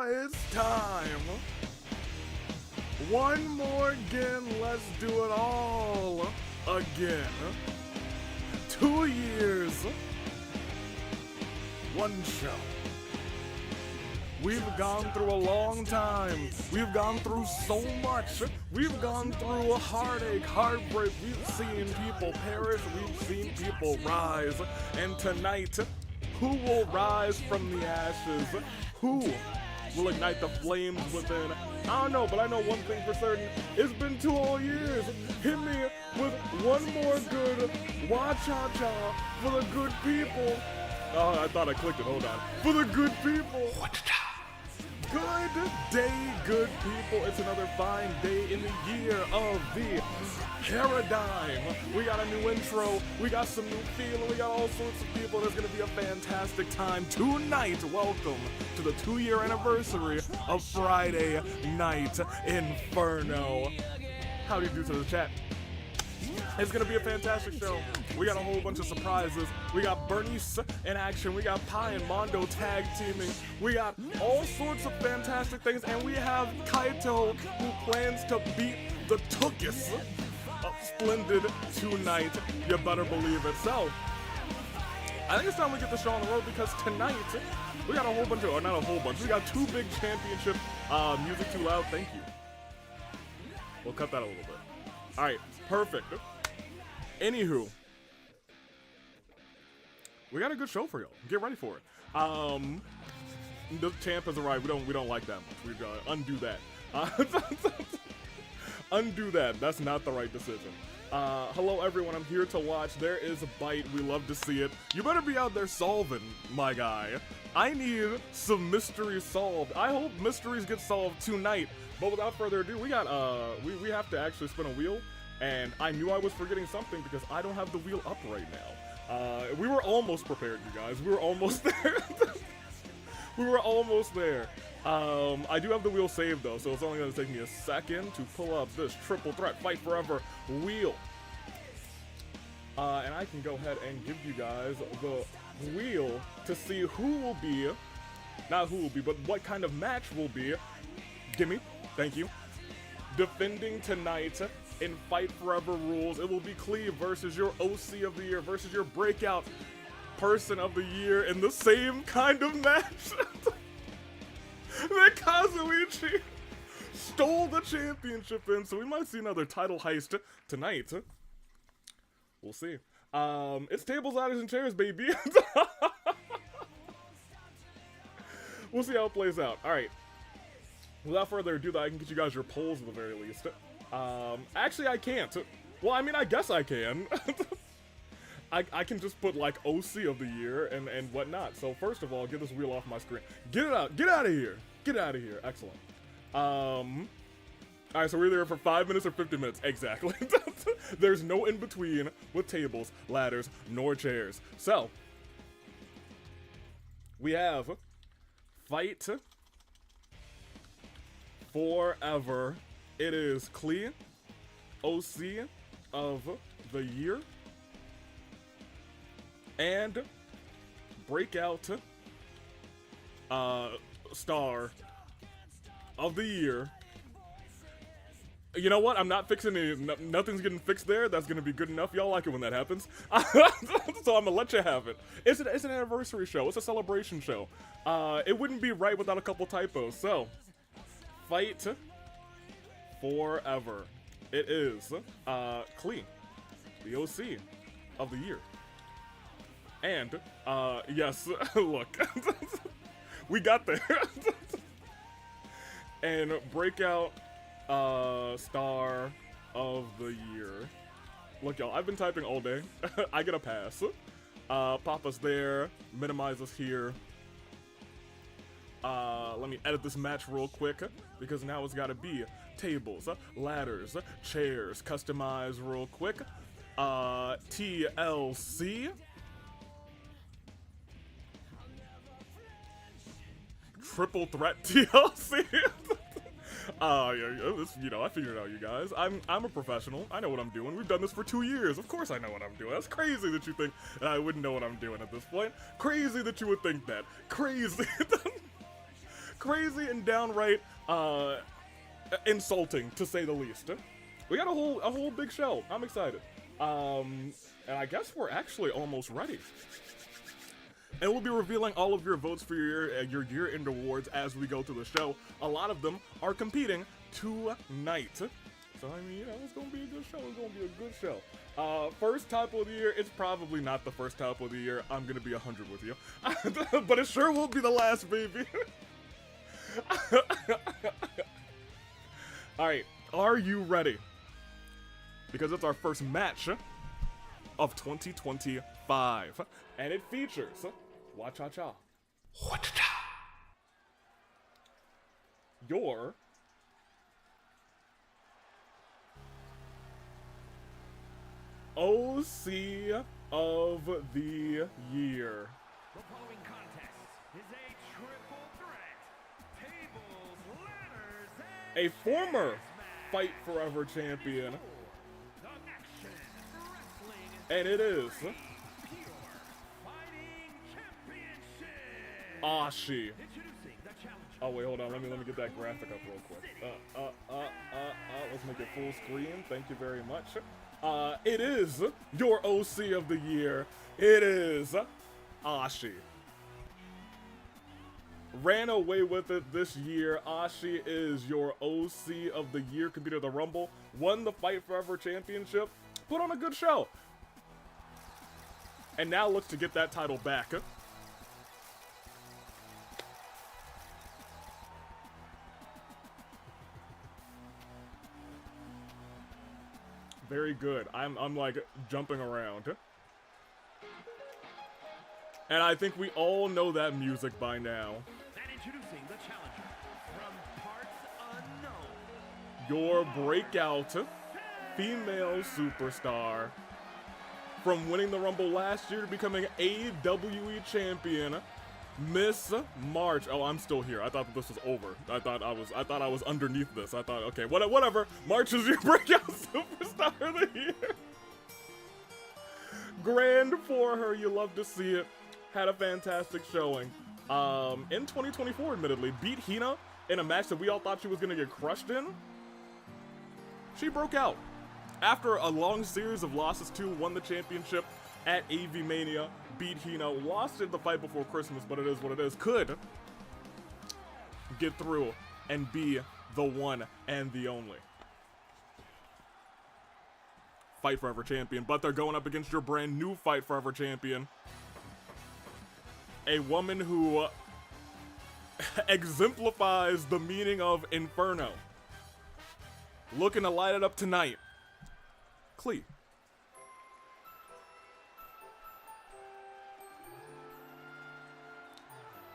It's time. One more again, let's do it all again. 2 years, one show. We've gone through a long time. We've gone through so much. We've gone through a heartache, heartbreak. We've seen people perish. We've seen people rise. And tonight, who will rise from the ashes? Who will ignite the flames within. I don't know, but I know one thing for certain. It's been 2 whole years. Hit me with one more good wa-cha-cha for the good people. Oh, I thought I clicked it. Hold on. For the good people. Good day, good people. It's another fine day in the year of the paradigm. We got a new intro. We got some new feeling. We got all sorts of people. There's going to be a fantastic time tonight. Welcome to the 2-year anniversary of Friday Night Inferno. How do you do to the chat? It's gonna be a fantastic show. We got a whole bunch of surprises. We got Burnice in action. We got Pi and Mondo tag teaming. We got all sorts of fantastic things, and we have Kaito who plans to beat the Tookis of Splendid tonight. You better believe it. So, I think it's time we get the show on the road because tonight we got a whole bunch of, or not a whole bunch, we got 2 big championship music too loud. Thank you. We'll cut that a little bit. All right. Perfect. Anywho, we got a good show for y'all. Get ready for it. The champ has arrived. We don't like that much. We gotta undo that. Undo that. That's not the right decision. Hello everyone. I'm here to watch. There is a bite. We love to see it. You better be out there solving, my guy. I need some mysteries solved. I hope mysteries get solved tonight. But without further ado, we got we have to actually spin a wheel. And I knew I was forgetting something because I don't have the wheel up right now. We were almost prepared, you guys. We were almost there. We were almost there. I do have the wheel saved, though, so it's only going to take me a second to pull up this triple threat fight forever wheel. And I can go ahead and give you guys the wheel to see who will be, not who will be, but what kind of match will be. Gimme. Thank you. Defending tonight. In Fight Forever rules, it will be Klee versus your OC of the year versus your breakout person of the year in the same kind of match that Kazuichi stole the championship in. So we might see another title heist tonight. We'll see. It's tables, ladders, and chairs, baby. We'll see how it plays out. All right. Without further ado, I can get you guys your polls at the very least. Actually I can't. Well, I mean, I guess I can. I can just put like OC of the year and whatnot. So first of all, get this wheel off my screen. Get it out. Get out of here. Get out of here. Excellent. Alright, so we're either here for 5 minutes or 50 minutes. Exactly. There's no in between with tables, ladders, nor chairs. So we have Fight Forever. It is Klee, OC of the year, and Breakout, star of the year. You know what? I'm not fixing it. Nothing's getting fixed there. That's gonna be good enough. Y'all like it when that happens. So I'm gonna let you have it. It's an anniversary show. It's a celebration show. It wouldn't be right without a couple typos. So, Fight Forever. It is Klee, the OC of the year. And yes, look, we got there. And Breakout star of the year. Look, y'all, I've been typing all day. I get a pass. Pop us there, minimize us here. Let me edit this match real quick because now it's got to be tables, ladders, chairs, customize real quick. TLC. Triple threat TLC. Yeah, this, you know, I figured it out, you guys. I'm a professional. I know what I'm doing. We've done this for 2 years. Of course I know what I'm doing. That's crazy that you think that I wouldn't know what I'm doing at this point. Crazy that you would think that. Crazy. Crazy and downright insulting, to say the least. We got a whole big show. I'm excited. And I guess we're actually almost ready. And we'll be revealing all of your votes for your year-end awards as we go through the show. A lot of them are competing tonight. So, I mean, you know, it's going to be a good show. It's going to be a good show. First typo of the year. It's probably not the first typo of the year. I'm going to be 100 with you. But it sure won't be the last, baby. Alright, are you ready? Because it's our first match of 2025. And it features Wacha-cha. Your OC of the year. The following contest is a triple threat. Tables, ladders, and A former Fight Forever champion. the action, wrestling, And it is pure fighting championship. Ashi. Introducing the challenger. Oh wait, hold on. Let me get that graphic up real quick. Let's make it full screen. Thank you very much. It is your OC of the year. It is Ashi. Ran away with it this year. Ashi is your OC of the year. Competed at the Rumble. Won the Fight Forever Championship. Put on a good show. And now looks to get that title back. Very good. I'm like jumping around. And I think we all know that music by now. And introducing the challenger from parts unknown. Your breakout female superstar. From winning the Rumble last year to becoming AWE champion, Miss March. Oh, I'm still here. I thought this was over. I thought I was underneath this. I thought, okay, whatever. March is your breakout superstar of the year. Grand for her. You love to see it. Had a fantastic showing. In 2024, admittedly, beat Hina in a match that we all thought she was gonna get crushed in. She broke out. After a long series of losses too, won the championship at AV Mania, beat Hina, lost in the fight before Christmas, but it is what it is. Could get through and be the one and the only Fight Forever champion, but they're going up against your brand new Fight Forever champion. A woman who exemplifies the meaning of Inferno. Looking to light it up tonight. Klee.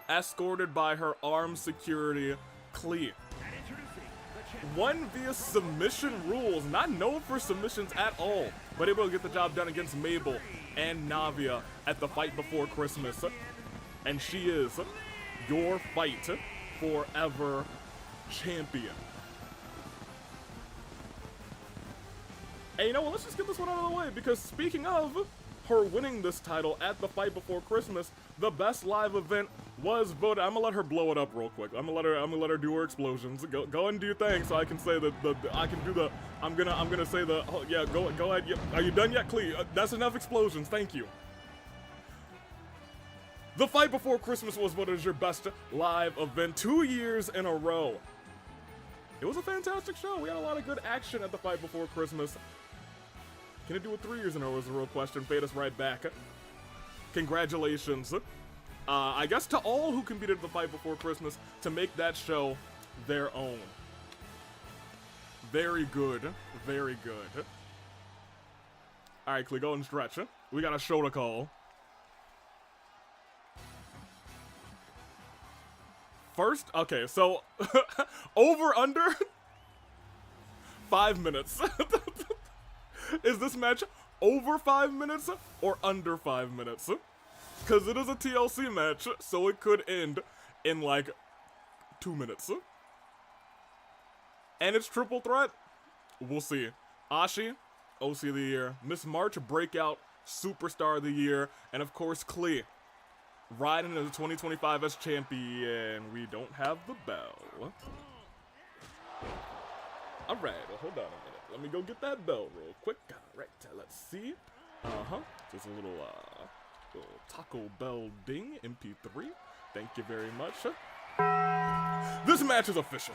Escorted by her armed security, Klee. And introducing the champion. Won via submission rules, not known for submissions at all, but able to get the job done against Mabel and Navia at the Fight Before Christmas. And she is your Fight Forever champion. And you know what, let's just get this one out of the way, because speaking of her winning this title at the Fight Before Christmas, the best live event was voted. I'm gonna let her blow it up real quick. I'm gonna let her do her explosions. Go and do your thing, so I can say I'm gonna say the. Oh, yeah, go ahead. Yeah, are you done yet, Klee? That's enough explosions. Thank you. The Fight Before Christmas was voted as your best live event 2 years in a row. It was a fantastic show. We had a lot of good action at the Fight Before Christmas. Can it do it 3 years in a row is a real question. Fade us right back. Congratulations. I guess to all who competed at the Fight Before Christmas to make that show their own. Very good. Very good. Alright, Klee, go and stretch. We got a show to call. First, okay, so over under 5 minutes. Is this match over 5 minutes or under 5 minutes? Because it is a TLC match, so it could end in like 2 minutes. And it's triple threat. We'll see. Ashi, OC of the year. Miss March, Breakout, Superstar of the year. And of course, Klee, riding into 2025 as champion. We don't have the bell. Alright, well, hold on a minute. Let me go get that bell real quick. Alright, let's see. Just a little Taco Bell ding, MP3. Thank you very much. This match is official.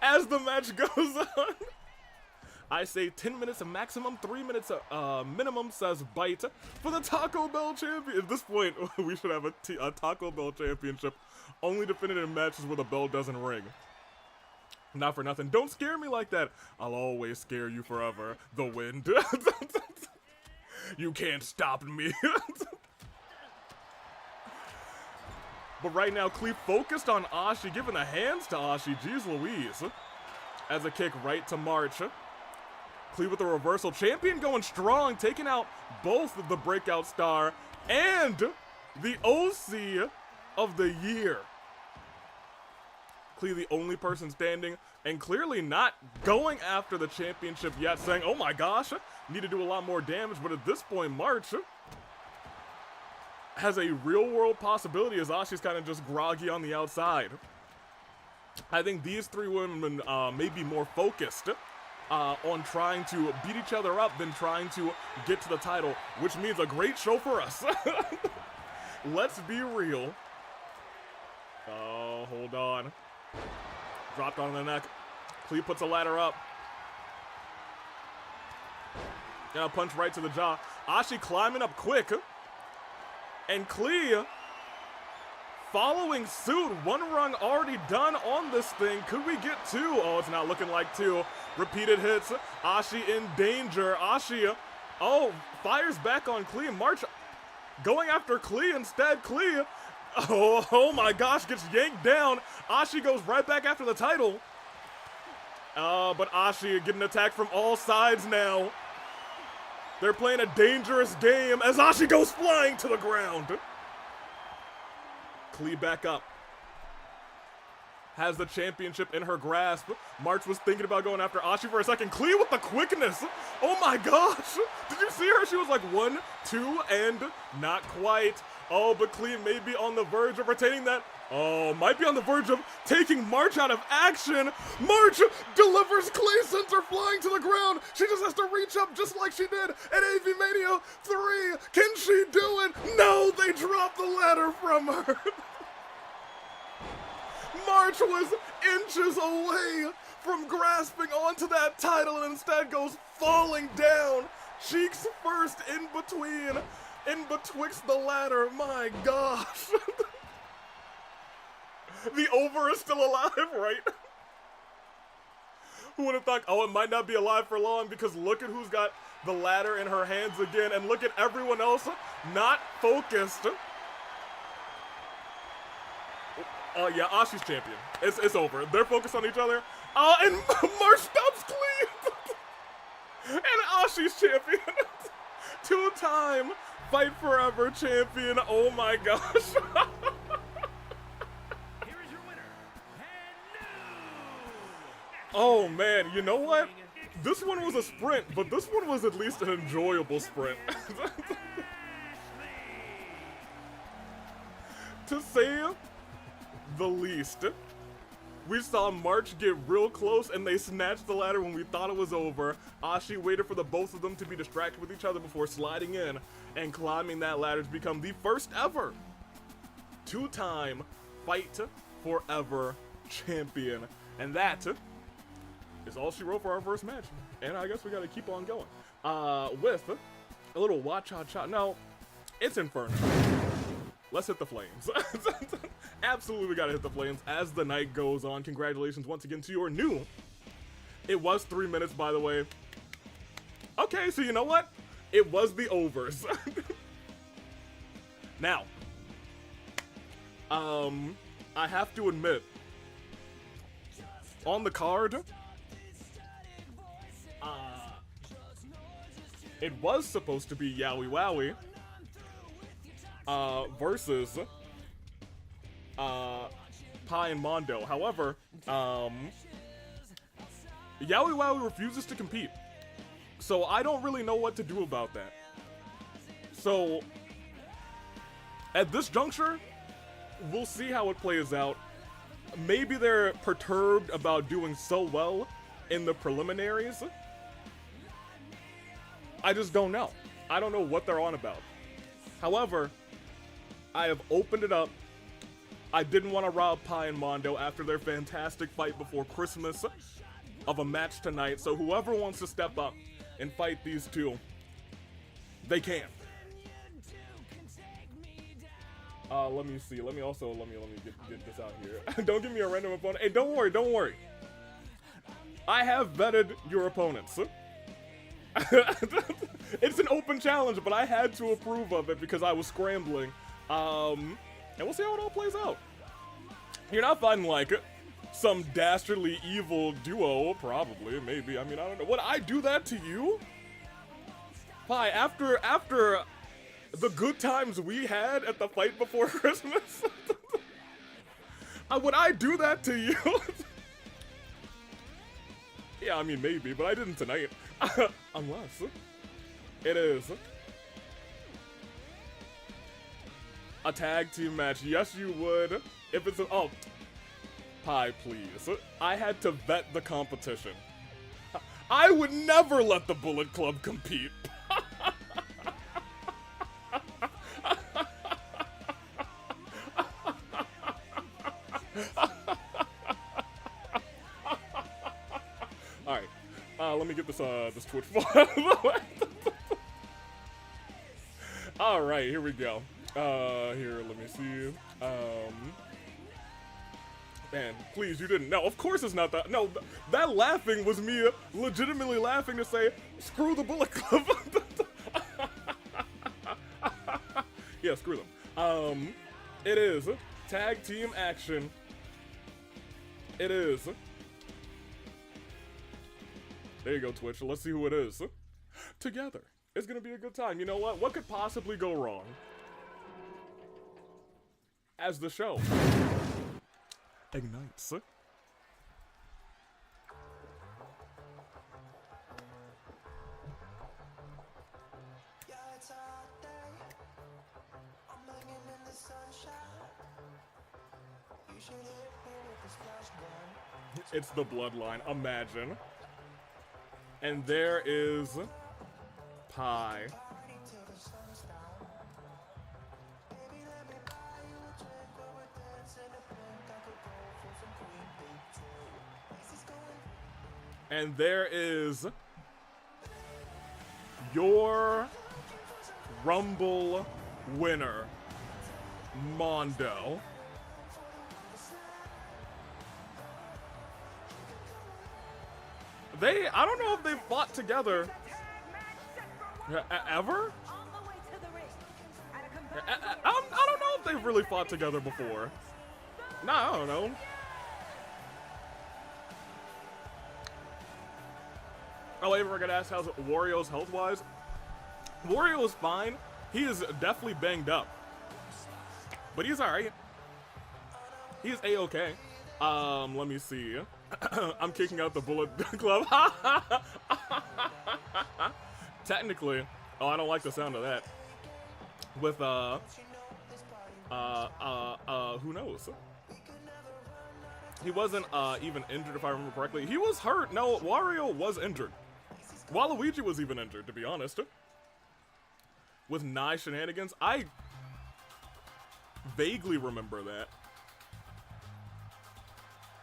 As the match goes on, I say 10 minutes a maximum, 3 minutes a minimum, says Bite, for the Taco Bell champion. At this point, we should have a Taco Bell championship, only definitive matches where the bell doesn't ring. Not for nothing. Don't scare me like that. I'll always scare you forever. The wind. You can't stop me. But right now, Klee focused on Ashi, giving the hands to Ashi. Jeez Louise. As a kick right to March. Klee with the reversal. Champion going strong, taking out both the Breakout star and the OC of the year. Klee the only person standing and clearly not going after the championship yet, saying, oh my gosh, need to do a lot more damage. But at this point, March has a real world possibility as Ashi's kind of just groggy on the outside. I think these three women may be more focused on trying to beat each other up than trying to get to the title, which means a great show for us. Let's be real. Oh, hold on. Dropped on the neck. Klee puts a ladder up. And a punch right to the jaw. Ashi climbing up quick. And Klee following suit. One rung already done on this thing. Could we get two? Oh, it's not looking like two. Repeated hits. Ashi in danger. Ashi, oh, fires back on Klee. March going after Klee instead. Klee, oh my gosh, gets yanked down. Ashi goes right back after the title. But Ashi getting attacked from all sides now. They're playing a dangerous game as Ashi goes flying to the ground. Klee back up. Has the championship in her grasp. March was thinking about going after Ashi for a second. Klee with the quickness. Oh my gosh. Did you see her? She was like 1, 2, and not quite. Oh, but Klee may be on the verge of retaining that. Oh, might be on the verge of taking March out of action. March delivers Klee, sends her flying to the ground. She just has to reach up just like she did at AV Mania 3. Can she do it? No, they dropped the ladder from her. March was inches away from grasping onto that title and instead goes falling down. Cheeks first in betwixt the ladder. My gosh. The over is still alive, right? Who would have thought, oh, it might not be alive for long because look at who's got the ladder in her hands again and look at everyone else not focused. Yeah, Ashi's champion. It's over. They're focused on each other. And March stops Klee. And Ashi's champion. 2-time Fight Forever champion. Oh my gosh. Oh man, you know what? This one was a sprint, but this one was at least an enjoyable sprint. To say the least. We saw March get real close and they snatched the ladder when we thought it was over. Ashi waited for the both of them to be distracted with each other before sliding in and climbing that ladder to become the first ever 2-time Fight Forever champion. And that is all she wrote for our first match. And I guess we gotta keep on going. With a little Wa-Cha-Cha. No, it's Inferno. Let's hit the flames. Absolutely gotta hit the flames as the night goes on. Congratulations once again to your new. It was 3 minutes, by the way. Okay, so you know what? It was the overs. Now, I have to admit, on the card, it was supposed to be Yaoi Wowie versus Pi and Mondo. However, Yaoi Wowie refuses to compete. So I don't really know what to do about that. So at this juncture, we'll see how it plays out. Maybe they're perturbed about doing so well in the preliminaries. I just don't know. I don't know what they're on about. However, I have opened it up. I didn't want to rob Pi and Mondo after their fantastic fight before Christmas. of a match tonight. So whoever wants to step up and fight these two, they can. Let me see. Let me get this out here. Don't give me a random opponent. Hey, don't worry. I have vetted your opponents. It's an open challenge, but I had to approve of it because I was scrambling. And we'll see how it all plays out. You're not fighting like some dastardly evil duo, probably, maybe. I mean, I don't know. Would I do that to you? Pi, after the good times we had at the fight before Christmas, would I do that to you? Yeah, I mean, maybe, but I didn't tonight. Unless it is a tag team match. Yes, you would. If it's oh, Pi, please. I had to vet the competition. I would never let the Bullet Club compete. Alright, let me get this Twitch file out of the way. Alright, here we go. Here, let me see. Man, please, you didn't. No, of course it's not that. No, that laughing was me legitimately laughing to say, screw the Bullet Club. Yeah, screw them. It is tag team action. It is. There you go, Twitch. Let's see who it is. Together. It's gonna be a good time. You know what? What could possibly go wrong? As the show ignites. It's the bloodline, imagine. And there is Pi. And there is your Rumble winner, Mondo. I don't know if they've fought together ever. I don't know if they've really fought together before. Nah, I don't know. Oh, I forgot to ask how's Wario's health-wise. Wario is fine. He is definitely banged up, but he's alright. He's A-okay. Let me see. I'm kicking out the Bullet Club. Technically, oh, I don't like the sound of that. With who knows? He wasn't even injured, if I remember correctly. He was hurt. No, Wario was injured. Waluigi was even injured, to be honest. With Nye shenanigans, I vaguely remember that.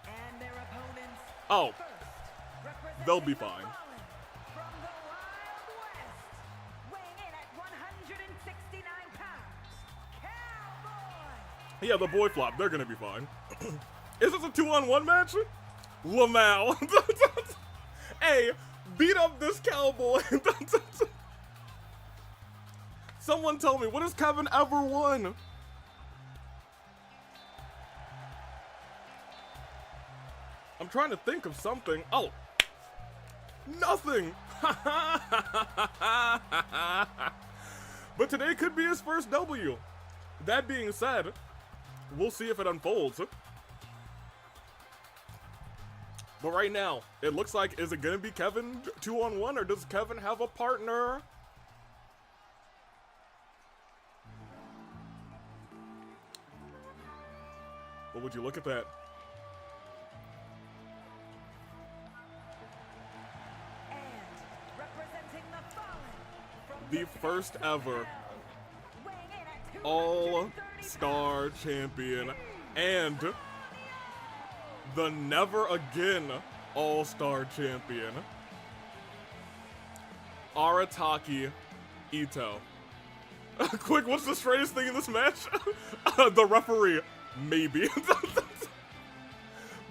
And their opponents. Oh, they'll be fine. From the Wild West, weighing in at 169 pounds, Cowboy. Yeah, the boy flop, they're gonna be fine. Is this a 2-on-1 match? Lamau. Hey, beat up this cowboy. Someone tell me, what has Kevin ever won? I'm trying to think of something. Oh, nothing. But today could be his first W. That being said, we'll see if it unfolds. But right now, it looks like, is it gonna be Kevin 2-on-1, or does Kevin have a partner? But would you look at that? The first ever All-Star champion and the never again All-Star champion, Arataki Ito. Quick, what's the straightest thing in this match? The referee, maybe.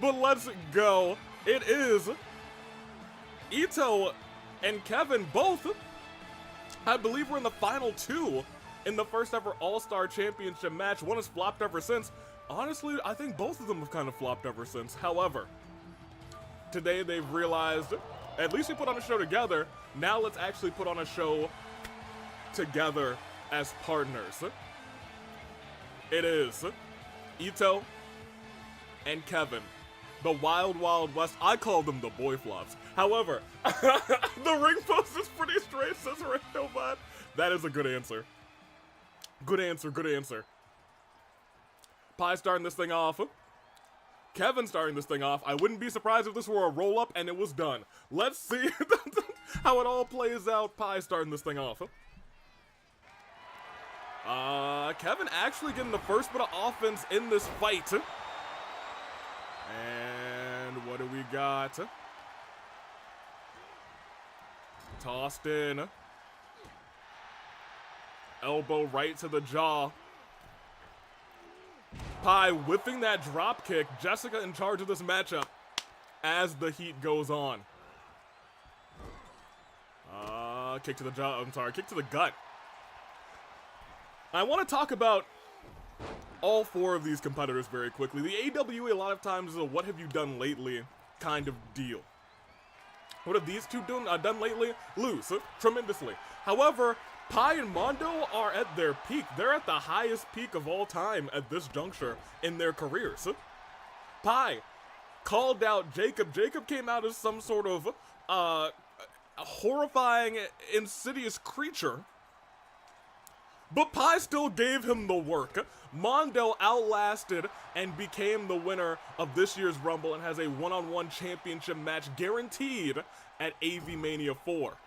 But let's go. It is Ito and Kevin both, I believe, we're in the final two in the first ever All-Star Championship match. One has flopped ever since. Honestly, I think both of them have kind of flopped ever since. However, today they've realized, at least we put on a show together, now let's actually put on a show together as partners. It is Ito and Kevin, the Wild Wild West. I call them the boy flops. However, the ring post is pretty straight, says Rando, but that is a good answer. Good answer, good answer. Pie starting this thing off. Kevin starting this thing off. I wouldn't be surprised if this were a roll-up and it was done. Let's see how it all plays out. Pie starting this thing off. Kevin actually getting the first bit of offense in this fight. And what do we got? Tossed in. Elbow right to the jaw. Pie whiffing that drop kick. Jessica in charge of this matchup as the heat goes on. Kick to the jaw. I'm sorry, kick to the gut. I want to talk about all four of these competitors very quickly. The AWA a lot of times is a what have you done lately kind of deal. What have these two done lately? Lose tremendously. However, Pie and Mondo are at their peak. They're at the highest peak of all time at this juncture in their careers. Pie called out Jacob. Jacob came out as some sort of horrifying, insidious creature. But Pie still gave him the work. Mondo outlasted and became the winner of this year's Rumble and has a one-on-one championship match guaranteed at AV Mania 4.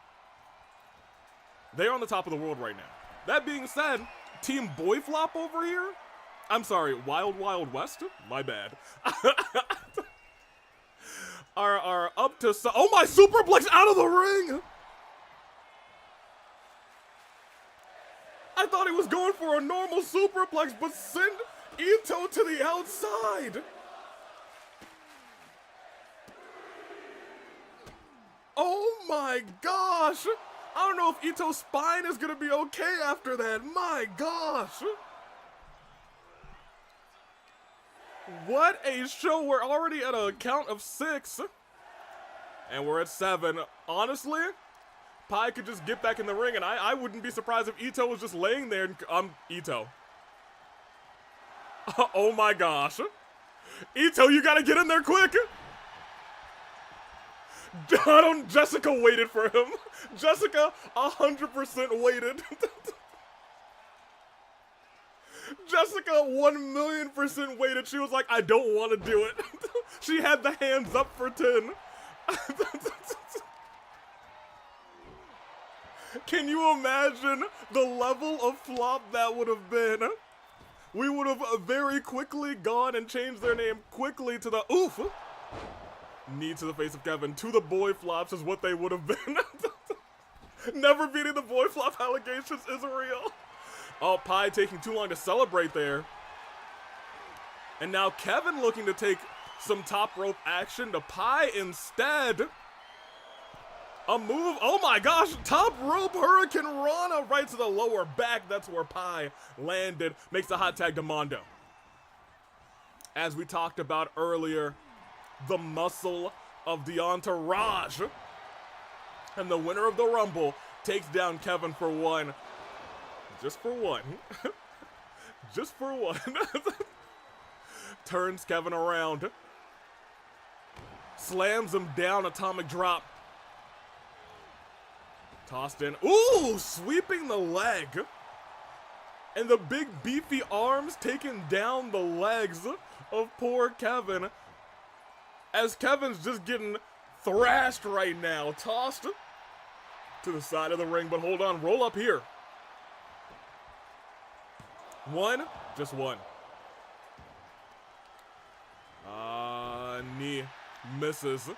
They're on the top of the world right now. That being said, Team Boy Flop over here, I'm sorry, Wild Wild West, my bad, are up to, oh my, superplex out of the ring! I thought he was going for a normal superplex, but send Ito to the outside. Oh my gosh. I don't know if Ito's spine is going to be okay after that. My gosh. What a show. We're already at a count of 6. And we're at 7. Honestly, Pie could just get back in the ring, and I wouldn't be surprised if Ito was just laying there and, Ito. Oh my gosh. Ito, you gotta get in there quick. Jessica waited for him. Jessica 100% waited. Jessica 1,000,000% waited. She was like, I don't want to do it. She had the hands up for 10. Can you imagine the level of flop that would have been? We would have very quickly gone and changed their name quickly to the oof. Knee to the face of Kevin. To the boy flops is what they would have been. Never beating the boy flop allegations is real. Oh, Pie taking too long to celebrate there. And now Kevin looking to take some top rope action to Pie instead. A move, oh my gosh, top rope Hurricane Rana right to the lower back. That's where Pie landed. Makes the hot tag to Mondo. As we talked about earlier, the muscle of the entourage. And the winner of the Rumble takes down Kevin for one. Just for one. Just for one. Turns Kevin around. Slams him down, atomic drop. Tossed in. Ooh, sweeping the leg. And the big beefy arms taking down the legs of poor Kevin. As Kevin's just getting thrashed right now. Tossed to the side of the ring, but hold on, roll up here. One, just one. Knee misses.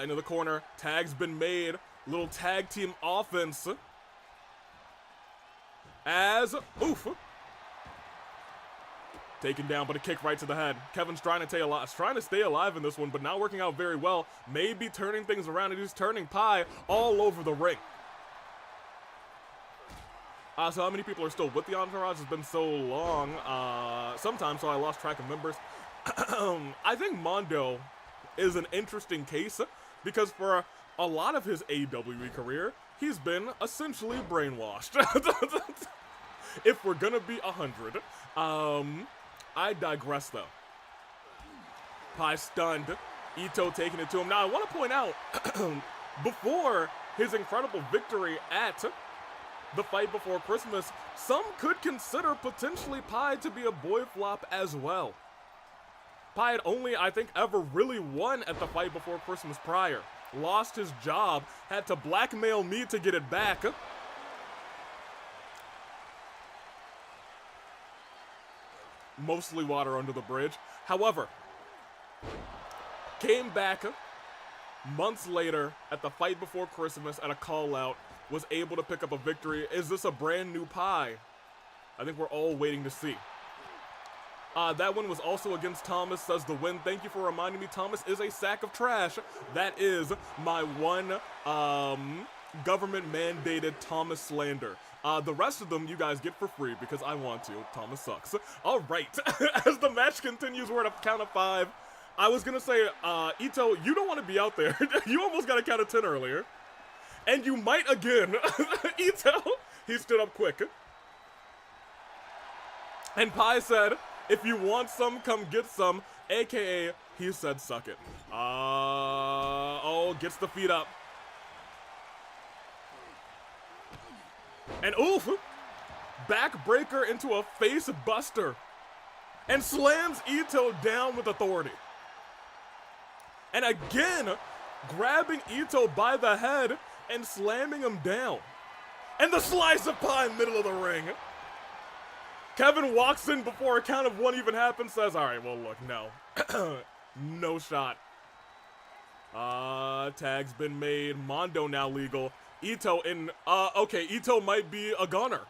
into the corner. Tag's been made. Little tag team offense. As, oof. Taken down, but a kick right to the head. Kevin's trying to stay alive in this one, but not working out very well. Maybe turning things around, and he's turning Pie all over the ring. So how many people are still with the Entourage? It's been so long, sometimes, so I lost track of members. I think Mondo is an interesting case, because for a lot of his AEW career, he's been essentially brainwashed. If we're gonna be 100. I digress, though. Pie stunned. Ito taking it to him. Now, I want to point out, before his incredible victory at the Fight Before Christmas, some could consider potentially Pie to be a boy flop as well. Pie had only, I think, ever really won at the Fight Before Christmas prior. Lost his job, had to blackmail me to get it back. Mostly water under the bridge. However, came back months later at the Fight Before Christmas at a call-out, was able to pick up a victory. Is this a brand new Pie? I think we're all waiting to see. That one was also against Thomas, says the win. Thank you for reminding me. Thomas is a sack of trash. That is my one government-mandated Thomas slander. The rest of them you guys get for free because I want to. Thomas sucks. All right. As the match continues, we're at a count of 5. I was going to say, Ito, you don't want to be out there. You almost got a count of 10 earlier. And you might again. Ito, he stood up quick. And Pie said, if you want some, come get some. AKA, he said, suck it. Oh, gets the feet up. And oof, backbreaker into a face buster. And slams Ito down with authority. And again, grabbing Ito by the head and slamming him down. And the slice of pie in the middle of the ring. Kevin walks in before a count of 1 even happens, says, all right, well, look, no. No shot. Tag's been made. Mondo now legal. Ito in, okay, Ito might be a gunner.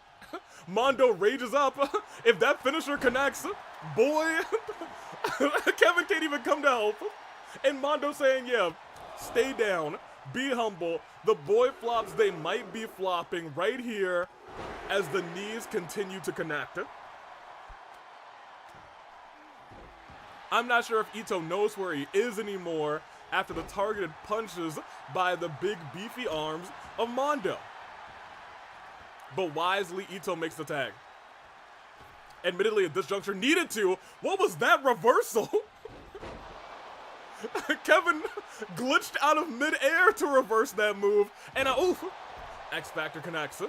Mondo rages up. If that finisher connects, boy, Kevin can't even come to help. And Mondo saying, yeah, stay down, be humble. The boy flops, they might be flopping right here as the knees continue to connect. I'm not sure if Ito knows where he is anymore after the targeted punches by the big beefy arms of Mondo. But wisely, Ito makes the tag. Admittedly, at this juncture, needed to. What was that reversal? Kevin glitched out of midair to reverse that move. And oof, X Factor connects.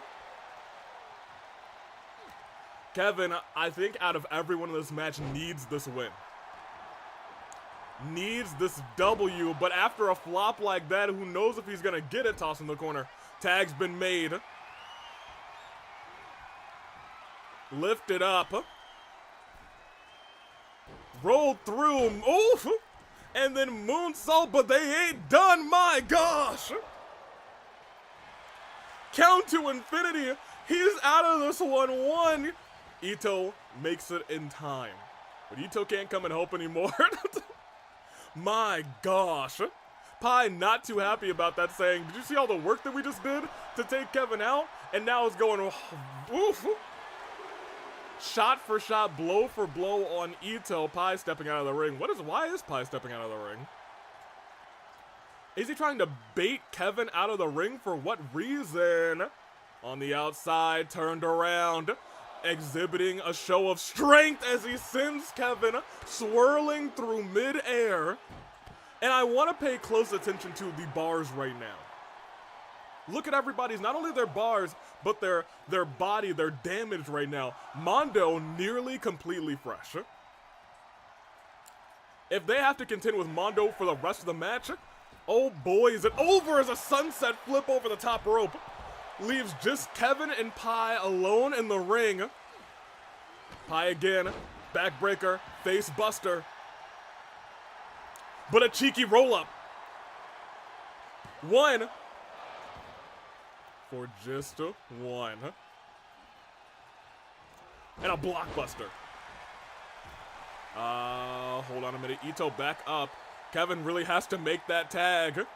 Kevin, I think out of everyone in this match, needs this win. Needs this W, but after a flop like that, who knows if he's gonna get it. Toss in the corner. Tag's been made. Lifted up. Rolled through. Oof! And then moonsault, but they ain't done. My gosh! Count to infinity. He's out of this 1-1. Ito makes it in time. But Ito can't come and help anymore. My gosh. Pie not too happy about that, saying, did you see all the work that we just did to take Kevin out? And now it's going, oof. Shot for shot, blow for blow on Ito. Pie stepping out of the ring. Why is Pie stepping out of the ring? Is he trying to bait Kevin out of the ring? For what reason? On the outside, turned around, exhibiting a show of strength as he sends Kevin swirling through mid-air. And I want to pay close attention to the bars right now. Look at everybody's, not only their bars, but their body, they're damaged right now. Mondo nearly completely fresh. If they have to contend with Mondo for the rest of the match, oh boy, is it over as a sunset flip over the top rope. Leaves just Kevin and Pie alone in the ring. Pie again, backbreaker, face buster. But a cheeky roll-up. One. For just one. And a blockbuster. Hold on a minute. Ito back up. Kevin really has to make that tag.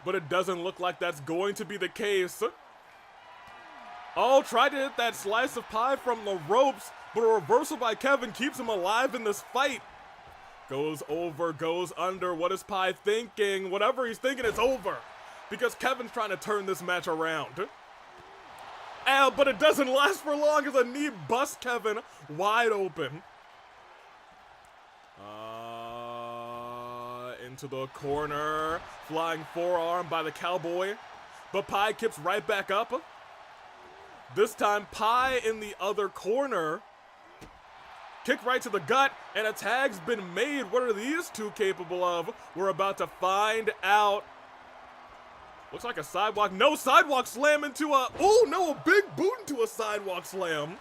But it doesn't look like that's going to be the case. Oh, tried to hit that slice of pie from the ropes, but a reversal by Kevin keeps him alive in this fight. Goes over, goes under. What is Pie thinking? Whatever he's thinking, it's over. Because Kevin's trying to turn this match around. But it doesn't last for long as a knee busts Kevin wide open. Into the corner. Flying forearm by the cowboy. But Pie keeps right back up. This time, Pie in the other corner. Kick right to the gut, and a tag's been made. What are these two capable of? We're about to find out. Looks like a sidewalk. No, sidewalk slam into a... Oh, no, a big boot into a sidewalk slam.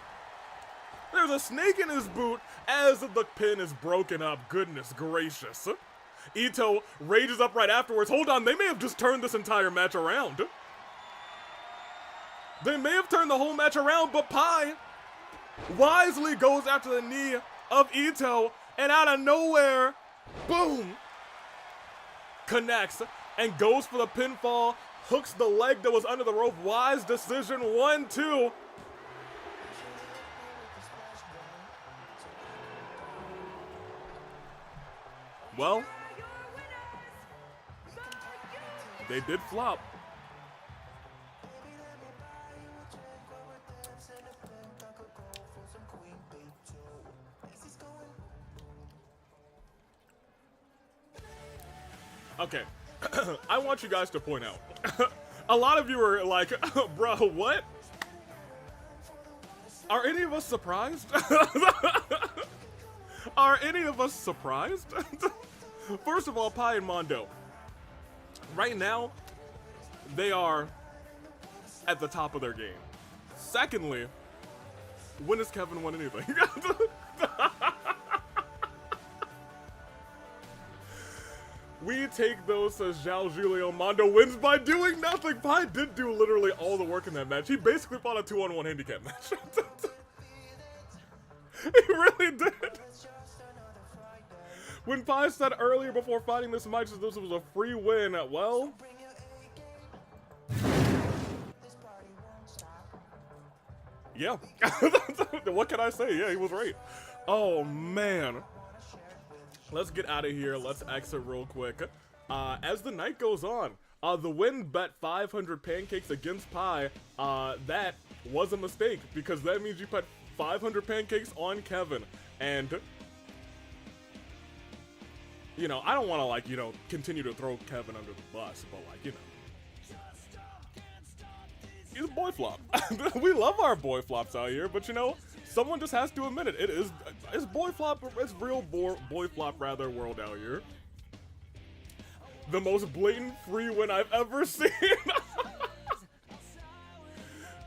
There's a snake in his boot as the pin is broken up. Goodness gracious. Ito rages up right afterwards. Hold on, they may have just turned this entire match around. They may have turned the whole match around, but Pie wisely goes after the knee of Ito, and out of nowhere, boom, connects and goes for the pinfall, hooks the leg that was under the rope. Wise decision, 1-2. Well, they did flop. Okay, I want you guys to point out. A lot of you are like, bro, what? Are any of us surprised? Are any of us surprised? First of all, Pie and Mondo. Right now, they are at the top of their game. Secondly, when has Kevin won anything? We take those as Zhao Julio. Mondo wins by doing nothing. Pie did do literally all the work in that match. He basically fought a 2-on-1 handicap match. He really did. When Pie said earlier before fighting this match that this was a free win, well... yeah. What can I say? Yeah, he was right. Oh, man. Let's get out of here. Let's exit real quick. As the night goes on, the win bet 500 pancakes against Pie. That was a mistake because that means you put 500 pancakes on Kevin. And, you know, I don't want to, like, you know, continue to throw Kevin under the bus, but, like, you know, he's a boy flop. We love our boy flops out here, but, you know, someone just has to admit it. It's boy flop, it's real boy flop rather world out here. The most blatant free win I've ever seen.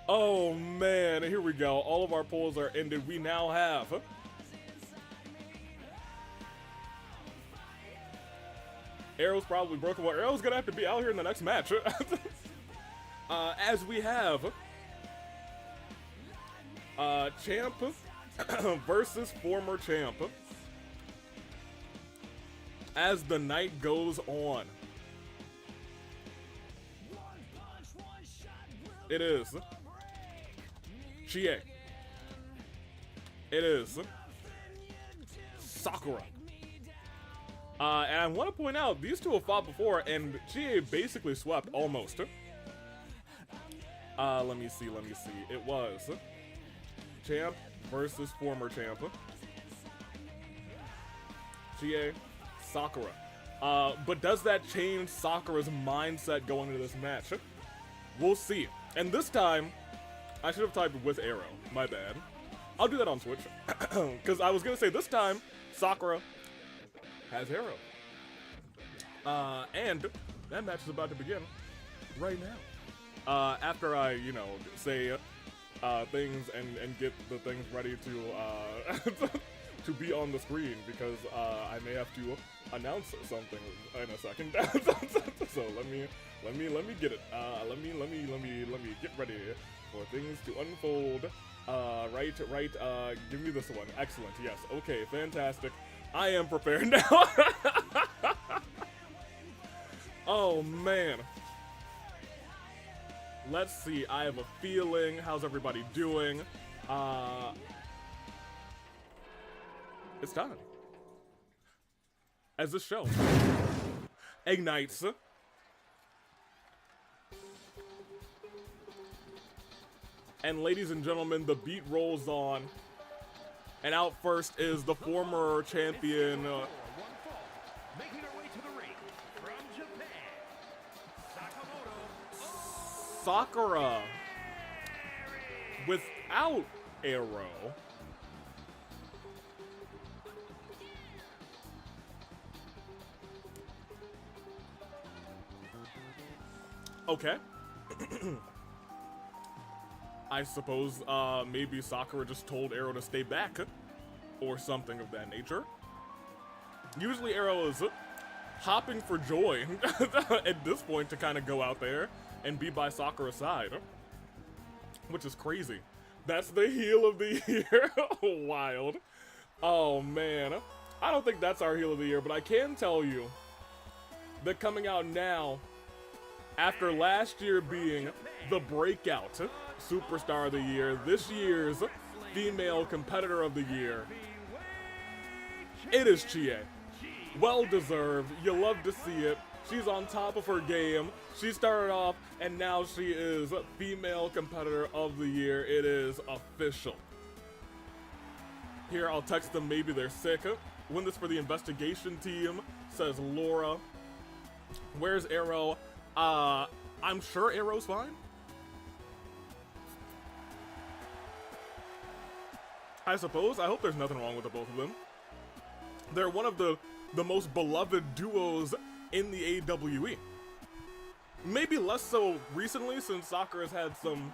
Oh man, here we go. All of our polls are ended. We now have Arrow's probably broken. Well, Arrow's gonna have to be out here in the next match. As we have champ versus former champ. As the night goes on, it is Chie. It is Sakura. And I want to point out, these two have fought before, and Chie basically swept, almost. Let me see. It was champ versus former champ. Chie, Sakura. But does that change Sakura's mindset going into this match? We'll see. And this time, I should have typed with Arrow. My bad. I'll do that on Switch. Because I was going to say this time, Sakura has Arrow. And that match is about to begin right now. After I, you know, say things and get the things ready to to be on the screen because I may have to announce something in a second. So let me get it. Let me get ready for things to unfold. Right. Give me this one. Excellent. Yes. Okay. Fantastic. I am prepared now. Oh man. Let's see. I have a feeling. How's everybody doing? It's time. As this show ignites. And ladies and gentlemen, the beat rolls on. And out first is the former champion. Making her way to the ring from Japan, Sakura. Without Iroh. Okay. I suppose maybe Sakura just told Iroh to stay back or something of that nature. Usually Iroh is hopping for joy at this point to kind of go out there and be by Sakura's side, which is crazy. That's the heel of the year. Wild. Oh man. I don't think that's our heel of the year, but I can tell you that coming out now, after last year being the Breakout Superstar of the Year, this year's Female Competitor of the Year, it is Chie. Well deserved. You love to see it. She's on top of her game. She started off, and now she is Female Competitor of the Year. It is official. Here, I'll text them. Maybe they're sick. Win this for the investigation team, says Laura. Where's Iroh? I'm sure Iroh's fine. I suppose. I hope there's nothing wrong with the both of them. They're one of the most beloved duos in the AWE. Maybe less so recently, since Sakura's had some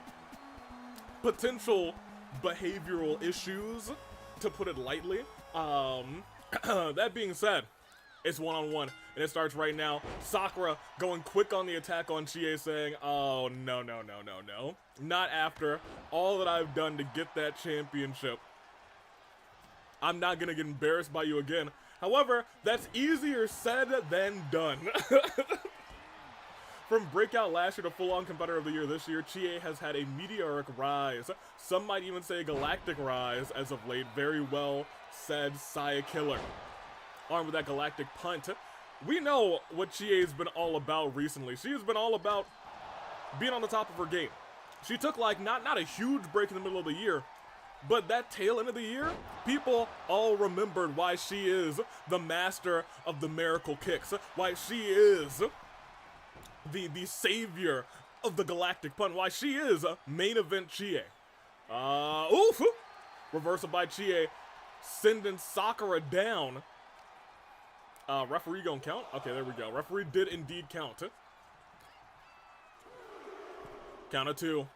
potential behavioral issues, to put it lightly. That being said, it's one-on-one, and it starts right now. Sakura going quick on the attack on Chie, saying, oh, no. Not after all that I've done to get that championship. I'm not gonna get embarrassed by you again. However, that's easier said than done. From Breakout last year to full-on Competitor of the Year this year, Chie has had a meteoric rise. Some might even say a galactic rise as of late. Very well said, Saya Killer. Armed with that galactic punt. We know what Chie's been all about recently. She has been all about being on the top of her game. She took like not a huge break in the middle of the year, but that tail end of the year, people all remembered why she is the master of the miracle kicks, why she is the savior of the galactic punt, why she is main event Chie. Oof! Reversal by Chie, sending Sakura down. Referee gonna count? Okay, there we go. Referee did indeed count. Count of two.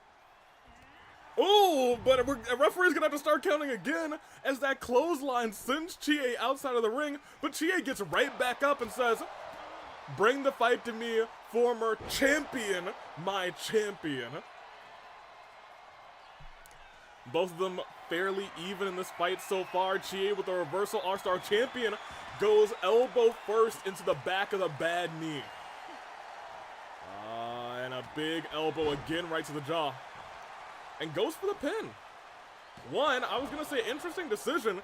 Oh, but a referee's gonna have to start counting again as that clothesline sends Chie outside of the ring, but Chie gets right back up and says, bring the fight to me, former champion, my champion. Both of them fairly even in this fight so far. Chie with a reversal, R-Star champion, goes elbow first into the back of the bad knee. And a big elbow again right to the jaw. And goes for the pin. One, I was going to say, interesting decision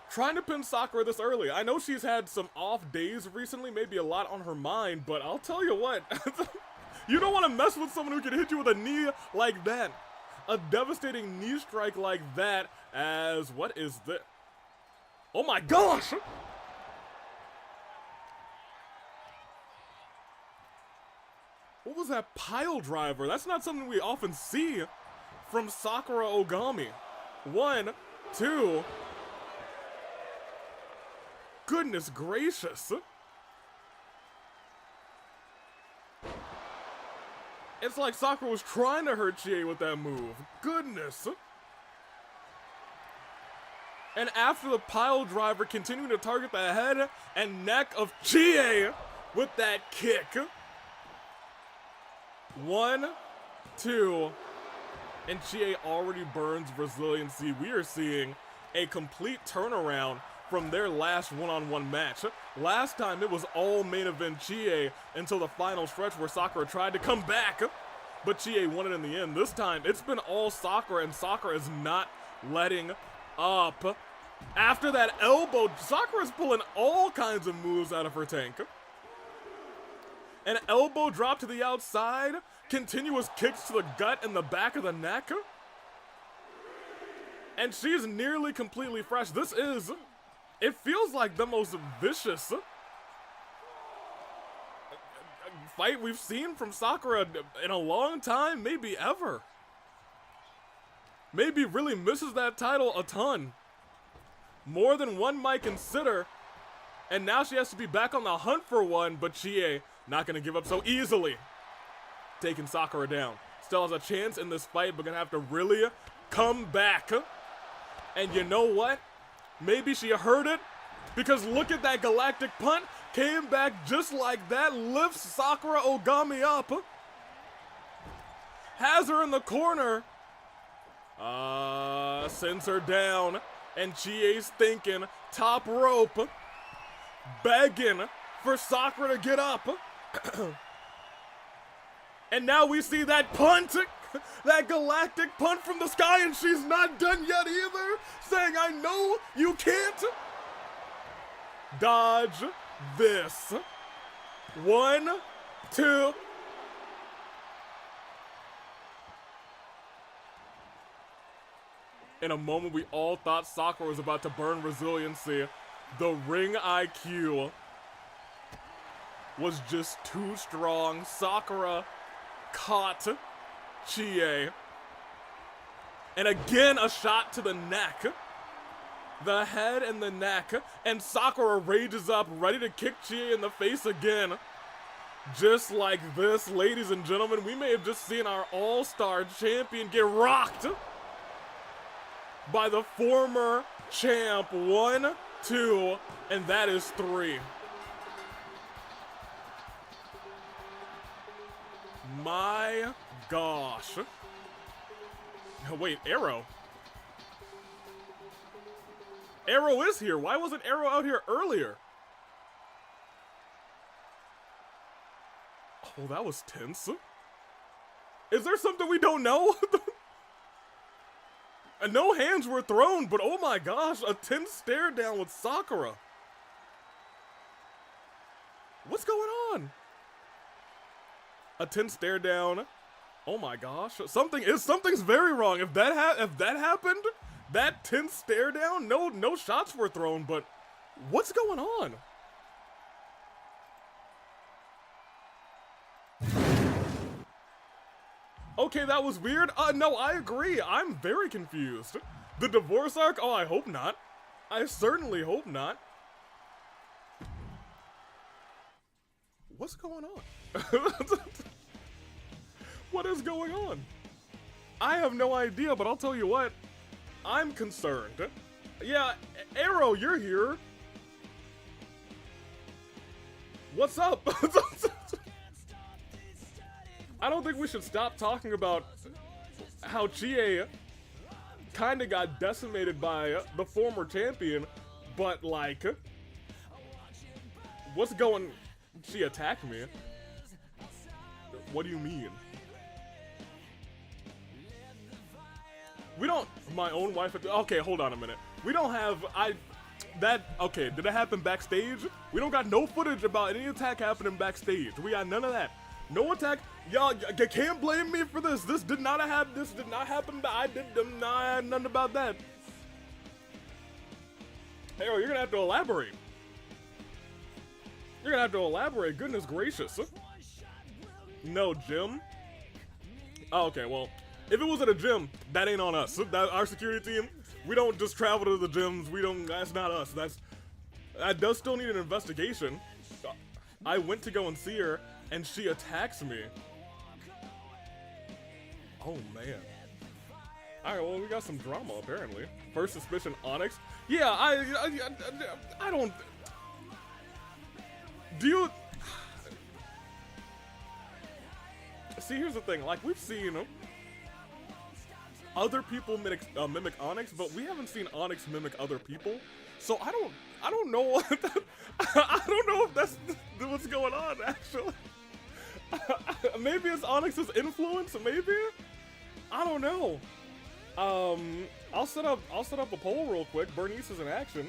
trying to pin Sakura this early. I know she's had some off days recently, maybe a lot on her mind, but I'll tell you what, you don't want to mess with someone who can hit you with a knee like that. A devastating knee strike like that as, what is this? Oh my gosh! What was that pile driver? That's not something we often see from Sakura Ogami. 1, 2. Goodness gracious. It's like Sakura was trying to hurt Chie with that move. Goodness. And after the pile driver, continuing to target the head and neck of Chie with that kick. 1, 2, and Chie already burns resiliency. We are seeing a complete turnaround from their last one-on-one match. Last time it was all main event Chie until the final stretch where Sakura tried to come back, but Chie won it in the end. This time it's been all Sakura, and Sakura is not letting up. After that elbow, Sakura's pulling all kinds of moves out of her tank. An elbow drop to the outside, continuous kicks to the gut and the back of the neck. And she's nearly completely fresh. This is, it feels like the most vicious fight we've seen from Sakura in a long time, maybe ever. Maybe really misses that title a ton. More than one might consider. And now she has to be back on the hunt for one, but Chie not gonna give up so easily. Taking Sakura down. Still has a chance in this fight, but gonna have to really come back. And you know what? Maybe she heard it, because look at that galactic punt. Came back just like that, lifts Sakura Ogami up. Has her in the corner. Sends her down. And Chie's thinking, top rope. Begging for Sakura to get up. And now we see that punt. That galactic punt from the sky, and she's not done yet either. Saying, I know you can't. Dodge this. 1, 2. In a moment we all thought Sakura was about to burn resiliency, the ring IQ was just too strong. Sakura caught Chie. And again, a shot to the neck. The head and the neck. And Sakura rages up, ready to kick Chie in the face again. Just like this, ladies and gentlemen, we may have just seen our all-star champion get rocked by the former champ. 1, 2, and that is 3. My gosh. Wait, Iroh. Iroh is here. Why wasn't Iroh out here earlier? Oh, that was tense. Is there something we don't know? And no hands were thrown, but oh my gosh, a tense stare down with Sakura. What's going on? A tense stare down. Oh my gosh, something's very wrong. If that happened, that tense stare down, no shots were thrown, but what's going on? Okay, that was weird. No, I agree. I'm very confused. The divorce arc? Oh, I hope not. I certainly hope not. What's going on? What is going on? I have no idea, but I'll tell you what. I'm concerned. Yeah, Iroh, you're here. What's up? I don't think we should stop talking about how Chie kind of got decimated by the former champion, but like, what's going? She attacked me. What do you mean? We don't. My own wife. Okay, hold on a minute. We don't have. Okay, did it happen backstage? We don't got no footage about any attack happening backstage. We got none of that. No attack. Y'all can't blame me for this. This did not happen. This did not happen. I had nothing about that. Hey, you're gonna have to elaborate. You're gonna have to elaborate. Goodness gracious. No gym. Oh, okay. Well, if it was at a gym, that ain't on us. Our security team. We don't just travel to the gyms. We don't. That's not us. That does still need an investigation. I went to go and see her, and she attacks me. Oh man. Alright, well, we got some drama, apparently. First suspicion, Onyx. Yeah, I don't... Do you... See, here's the thing. Like, we've seen other people mimic Onyx, but we haven't seen Onyx mimic other people. So I don't know. I don't know if that's what's going on, actually. Maybe it's Onyx's influence, maybe? I don't know. I'll set up a poll real quick. Burnice is in action.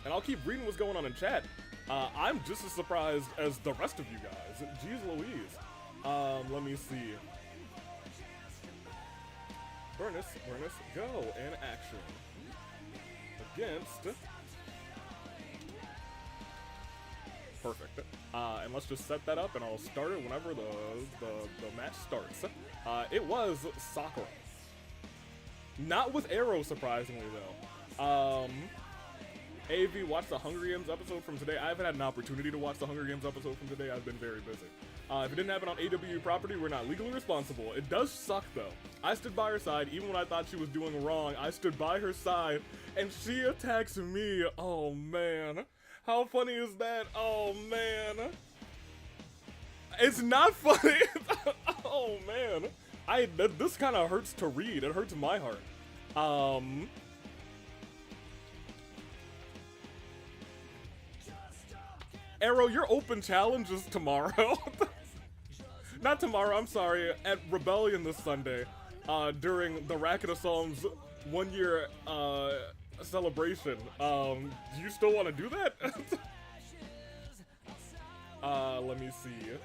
And I'll keep reading what's going on in chat. I'm just as surprised as the rest of you guys. Jeez Louise. Let me see. Burnice, go in action. Against... Perfect. And let's just set that up and I'll start it whenever the match starts. It was Sakura. Not with Iroh, surprisingly, though. AV watched the Hunger Games episode from today. I haven't had an opportunity to watch the Hunger Games episode from today. I've been very busy. If it didn't happen on AW property, we're not legally responsible. It does suck, though. I stood by her side. Even when I thought she was doing wrong, I stood by her side, and she attacks me. Oh, man. How funny is that? Oh, man. It's not funny. Oh, man. This kind of hurts to read. It hurts my heart. Iroh, your open challenge is tomorrow. Not tomorrow, I'm sorry. At Rebellion this Sunday, during the Racket of Psalms 1 year celebration. Do you still want to do that? Let me see.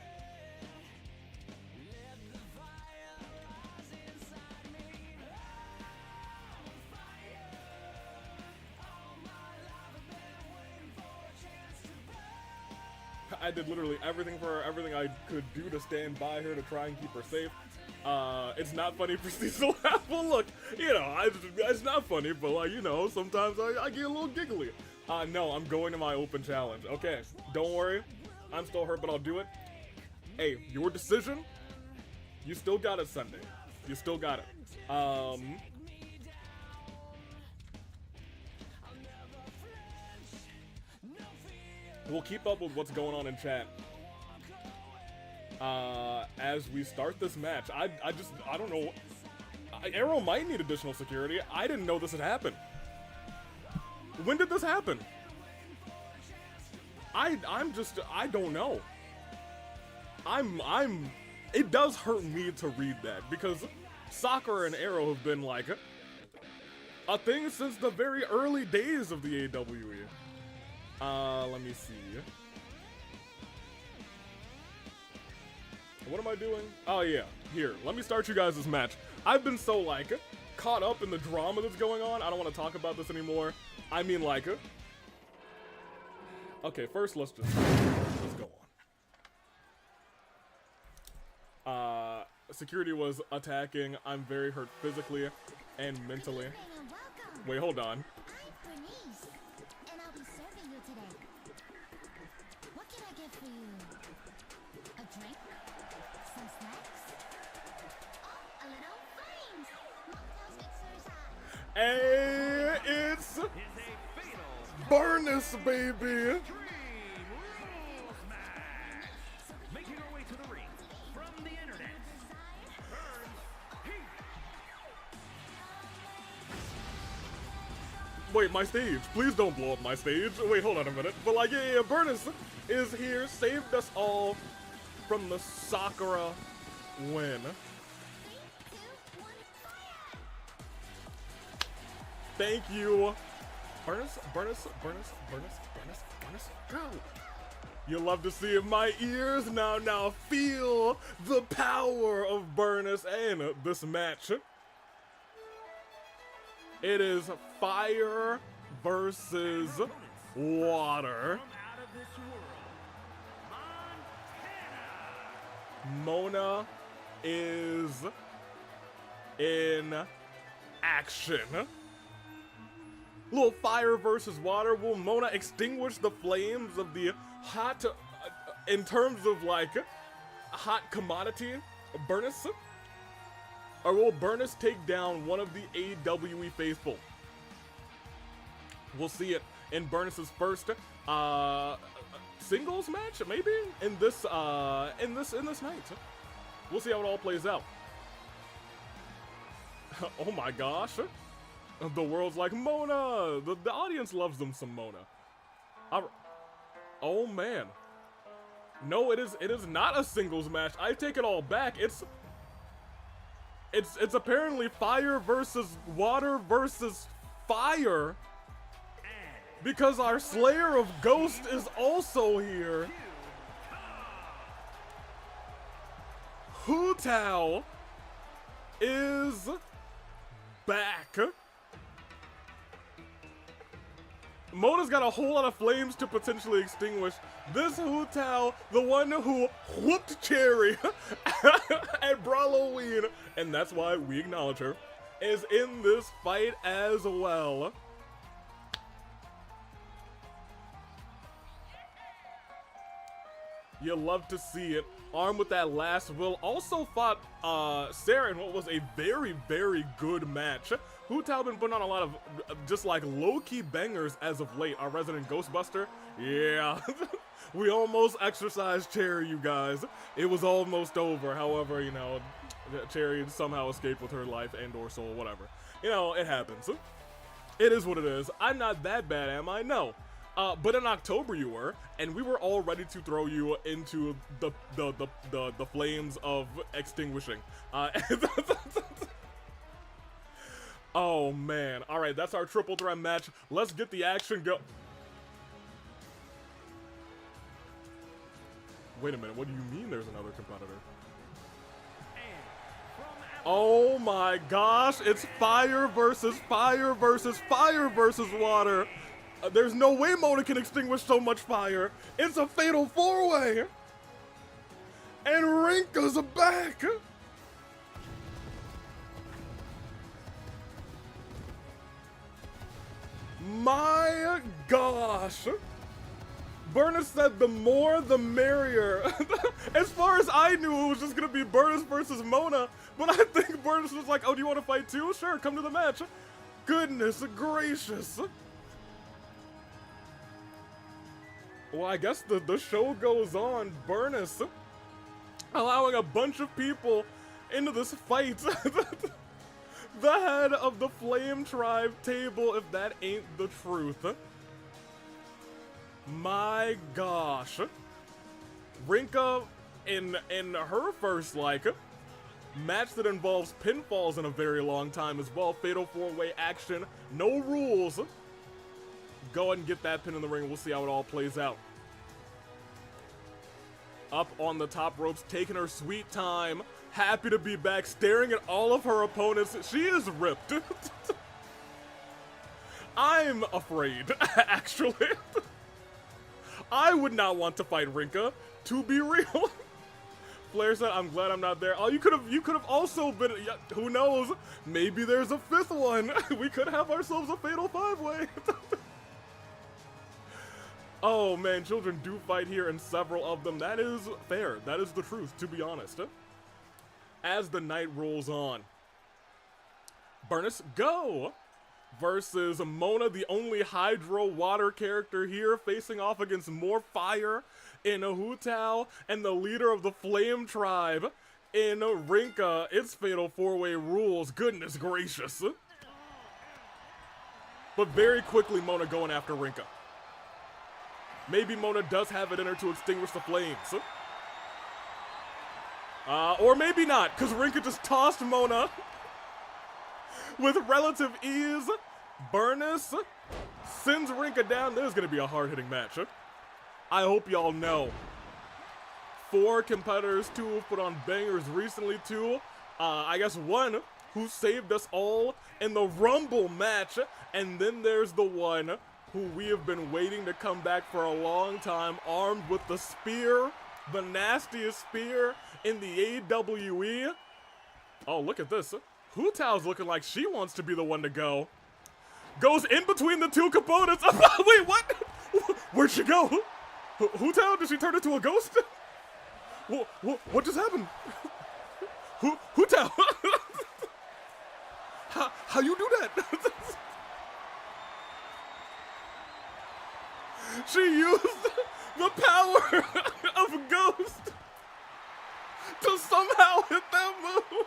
I did literally everything for her, everything I could do to stand by her to try and keep her safe. It's not funny for Cecil. Well, look, you know, it's not funny, but like, you know, sometimes I get a little giggly. No, I'm going to my open challenge. Okay, don't worry. I'm still hurt, but I'll do it. Hey, your decision. You still got it Sunday. You still got it. We'll keep up with what's going on in chat as we start this match. I don't know. Iroh might need additional security. I didn't know this had happened. When did this happen? I don't know. It does hurt me to read that because Sakura and Iroh have been like a thing since the very early days of the AWE. Let me see. What am I doing? Oh yeah, here, let me start you guys this match. I've been so like caught up in the drama that's going on, I don't want to talk about this anymore. I mean like, okay, first let's go on. Security was attacking. I'm very hurt physically and mentally. Wait, hold on. I'm Burnice, and I'll be serving you today. What can I get for you? A drink? Some snacks? Oh, a little flames! Hey, it's Burnice, baby! Making our way to the ring from the internet. Wait, my stage. Please don't blow up my stage. Wait, hold on a minute. But like, yeah, Burnice is here, saved us all from the Sakura win. Thank you. Burnice, go. You love to see it in my ears. Now feel the power of Burnice and this match. It is fire versus water. Mona is in action. Little fire versus water. Will Mona extinguish the flames of the hot, in terms of like, hot commodity, Burnice? Or will Burnice take down one of the AWE faithful? We'll see it in Burnice's first singles match, maybe in this night. We'll see how it all plays out. Oh my gosh, the world's like Mona. The audience loves them some Mona. Oh man, no, it is not a singles match. I take it all back. It's apparently fire versus water versus fire. Because our Slayer of Ghost is also here. Hu Tao is back. Mona's got a whole lot of flames to potentially extinguish. This Hu Tao, the one who whooped Cherry at Brawloween, and that's why we acknowledge her, is in this fight as well. You love to see it. Armed with that last will. Also fought Sarah in what was a very, very good match. Hu Tao been putting on a lot of just like low-key bangers as of late. Our resident Ghostbuster. Yeah. We almost exercised Cherry, you guys. It was almost over. However, you know, Cherry somehow escaped with her life and or soul, whatever. You know, it happens. It is what it is. I'm not that bad, am I? No. But in October you were, and we were all ready to throw you into the flames of extinguishing. Oh man! All right, that's our triple threat match. Let's get the action go. Wait a minute. What do you mean? There's another competitor? Oh my gosh! It's fire versus fire versus fire versus water. There's no way Mona can extinguish so much fire. It's a fatal four-way. And Rinka's back. My gosh. Burnice said the more the merrier. As far as I knew, it was just going to be Burnice versus Mona. But I think Burnice was like, oh, do you want to fight too? Sure, come to the match. Goodness gracious. Well, I guess the show goes on. Burnice allowing a bunch of people into this fight. The head of the Flame Tribe table, if that ain't the truth. My gosh. Rinka in her first, like, match that involves pinfalls in a very long time as well. Fatal 4-way action. No rules. Go ahead and get that pin in the ring. We'll see how it all plays out. Up on the top ropes, taking her sweet time. Happy to be back, staring at all of her opponents. She is ripped. I'm afraid, actually. I would not want to fight Rinka, to be real. Flair said, I'm glad I'm not there. Oh, you could have also been, who knows? Maybe there's a fifth one. We could have ourselves a fatal 5-way. Oh man, children do fight here, and several of them. That is fair. That is the truth, to be honest. As the night rolls on, Burnice Go versus Mona, the only Hydro Water character here, facing off against more fire in Hu Tao and the leader of the Flame Tribe in Rinka. It's fatal 4-way rules. Goodness gracious. But very quickly, Mona going after Rinka. Maybe Mona does have it in her to extinguish the flames. Or maybe not, because Rinka just tossed Mona with relative ease. Burnice sends Rinka down. This is going to be a hard-hitting match. I hope y'all know. 4 competitors, 2 who put on bangers recently, 2. I guess 1 who saved us all in the Rumble match. And then there's the one who we have been waiting to come back for a long time, armed with the spear, the nastiest spear in the AWE. Oh, look at this. Hu Tao's looking like she wants to be the one to go. Goes in between the two components. Wait, what? Where'd she go? Hu Tao? Did she turn into a ghost? What just happened? Hu Tao? How you do that? She used the power of Ghost to somehow hit that move.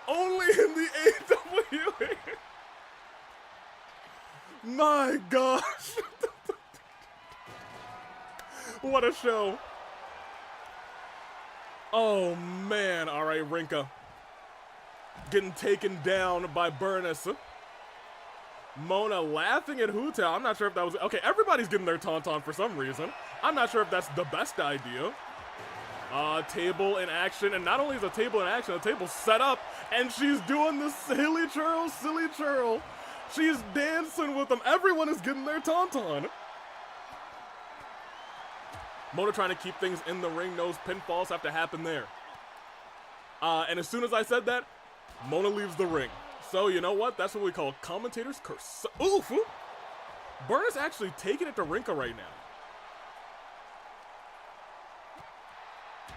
Only in the AWA. My gosh. What a show. Oh man, all right, Rinka. Getting taken down by Burnice. Mona laughing at Hu Tao. I'm not sure if that was... Okay, everybody's getting their tauntaun for some reason. I'm not sure if that's the best idea. Table in action. And not only is the table in action, the table's set up. And she's doing the silly churl. She's dancing with them. Everyone is getting their tauntaun. Mona trying to keep things in the ring. Knows pinfalls have to happen there. And as soon as I said that, Mona leaves the ring. So, you know what? That's what we call commentator's curse. Oof! Burnice actually taking it to Rinka right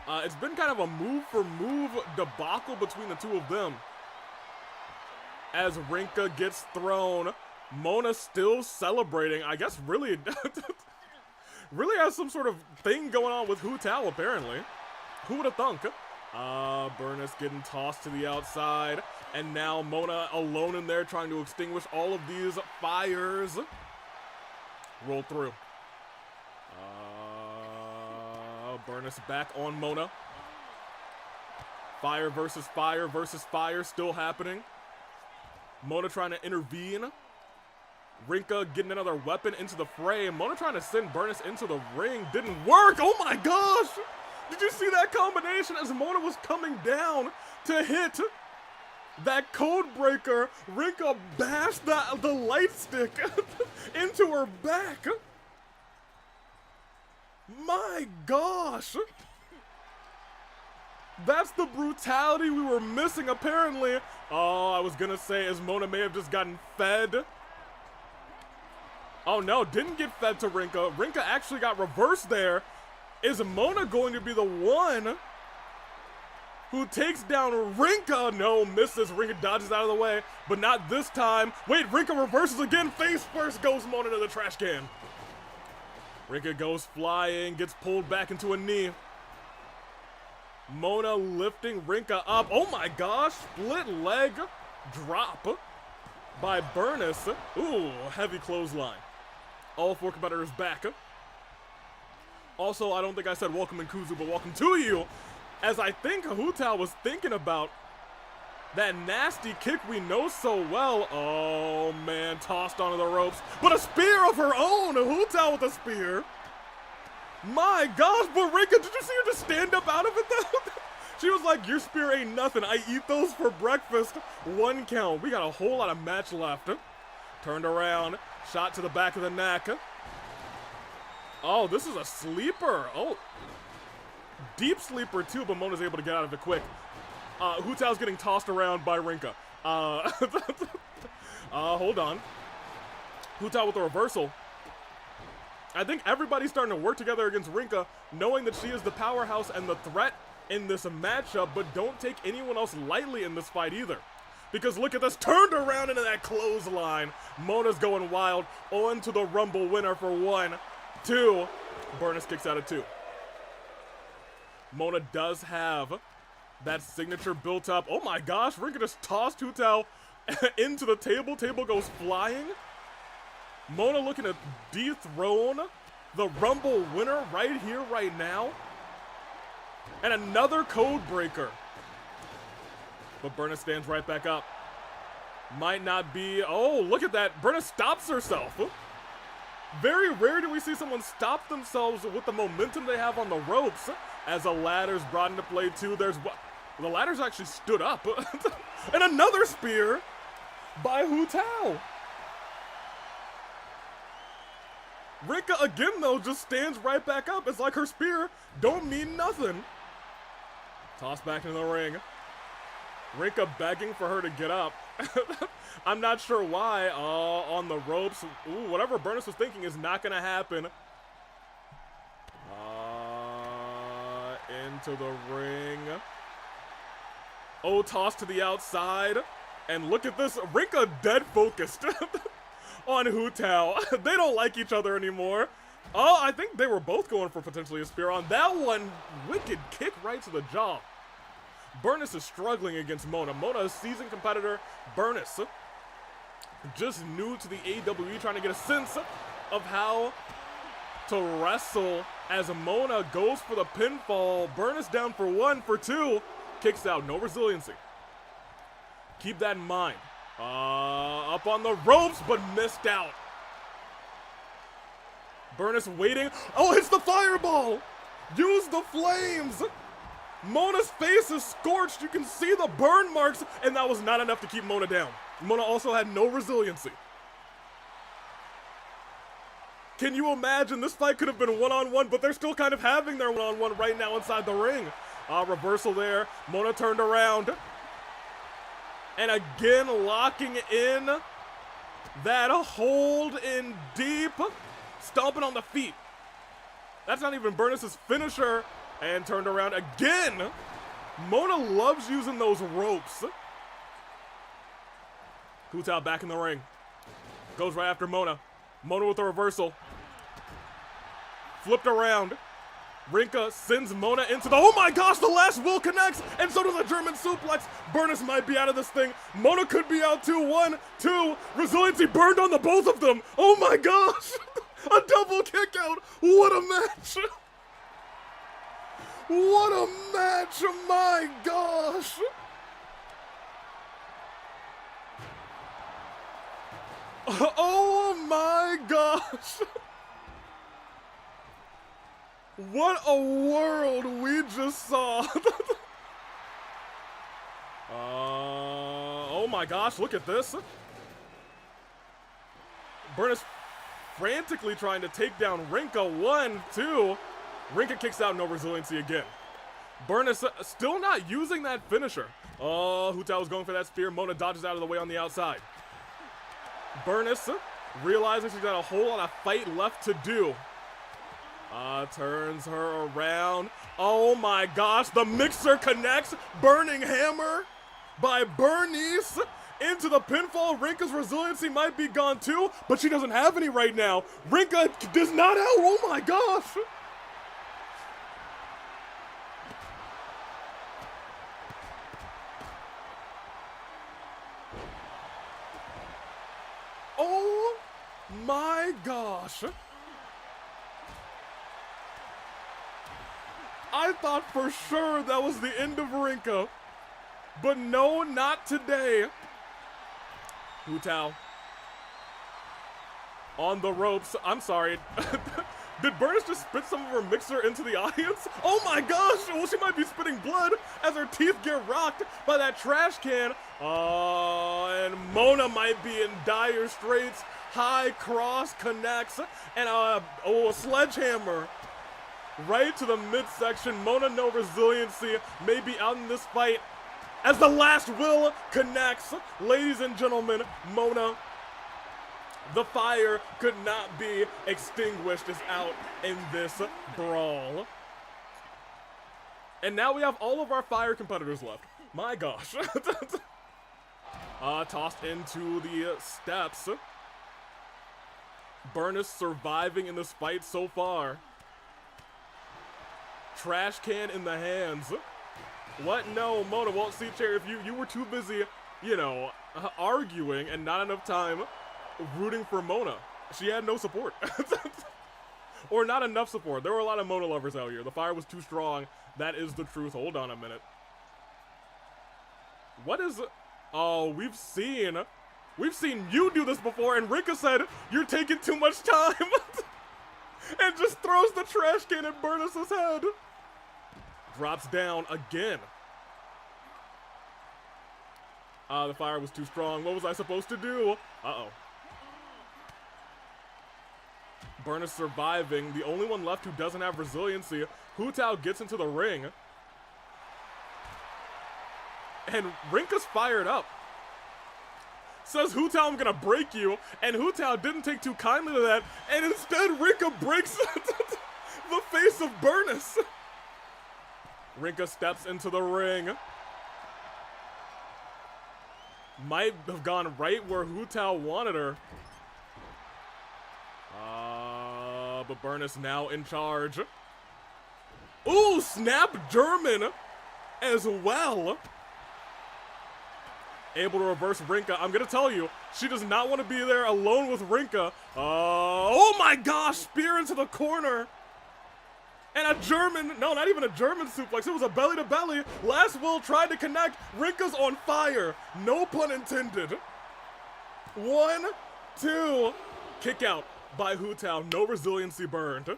now. It's been kind of a move-for-move debacle between the two of them. As Rinka gets thrown, Mona still celebrating. I guess really, really has some sort of thing going on with Hu Tao, apparently. Who would have thunk? Burnice getting tossed to the outside. And now Mona alone in there trying to extinguish all of these fires. Roll through. Burnice back on Mona. Fire versus fire versus fire still happening. Mona trying to intervene. Rinka getting another weapon into the fray. Mona trying to send Burnice into the ring. Didn't work. Oh my gosh. Did you see that combination as Mona was coming down to hit that code breaker? Rinka bashed the light stick into her back. My gosh. That's the brutality we were missing, apparently. Oh, I was gonna say, as Mona may have just gotten fed. Oh no, didn't get fed to Rinka. Rinka actually got reversed there. Is Mona going to be the one who takes down Rinka? No, misses. Rinka dodges out of the way, but not this time. Wait, Rinka reverses again. Face first goes Mona to the trash can. Rinka goes flying, gets pulled back into a knee. Mona lifting Rinka up. Oh my gosh, split leg drop by Burnice. Ooh, heavy clothesline. All four competitors back. Also, I don't think I said welcome in Kuzu, but welcome to you. As I think Hu Tao was thinking about that nasty kick we know so well. Oh man, tossed onto the ropes. But a spear of her own. Hu Tao with a spear. My gosh, but Rinka, did you see her just stand up out of it though? She was like, your spear ain't nothing. I eat those for breakfast. 1 count. We got a whole lot of match left. Turned around. Shot to the back of the neck. Oh, this is a sleeper. Oh, deep sleeper too, but Mona's able to get out of it quick. Hu Tao's getting tossed around by Rinka. Hold on. Hu Tao with the reversal. I think everybody's starting to work together against Rinka, knowing that she is the powerhouse and the threat in this matchup, but don't take anyone else lightly in this fight either. Because look at this, turned around into that clothesline. Mona's going wild, on to the Rumble winner for 1, 2. Burnice kicks out of 2. Mona does have that signature built up. Oh my gosh, Rinka just tossed Hu Tao into the table. Table goes flying. Mona looking to dethrone the Rumble winner right here, right now. And another code breaker. But Burnice stands right back up. Might not be, oh, look at that. Burnice stops herself. Very rare do we see someone stop themselves with the momentum they have on the ropes. As a ladder's brought into play too. There's, the ladder's actually stood up. And another spear by Hu Tao. Rinka again though just stands right back up. It's like her spear don't mean nothing. Toss back into the ring. Rinka begging for her to get up. I'm not sure why. On the ropes. Ooh, whatever Burnice was thinking is not gonna happen. Into the ring. Oh, toss to the outside. And look at this. Rinka dead focused on Hu Tao. They don't like each other anymore. Oh, I think they were both going for potentially a spear on that one. Wicked kick right to the jaw. Burnice is struggling against Mona. Mona, a seasoned competitor. Burnice, just new to the AWE, trying to get a sense of how to wrestle as Mona goes for the pinfall. Burnice down for one, for two. Kicks out, no resiliency. Keep that in mind. Up on the ropes, but missed out. Burnice waiting. Oh, it's the fireball! Use the flames! Mona's face is scorched. You can see the burn marks, and that was not enough to keep Mona down. Mona also had no resiliency. Can you imagine? This fight could have been one-on-one, but they're still kind of having their one-on-one right now inside the ring. Reversal there. Mona turned around. And again, locking in that hold in deep. Stomping on the feet. That's not even Burnice's finisher. And turned around again. Mona loves using those ropes. Hu Tao back in the ring. Goes right after Mona. Mona with a reversal. Flipped around. Rinka sends Mona into the, oh my gosh, the last will connects, and so does a German suplex. Burnice might be out of this thing. Mona could be out too. 1, 2, resiliency burned on the both of them. Oh my gosh, a double kick out. What a match. What a match, my gosh. Oh my gosh. What a world we just saw. Oh my gosh, look at this. Burnice frantically trying to take down Rinka. 1, 2. Rinka kicks out, no resiliency again. Burnice still not using that finisher. Oh, Hu Tao was going for that spear. Mona dodges out of the way on the outside. Burnice realizing she's got a whole lot of fight left to do. Turns her around. Oh my gosh, the mixer connects. Burning hammer by Burnice into the pinfall. Rinka's resiliency might be gone too, but she doesn't have any right now. Rinka does not have, oh my gosh. Oh my gosh. I thought for sure that was the end of Rinka, but no, not today. Hu Tao on the ropes. I'm sorry. Did Burnice just spit some of her mixer into the audience? Oh my gosh! Well, she might be spitting blood as her teeth get rocked by that trash can. And Mona might be in dire straits. High cross connects, and a sledgehammer right to the midsection. Mona, no resiliency, may be out in this fight as the last will connects. Ladies and gentlemen, Mona, the fire could not be extinguished, is out in this brawl. And now we have all of our fire competitors left. My gosh. Tossed into the steps. Burnice surviving in this fight so far. Trash can in the hands. What? No, Mona won't see chair. If you were too busy, you know, arguing and not enough time rooting for Mona. She had no support. Or not enough support. There were a lot of Mona lovers out here. The fire was too strong. That is the truth. Hold on a minute. What is... Oh, we've seen you do this before, and Rinka said, you're taking too much time. And just throws the trash can at Burnice's head. Drops down again. The fire was too strong. What was I supposed to do? Uh-oh. Burnice surviving. The only one left who doesn't have resiliency. Hu Tao gets into the ring. And Rinka's fired up. says, Hu Tao, I'm gonna break you, and Hu Tao didn't take too kindly to that, and instead Rinka breaks the face of Burnice. Rinka steps into the ring. Might have gone right where Hu Tao wanted her. But Burnice now in charge. Ooh, snap German as well. Able to reverse Rinka. I'm gonna tell you, she does not want to be there alone with Rinka. Oh my gosh, spear into the corner. And a German, no, not even a German suplex. It was a belly to belly. Last Will tried to connect. Rinka's on fire. No pun intended. 1, 2, kick out by Hu Tao. No resiliency burned.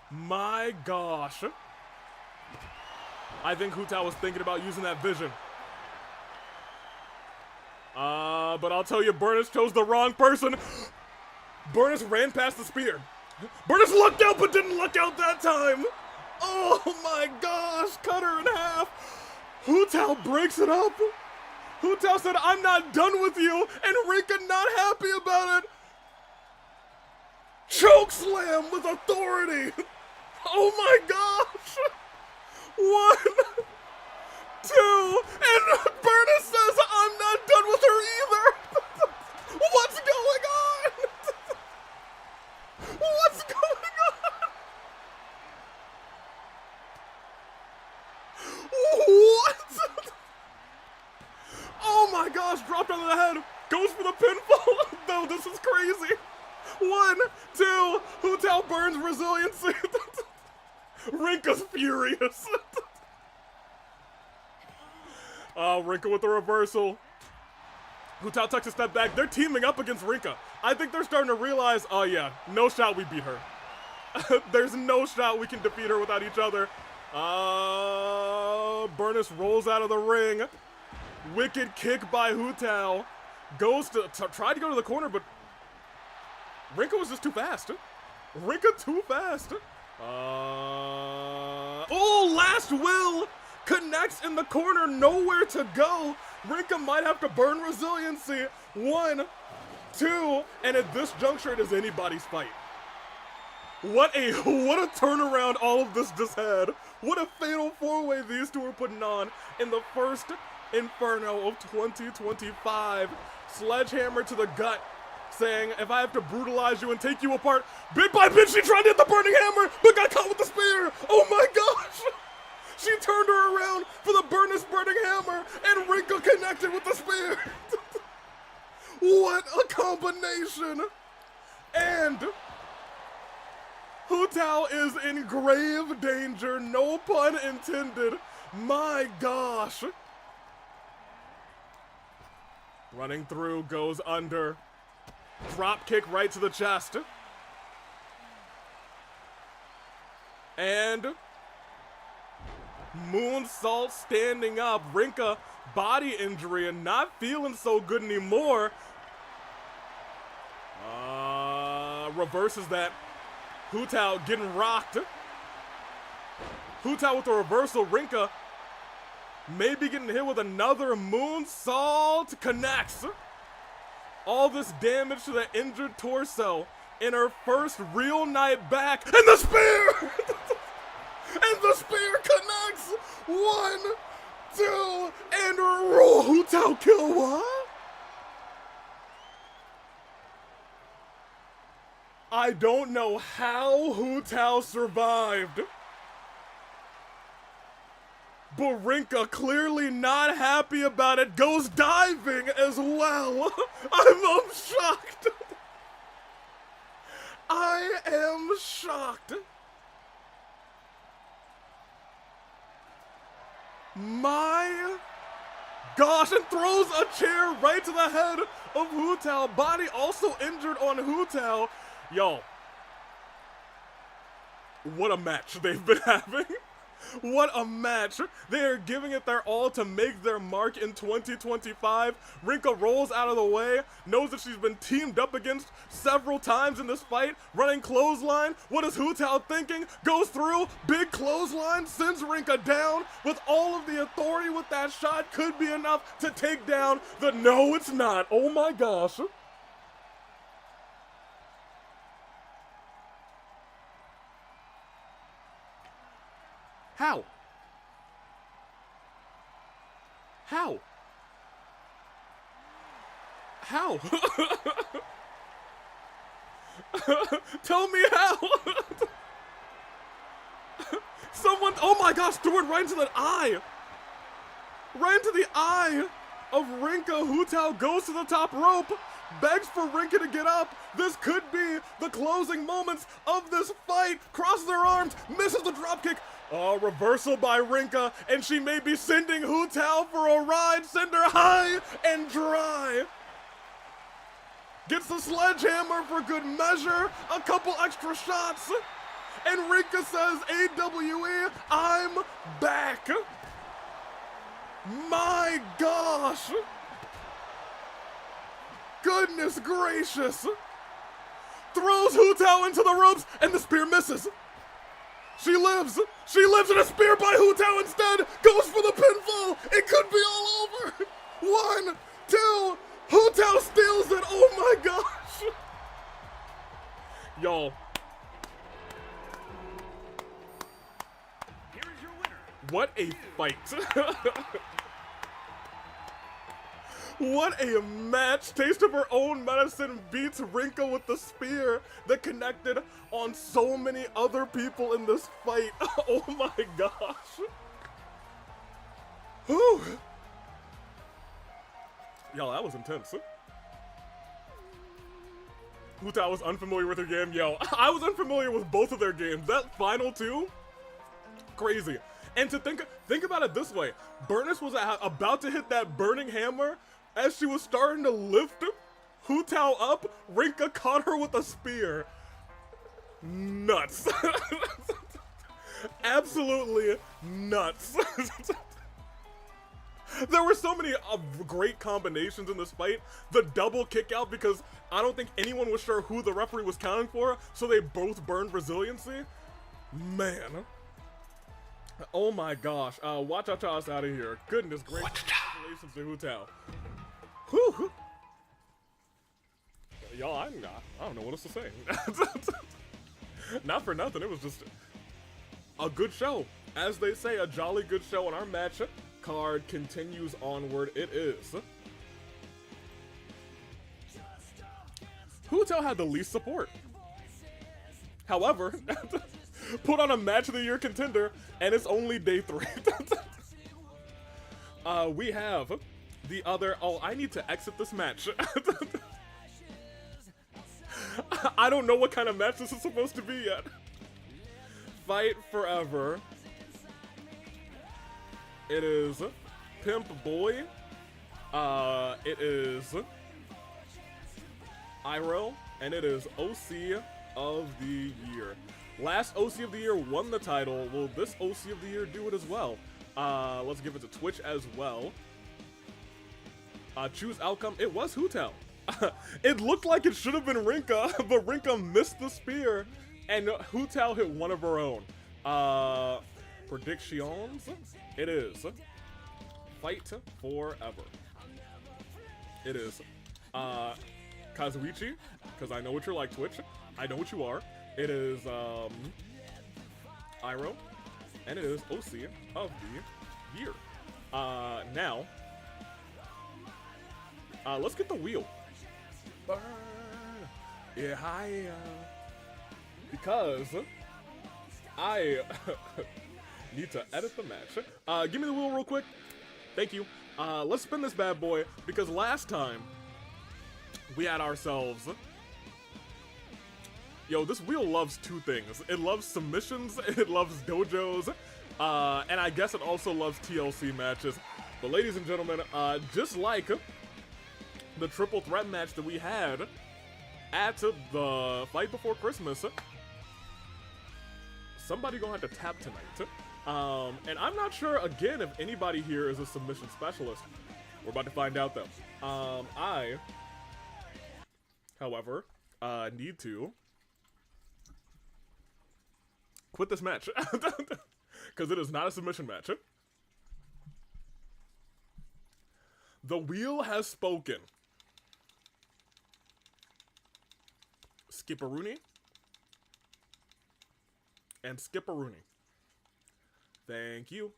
My gosh. I think Hu Tao was thinking about using that vision. But I'll tell you, Burnice chose the wrong person. Burnice ran past the spear. Burnice lucked out, but didn't luck out that time. Oh my gosh, cut her in half. Hu Tao breaks it up. Hu Tao said, I'm not done with you, and Rinka not happy about it. Choke slam with authority. Oh my gosh. 1, 2, and Burnice says, I'm not done with her either. What's going on? What's going on? What? Oh my gosh, dropped on the head. Goes for the pinfall. No, this is crazy. 1, 2, Hu Tao burns resiliency. Rinka's furious. Rinka with the reversal. Hu Tao takes a step back. They're teaming up against Rinka. I think they're starting to realize, oh yeah, no shot we beat her. There's no shot we can defeat her without each other. Burnice rolls out of the ring. Wicked kick by Hu Tao. Goes to try to go to the corner, but Rinka was just too fast. Rinka too fast. Oh, last will connects in the corner, nowhere to go. Rinka might have to burn resiliency. 1, 2, and at this juncture, it is anybody's fight. What a turnaround all of this just had. What a fatal four-way these two are putting on in the first Inferno of 2025. Sledgehammer to the gut, saying, if I have to brutalize you and take you apart, bit by bit, she tried to hit the burning hammer, but got caught with the spear. Oh my gosh. She turned her around for the Burnice burning hammer, and Rinka connected with the spear. What a combination. And Hu Tao is in grave danger, no pun intended. My gosh. Running through, goes under. Drop kick right to the chest. And moonsault standing up. Rinka, body injury and not feeling so good anymore. Reverses that. Hu Tao getting rocked. Hu Tao with the reversal. Rinka maybe getting hit with another moonsault. Connects. All this damage to the injured torso in her first real night back. And the spear! And the spear connects! 1, 2, and roll. Hu Tao kill what? I don't know how Hu Tao survived. But Rinka, clearly not happy about it, goes diving as well. I'm shocked. I am shocked. My gosh, and throws a chair right to the head of Hu Tao. Body also injured on Hu Tao. Yo, what a match they've been having. What a match! They are giving it their all to make their mark in 2025. Rinka rolls out of the way, knows that she's been teamed up against several times in this fight, running clothesline. What is Hu Tao thinking? Goes through, big clothesline, sends Rinka down with all of the authority with that shot. Could be enough to take down the no, it's not. Oh my gosh. How? How? How? Tell me how! Someone, oh my gosh, threw it right into the eye! Right into the eye of Rinka. Hu Tao goes to the top rope, begs for Rinka to get up. This could be the closing moments of this fight. Crosses their arms, misses the dropkick. Oh, reversal by Rinka, and she may be sending Hu Tao for a ride. Send her high and dry. Gets the sledgehammer for good measure. A couple extra shots. And Rinka says, AWE, I'm back. My gosh. Goodness gracious. Throws Hu Tao into the ropes, and the spear misses. She lives. She lives, in a spear by Hu Tao instead. Goes for the pinfall. It could be all over. 1, 2. Hu Tao steals it. Oh my gosh. Y'all. Here is your winner. What a fight. What a match. Taste of Her Own Medicine beats Rinka with the spear that connected on so many other people in this fight. Oh my gosh. Whew. Y'all, that was intense. Hu Tao was unfamiliar with her game. Yo, I was unfamiliar with both of their games. That final two, crazy. And to think about it this way, Burnice was about to hit that burning hammer. As she was starting to lift Hu Tao up, Rinka caught her with a spear. Nuts. Absolutely nuts. There were so many great combinations in this fight. The double kick out, because I don't think anyone was sure who the referee was counting for, so they both burned resiliency. Man. Oh my gosh. Wacha-cha's out of here. Goodness gracious. Congratulations to Hu Tao. Whew. Y'all, I don't know what else to say. Not for nothing, it was just a good show. As they say, a jolly good show, and our match card continues onward. It is. Hu Tao had the least support. However, put on a match of the year contender, and it's only day 3. We have the other, oh, I need to exit this match. I don't know what kind of match this is supposed to be yet. Fight Forever. It is Pimp Boy. It is Iroh, and it is OC of the Year. Last OC of the Year won the title. Will this OC of the Year do it as well? Let's give it to Twitch as well. Choose outcome. It was Hu Tao. It looked like it should have been Rinka, but Rinka missed the spear, and Hu Tao hit one of her own. Predictions. It is Fight Forever. It is Kazuichi, because I know what you're like, Twitch. I know what you are. It is Iroh, and it is OC of the Year. Now, let's get the wheel. Burn. Yeah, hi. Because I need to edit the match. Give me the wheel real quick. Thank you. Let's spin this bad boy, because last time we had ourselves... Yo, this wheel loves two things. It loves submissions, it loves dojos, and I guess it also loves TLC matches. But ladies and gentlemen, just like the triple threat match that we had at the Fight Before Christmas, somebody gonna have to tap tonight. And I'm not sure, again, if anybody here is a submission specialist. We're about to find out, though. I, however, need to quit this match. Because it is not a submission match. The wheel has spoken. Skipperoonie and Skipperoonie. Thank you.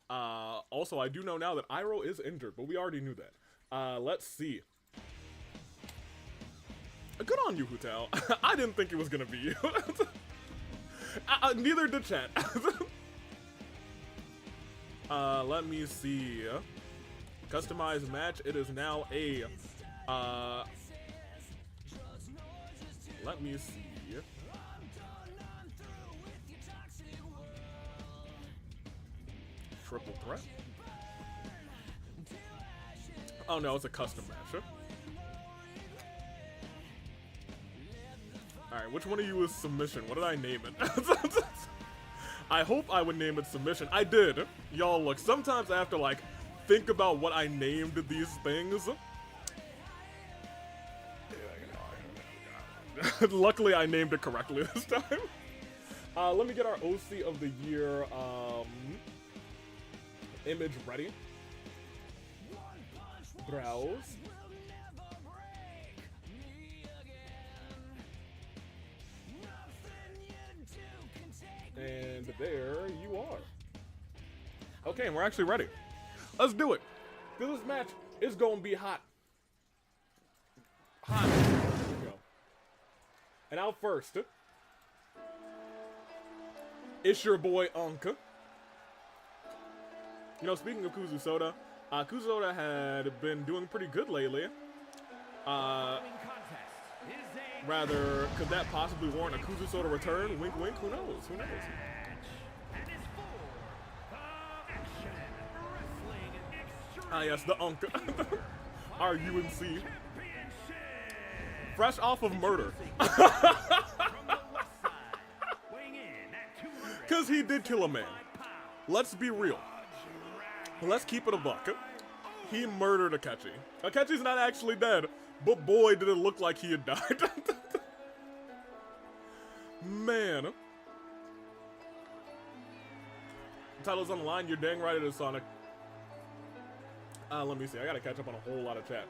Also, I do know now that Iroh is injured, but we already knew that. Let's see. Good on you, Hutao. I didn't think it was gonna be you. Neither did chat. Let me see. Customized match. It is now a. Let me see. Triple threat. Oh no, it's a custom match. Alright, which one of you is submission? What did I name it? I hope I would name it submission. I did. Y'all, look, sometimes I have to, like, think about what I named these things. Luckily, I named it correctly this time. Let me get our OC of the year image ready. Browse. And there you are. Okay, and we're actually ready. Let's do it. This match is gonna be hot. Hot. Here we go. And out first, it's your boy Unka. You know, speaking of Kuzusoda, Kuzusoda had been doing pretty good lately. Rather, could that possibly warrant a Kuzusoda return? Wink, wink. Who knows? Who knows? Ah, yes, the Unka. Our UNC. Fresh off of murder. Because he did kill a man. Let's be real. Let's keep it a buck. He murdered Akechi. Akechi's not actually dead, but boy, did it look like he had died. Man. Title's on the line. You're dang right it is, Sonic. Let me see. I gotta catch up on a whole lot of chat.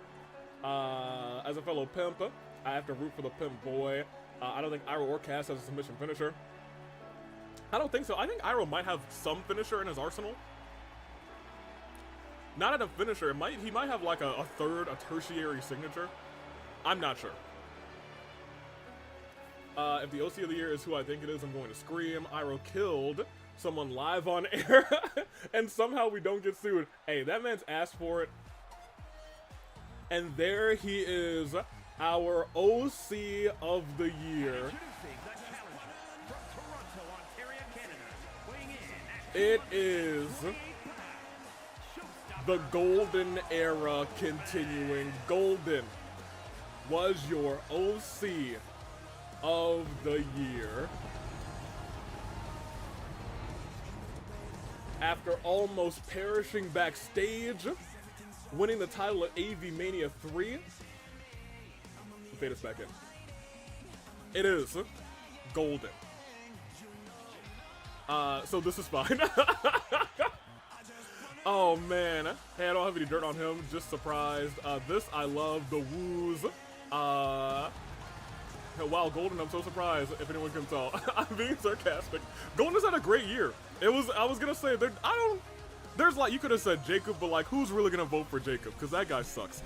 As a fellow Pimp, I have to root for the Pimp boy. I don't think Iroh or Cass has a submission finisher. I don't think so. I think Iroh might have some finisher in his arsenal. Not at a finisher. He might have like a tertiary signature. I'm not sure. If the OC of the year is who I think it is, I'm going to scream. Iroh killed someone live on air, and somehow we don't get sued. Hey, that man's asked for it. And there he is, our OC of the year. It is the golden era continuing. Golden was your OC of the year. After almost perishing backstage, winning the title at AV Mania 3. Fade us back in. It is golden. So this is fine. Oh man. Hey, I don't have any dirt on him, just surprised. This I love, the woos. Wow, Golden, I'm so surprised, if anyone can tell. I'm being sarcastic. Golden has had a great year. I was gonna say, there's like, you could have said Jacob, but like, who's really gonna vote for Jacob? Because that guy sucks.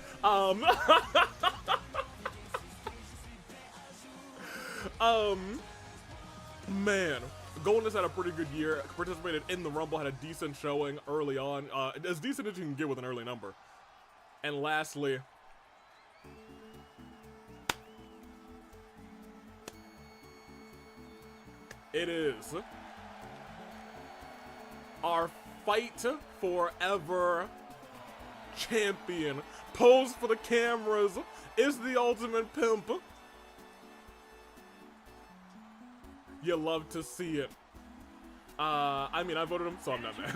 Man, Golden has had a pretty good year. Participated in the Rumble, had a decent showing early on. As decent as you can get with an early number. And lastly, it is our Fight Forever champion. Pose for the cameras is the ultimate Pimp. You love to see it. I mean, I voted him, so I'm not mad.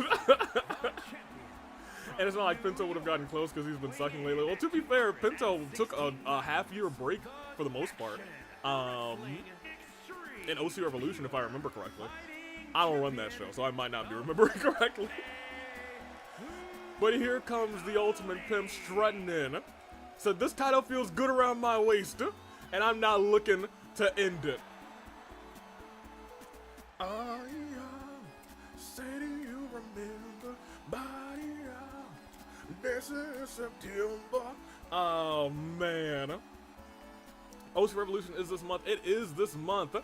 And it's not like Pinto would have gotten close because he's been sucking lately. Well, to be fair, Pinto took a half-year break for the most part. In OC Revolution, if I remember correctly. I don't run that show, so I might not be remembering correctly. But here comes the Ultimate Pimp strutting in. So this title feels good around my waist, and I'm not looking to end it. Say do you remember this is September. Oh man. OC Revolution is this month. It is this month.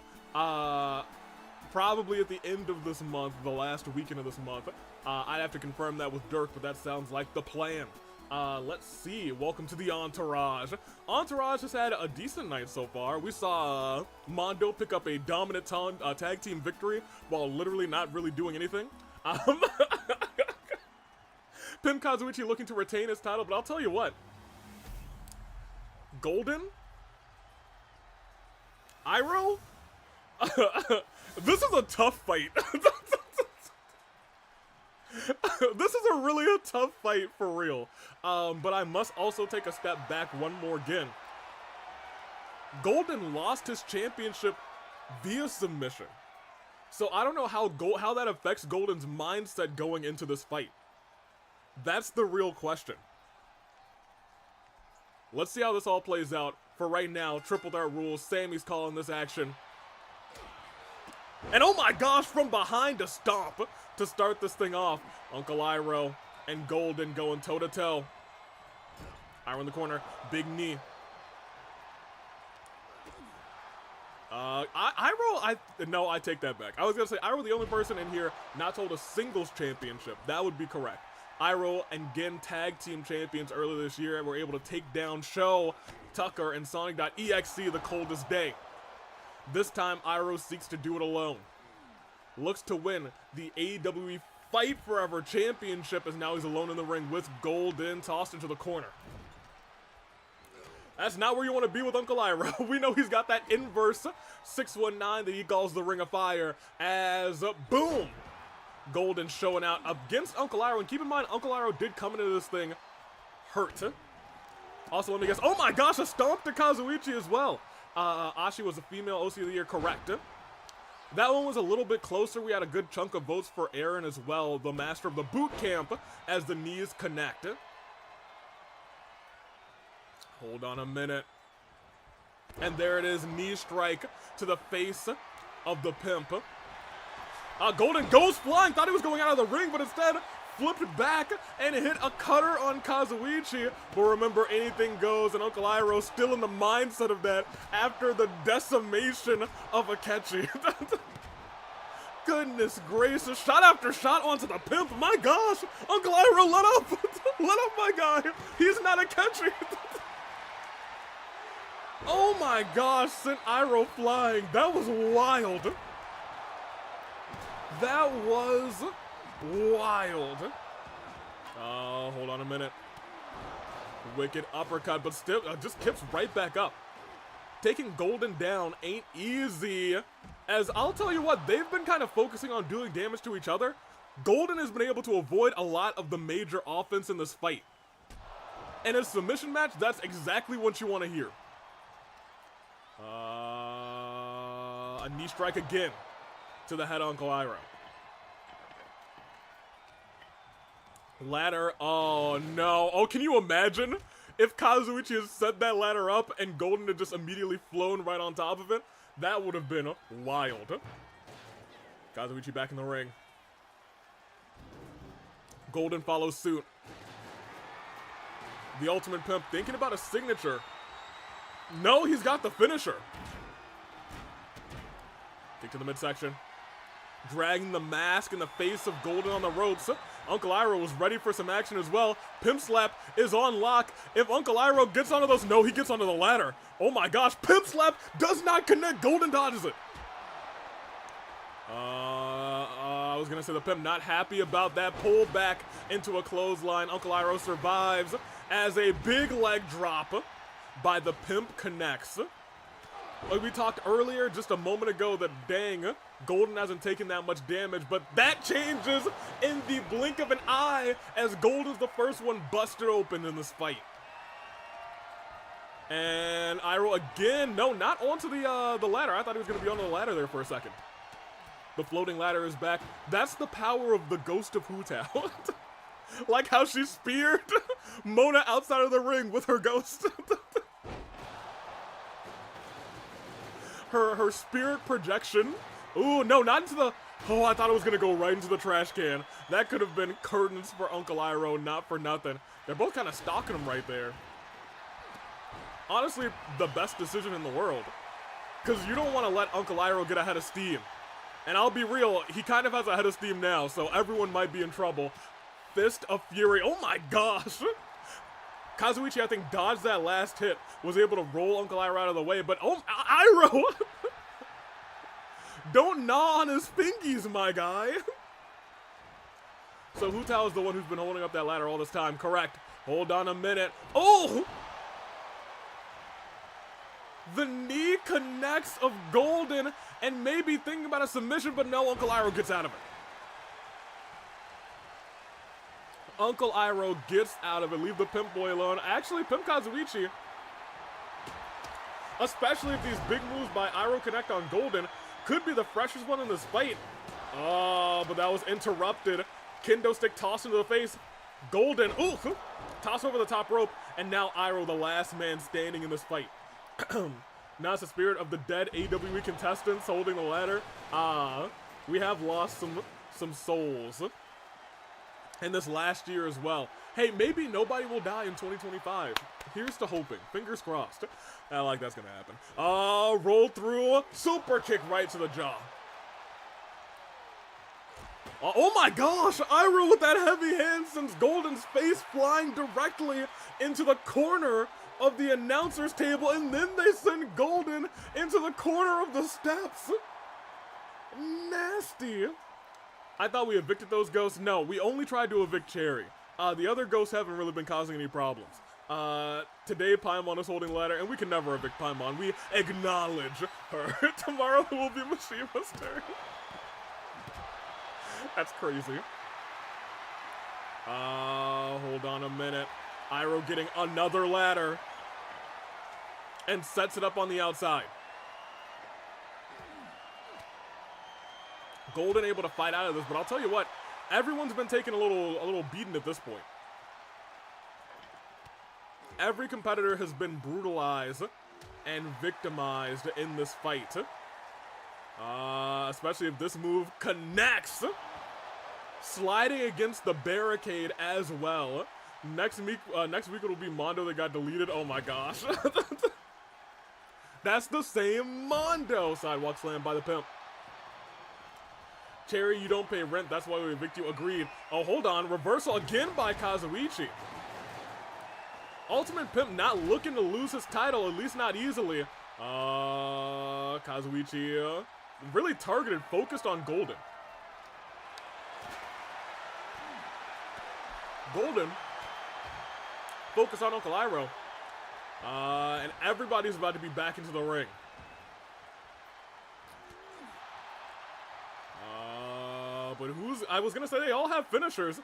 Probably at the end of this month, the last weekend of this month. I'd have to confirm that with Dirk, but that sounds like the plan. Let's see. Welcome to the Entourage. Entourage has had a decent night so far. We saw Mondo pick up a dominant tag team victory while literally not really doing anything. Pimp Kazuichi looking to retain his title, but I'll tell you what. Golden? Iroh? This is a tough fight. This is really a tough fight for real. But I must also take a step back one more again. Golden lost his championship via submission. So I don't know how that affects Golden's mindset going into this fight. That's the real question. Let's see how this all plays out. For right now, Triple Threat rules. Sammy's calling this action. And oh my gosh, from behind a stomp to start this thing off. Uncle Iroh and Golden going toe-to-toe. Iroh in the corner, big knee. No, I take that back. I was gonna say, Iroh the only person in here not to hold a singles championship. That would be correct. Iroh and Gen tag team champions earlier this year and were able to take down Sho, Tucker, and Sonic.exe the coldest day. This time, Iroh seeks to do it alone. Looks to win the AEW Fight Forever Championship as now he's alone in the ring with Golden tossed into the corner. That's not where you want to be with Uncle Iroh. We know he's got that inverse 619 that he calls the Ring of Fire as boom! Golden showing out against Uncle Iroh. And keep in mind, Uncle Iroh did come into this thing hurt. Also, let me guess. Oh my gosh, a stomp to Kazuichi as well. Ashi was a female OC of the Year, correct. That one was a little bit closer. We had a good chunk of votes for Aaron as well, the master of the boot camp, as the knees connect. Hold on a minute. And there it is, knee strike to the face of the Pimp. Golden goes flying, thought he was going out of the ring, but instead flipped back and hit a cutter on Kazuichi. But remember, anything goes, and Uncle Iroh still in the mindset of that after the decimation of Akechi. Goodness gracious, shot after shot onto the Pimp. My gosh, Uncle Iroh, let up. Let up, my guy. He's not Akechi. Oh my gosh, sent Iroh flying. That was wild. That was wild. Hold on a minute. Wicked uppercut, but still just kips right back up. Taking Golden down ain't easy. As I'll tell you what, they've been kind of focusing on doing damage to each other. Golden has been able to avoid a lot of the major offense in this fight. In a submission match, that's exactly what you want to hear. A knee strike again to the head of Uncle Iroh. Ladder, oh no. Oh, can you imagine if Kazuichi had set that ladder up and Golden had just immediately flown right on top of it? That would have been wild. Kazuichi back in the ring. Golden follows suit. The Ultimate Pimp thinking about a signature. No, he's got the finisher. Kick to the midsection. Dragging the mask in the face of Golden on the ropes. Uncle Iroh was ready for some action as well. Pimp Slap is on lock. If Uncle Iroh gets onto those, no, he gets onto the ladder. Oh my gosh, Pimp Slap does not connect. Golden dodges it. I was gonna say the Pimp not happy about that pull back into a clothesline. Uncle Iroh survives as a big leg drop by the Pimp connects. Like we talked earlier, just a moment ago, that dang, Golden hasn't taken that much damage, but that changes in the blink of an eye as Golden's the first one busted open in this fight. And Iroh again, no, not onto the ladder. I thought he was gonna be on the ladder there for a second. The floating ladder is back. That's the power of the ghost of Hu Tao. Like how she speared Mona outside of the ring with her ghost. her spirit projection. Ooh, no, not into the... Oh, I thought it was going to go right into the trash can. That could have been curtains for Uncle Iroh, not for nothing. They're both kind of stalking him right there. Honestly, the best decision in the world. Because you don't want to let Uncle Iroh get ahead of steam. And I'll be real, he kind of has a head of steam now, so everyone might be in trouble. Fist of Fury. Oh my gosh! Kazuichi, I think, dodged that last hit. Was able to roll Uncle Iroh out of the way, but oh, Iroh! Don't gnaw on his fingies, my guy. So Hu Tao is the one who's been holding up that ladder all this time. Correct. Hold on a minute. Oh! The knee connects of Golden and maybe thinking about a submission, but no, Uncle Iroh gets out of it. Uncle Iroh gets out of it. Leave the Pimp boy alone. Actually, Pimp Kazuichi, especially if these big moves by Iroh connect on Golden, could be the freshest one in this fight. Oh, but that was interrupted. Kendo stick tossed into the face. Golden, ooh, toss over the top rope, and now Iroh, the last man standing in this fight. Now it's the spirit of the dead AWE contestants holding the ladder. We have lost some souls in this last year as well. Hey, maybe nobody will die in 2025. Here's to hoping. Fingers crossed. I like that's gonna happen. Roll through. Super kick right to the jaw. Oh my gosh! Iroh with that heavy hand sends Golden's face flying directly into the corner of the announcer's table, and then they send Golden into the corner of the steps. Nasty. I thought we evicted those ghosts. No, we only tried to evict Cherry. The other ghosts haven't really been causing any problems. Today Paimon is holding the ladder, and we can never evict Paimon. We acknowledge her. Tomorrow it will be Mishima's turn. That's crazy. Hold on a minute. Iroh getting another ladder and sets it up on the outside. Golden able to fight out of this, but I'll tell you what, everyone's been taking a little beating at this point. Every competitor has been brutalized and victimized in this fight. Especially if this move connects. Sliding against the barricade as well. Next week it'll be Mondo that got deleted. Oh my gosh. That's the same Mondo. Sidewalk slam by the Pimp. Cherry, you don't pay rent. That's why we evict you. Agreed. Oh, hold on. Reversal again by Kazuichi. Ultimate Pimp not looking to lose his title, at least not easily. Kazuichi really targeted, focused on Golden. Golden focus on Uncle Iroh. And everybody's about to be back into the ring. But I was gonna say they all have finishers.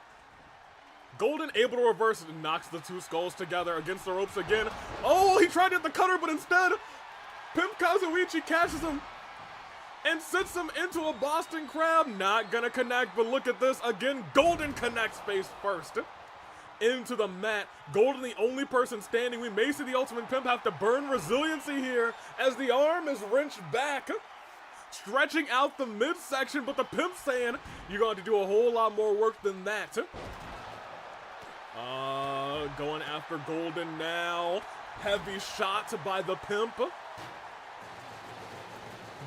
Golden able to reverse it and knocks the two skulls together against the ropes again. Oh, he tried to hit the cutter, but instead, Pimp Kazuichi catches him and sits him into a Boston Crab. Not gonna connect, but look at this again. Golden connects face first into the mat. Golden the only person standing. We may see the Ultimate Pimp have to burn resiliency here as the arm is wrenched back, stretching out the midsection, but the Pimp saying you're going to do a whole lot more work than that. Going after Golden now. Heavy shot by the Pimp.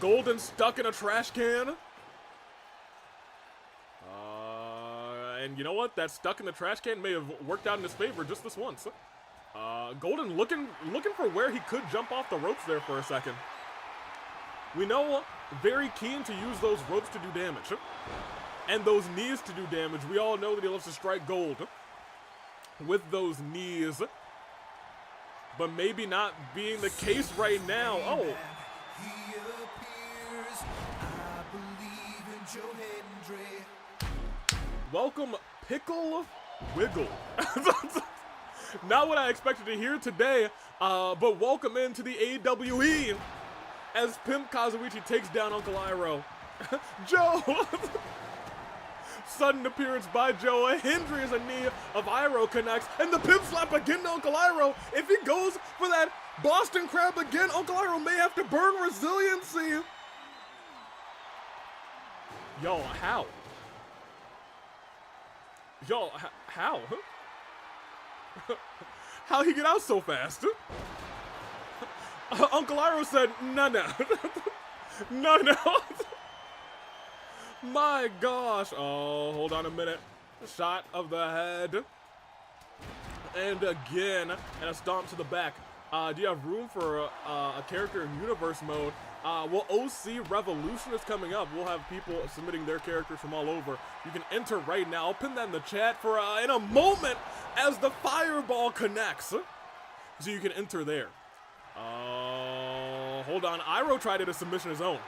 Golden stuck in a trash can. And you know what? That stuck in the trash can may have worked out in his favor just this once. Golden looking for where he could jump off the ropes there for a second. We know very keen to use those ropes to do damage. And those knees to do damage. We all know that he loves to strike gold with those knees. But maybe not being the case right now. Oh, He appears. I believe in Joe Hendry. Welcome, Pickle Wiggle. Not what I expected to hear today, but welcome into the AWE as Pimp Kazuichi takes down Uncle Iroh. Joe! Sudden appearance by Joe. A Hendry as a knee of Iroh connects, and the Pimp slap again to Uncle Iroh. If he goes for that Boston Crab again, Uncle Iroh may have to burn resiliency. Yo, how? Yo, how? How he get out so fast? Uncle Iroh said, no. No. My gosh. Oh, hold on a minute. Shot of the head. And again, and a stomp to the back. Do you have room for a character in universe mode? Well, OC Revolution is coming up. We'll have people submitting their characters from all over. You can enter right now. I'll pin that in the chat for in a moment as the fireball connects. So you can enter there. Hold on. Iroh tried it a submission of his own.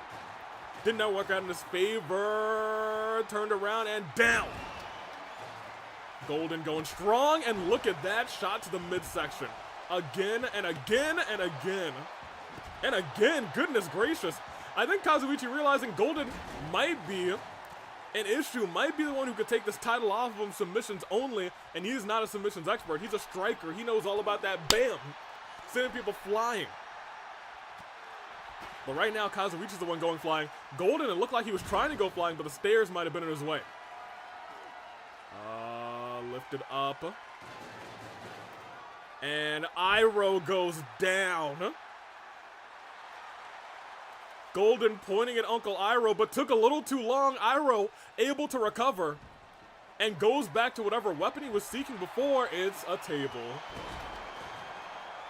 Did not work out in his favor. Turned around and down. Golden going strong, and look at that shot to the midsection. Again and again and again. And again, goodness gracious. I think Kazuichi realizing Golden might be an issue, might be the one who could take this title off of him submissions only, and he's not a submissions expert. He's a striker. He knows all about that bam. Sending people flying. But right now, Kazuichi's the one going flying. Golden, it looked like he was trying to go flying, but the stairs might have been in his way. Lifted up. And Iroh goes down. Golden pointing at Uncle Iroh, but took a little too long. Iroh able to recover and goes back to whatever weapon he was seeking before. It's a table.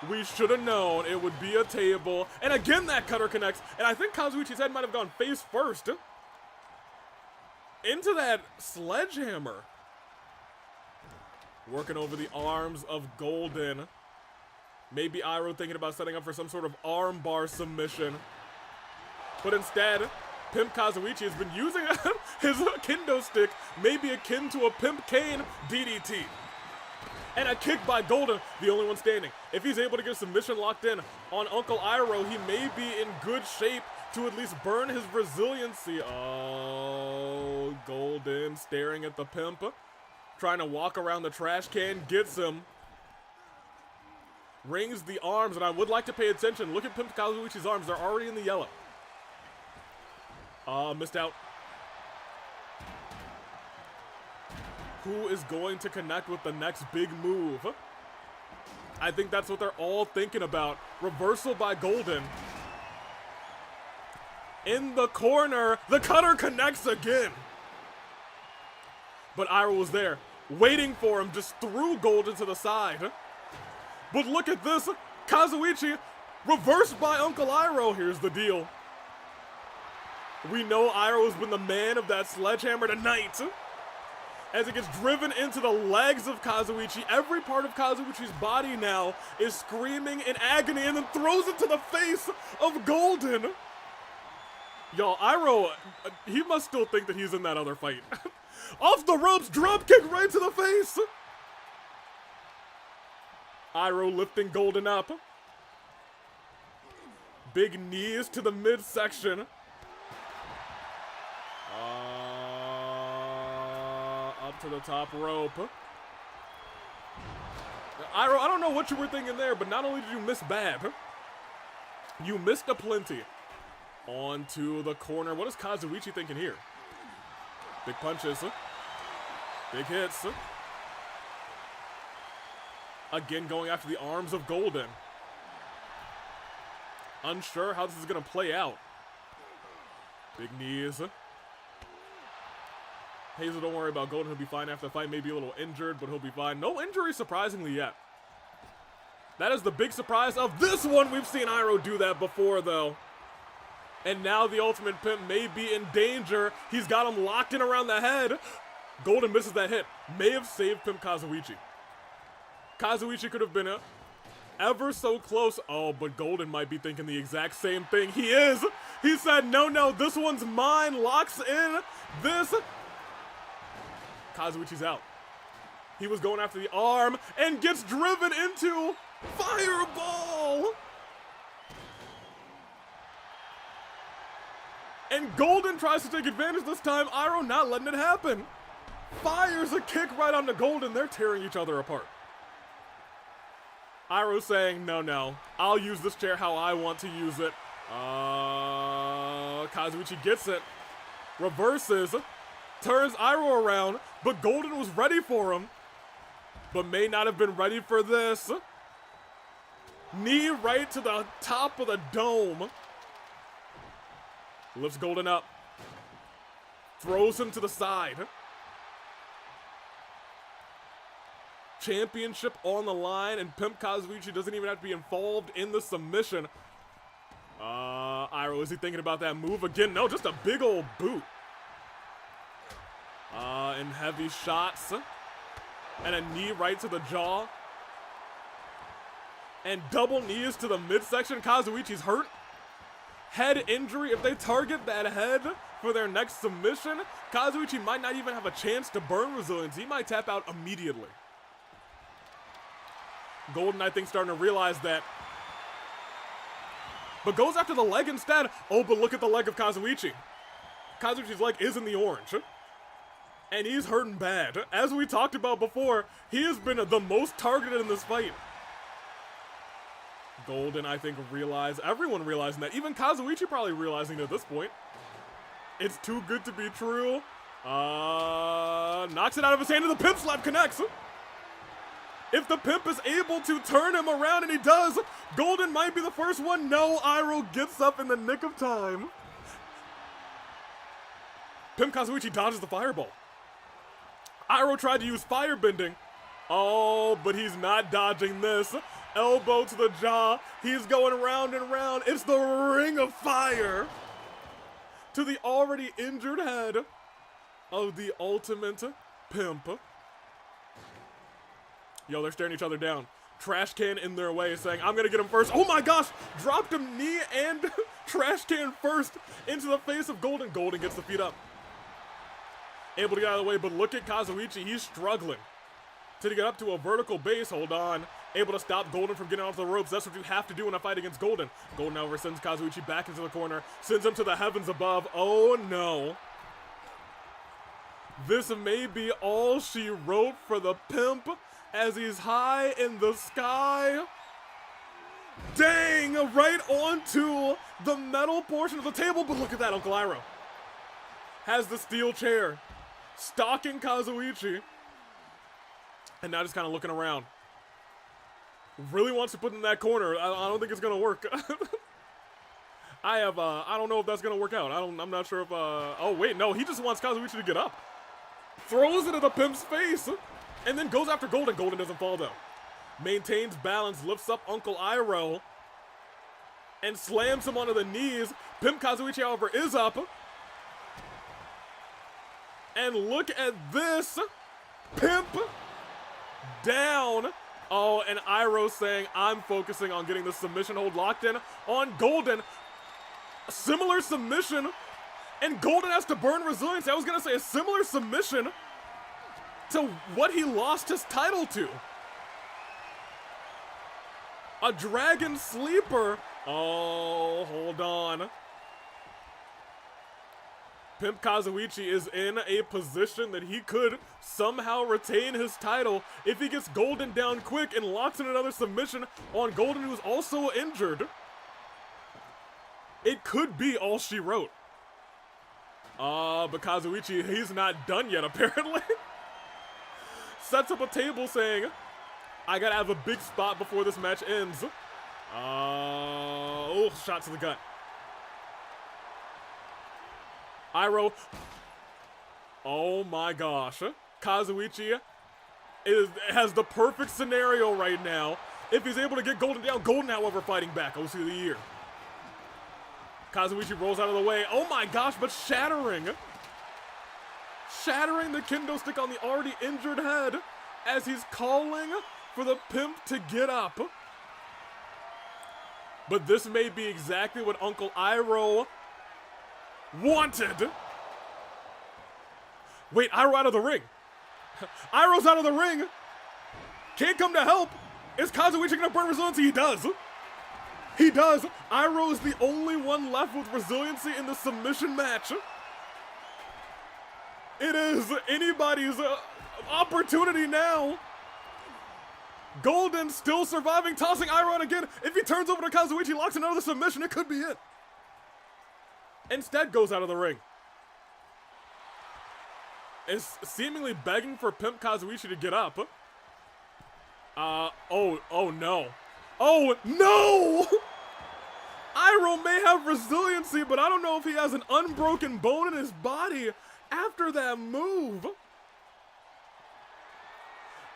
We should have known it would be a table. And again, that cutter connects. And I think Kazuichi's head might have gone face first into that sledgehammer. Working over the arms of Golden. Maybe Iroh thinking about setting up for some sort of armbar submission. But instead, Pimp Kazuichi has been using his kendo stick, maybe akin to a Pimp Cane DDT. And a kick by Golden, the only one standing. If he's able to get submission locked in on Uncle Iroh, he may be in good shape to at least burn his resiliency. Oh, Golden staring at the Pimp. Trying to walk around the trash can, gets him. Rings the arms, and I would like to pay attention. Look at Pimp Kazuichi's arms, they're already in the yellow. Missed out. Who is going to connect with the next big move? I think that's what they're all thinking about. Reversal by Golden. In the corner, the cutter connects again. But Iroh was there, waiting for him, just threw Golden to the side. But look at this, Kazuichi reversed by Uncle Iroh. Here's the deal. We know Iroh has been the man of that sledgehammer tonight. As it gets driven into the legs of Kazuichi, every part of Kazuichi's body now is screaming in agony, and then throws it to the face of Golden. Y'all, Iroh, he must still think that he's in that other fight. Off the ropes, drop kick right to the face. Iroh lifting Golden up. Big knees to the midsection. Up to the top rope. Iroh, I don't know what you were thinking there, but not only did you miss bad, you missed a plenty. On to the corner. What is Kazuichi thinking here? Big punches. Big hits. Again going after the arms of Golden. Unsure how this is going to play out. Big knees. Hazel, don't worry about Golden. He'll be fine after the fight. Maybe a little injured, but he'll be fine. No injury, surprisingly, yet. That is the big surprise of this one. We've seen Iroh do that before, though. And now the Ultimate Pimp may be in danger. He's got him locked in around the head. Golden misses that hit. May have saved Pimp Kazuichi. Kazuichi could have been ever so close. Oh, but Golden might be thinking the exact same thing. He is. He said, no, no, this one's mine. Locks in this. Kazuichi's out. He was going after the arm and gets driven into Fireball. And Golden tries to take advantage this time. Iroh not letting it happen. Fires a kick right onto Golden. They're tearing each other apart. Iroh saying, no, no, I'll use this chair how I want to use it. Kazuichi gets it. Reverses. Turns Iroh around. But Golden was ready for him. But may not have been ready for this. Knee right to the top of the dome. Lifts Golden up. Throws him to the side. Championship on the line, and Pimp Kazuichi doesn't even have to be involved in the submission. Iroh, is he thinking about that move again? No, just a big old boot. And heavy shots. And a knee right to the jaw. And double knees to the midsection. Kazuichi's hurt. Head injury. If they target that head for their next submission, Kazuichi might not even have a chance to burn resilience. He might tap out immediately. Golden, I think, starting to realize that. But goes after the leg instead. Oh, but look at the leg of Kazuichi. Kazuichi's leg is in the orange. And he's hurting bad. As we talked about before, he has been the most targeted in this fight. Golden, I think, everyone realizing that. Even Kazuichi probably realizing it at this point. It's too good to be true. Knocks it out of his hand and the Pimp slap connects. If the Pimp is able to turn him around, and he does, Golden might be the first one. No, Iroh gets up in the nick of time. Pimp Kazuichi dodges the fireball. Iroh tried to use firebending. Oh, but he's not dodging this. Elbow to the jaw. He's going round and round. It's the ring of fire to the already injured head of the ultimate Pimp. Yo, they're staring each other down. Trash can in their way, saying, I'm gonna get him first. Oh my gosh! Dropped him knee and trash can first into the face of Golden. Golden gets the feet up. Able to get out of the way, but look at Kazuichi. He's struggling to get up to a vertical base. Hold on. Able to stop Golden from getting off the ropes. That's what you have to do in a fight against Golden. Golden, however, sends Kazuichi back into the corner. Sends him to the heavens above. Oh no. This may be all she wrote for the Pimp as he's high in the sky. Dang, right onto the metal portion of the table. But look at that, Uncle Iroh has the steel chair, stalking Kazuichi. And now just kind of looking around. Really wants to put in that corner. I don't think it's gonna work. I don't know if that's gonna work out. I'm not sure if, oh wait, no, he just wants Kazuichi to get up. Throws it at the Pimp's face. And then goes after Golden. Golden doesn't fall though. Maintains balance, lifts up Uncle Iroh, and slams him onto the knees. Pimp Kazuichi, however, is up. And look at this. Pimp down. Oh, and Iroh saying, I'm focusing on getting the submission hold locked in on Golden. A similar submission. And Golden has to burn resilience. I was going to say a similar submission to what he lost his title to. A dragon sleeper. Oh, hold on. Pimp Kazuichi is in a position that he could somehow retain his title if he gets Golden down quick and locks in another submission on Golden, who's also injured. It could be all she wrote. But Kazuichi, he's not done yet, apparently. Sets up a table saying, I gotta have a big spot before this match ends. Oh, shot to the gut. Iroh. Oh my gosh. Kazuichi has the perfect scenario right now. If he's able to get Golden down. Golden, however, fighting back. OC of the year. Kazuichi rolls out of the way. Oh my gosh, but shattering the kendo stick on the already injured head as he's calling for the Pimp to get up. but this may be exactly what Uncle Iroh wanted. Wait, Iroh out of the ring. Iroh's out of the ring. Can't come to help. Is Kazuichi gonna burn resiliency? He does. He does. Iroh is the only one left with resiliency in the submission match. It is anybody's opportunity now. Golden still surviving, tossing Iroh out again. If he turns over to Kazuichi, locks another submission, it could be it. Instead goes out of the ring. Is seemingly begging for Pimp Kazuichi to get up. Oh no. Oh no! Iroh may have resiliency, but I don't know if he has an unbroken bone in his body after that move.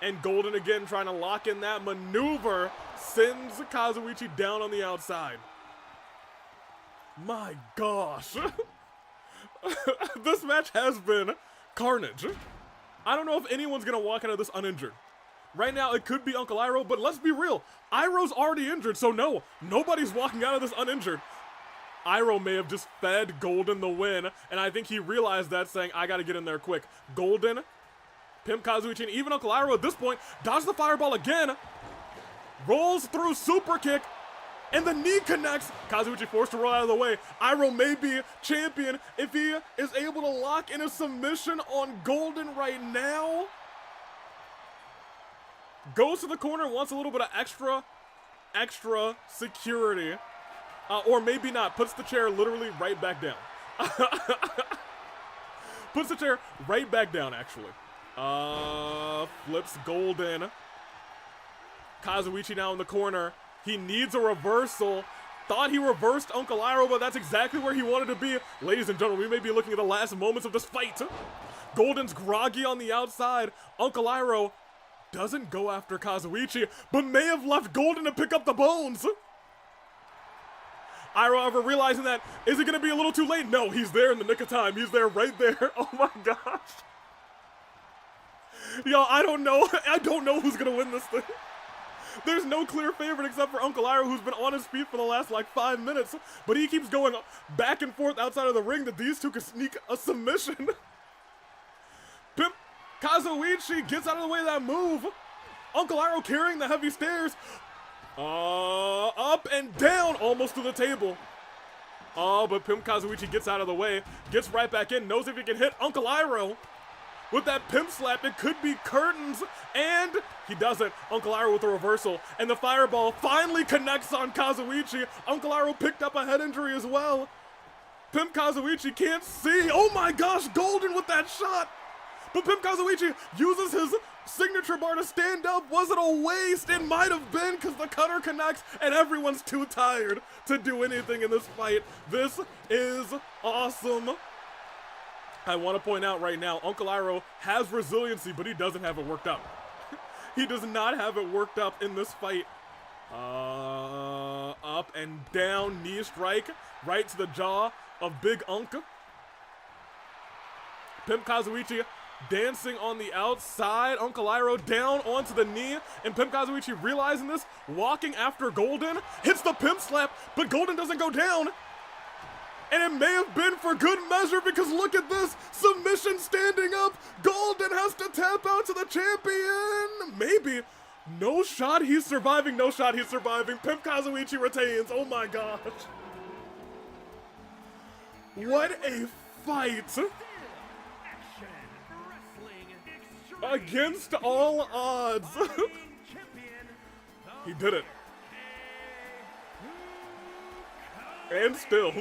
And Golden again trying to lock in that maneuver sends Kazuichi down on the outside. My gosh. This match has been carnage. I don't know if anyone's gonna walk out of this uninjured. Right now, it could be Uncle Iroh, but let's be real. Iroh's already injured, so no, nobody's walking out of this uninjured. Iroh may have just fed Golden the win, and I think he realized that, saying, I gotta get in there quick. Golden, Pimp Kazuichi, and even Uncle Iroh at this point, dodge the fireball again, rolls through super kick, and the knee connects. Kazuichi forced to roll out of the way. Iroh may be champion if he is able to lock in a submission on Golden right now. Goes to the corner, wants a little bit of extra security. Or maybe not, puts the chair literally right back down. Puts the chair right back down, actually. Flips Golden. Kazuichi now in the corner. He needs a reversal. Thought he reversed Uncle Iroh, but that's exactly where he wanted to be. Ladies and gentlemen, we may be looking at the last moments of this fight. Golden's groggy on the outside. Uncle Iroh doesn't go after Kazuichi, but may have left Golden to pick up the bones. Iroh, however, realizing that, is it going to be a little too late? No, he's there in the nick of time. He's there right there. Oh my gosh. Yo, I don't know. I don't know who's going to win this thing. There's no clear favorite except for Uncle Iroh, who's been on his feet for the last, 5 minutes. But he keeps going back and forth outside of the ring that these two can sneak a submission. Pimp Kazuichi gets out of the way of that move. Uncle Iroh carrying the heavy stairs. Up and down, almost to the table. But Pimp Kazuichi gets out of the way, gets right back in, knows if he can hit Uncle Iroh with that pimp slap, it could be curtains, and he doesn't. Uncle Iroh with a reversal, and the fireball finally connects on Kazuichi. Uncle Iroh picked up a head injury as well. Pimp Kazuichi can't see. Oh my gosh, Golden with that shot. But Pimp Kazuichi uses his signature bar to stand up. Was it a waste? It might have been, because the cutter connects and everyone's too tired to do anything in this fight. This is awesome. I want to point out right now, Uncle Iroh has resiliency, but he doesn't have it worked up. He does not have it worked up in this fight. Up and down, knee strike, right to the jaw of Big Unc. Pimp Kazuichi dancing on the outside. Uncle Iroh down onto the knee, and Pimp Kazuichi realizing this, walking after Golden, hits the pimp slap, but Golden doesn't go down. And it may have been for good measure, because look at this, submission standing up. Golden has to tap out to the champion. Maybe. No shot, he's surviving. No shot, he's surviving. Pimp Kazuichi retains. Oh my gosh. What a fight. Against all odds. He did it. And still.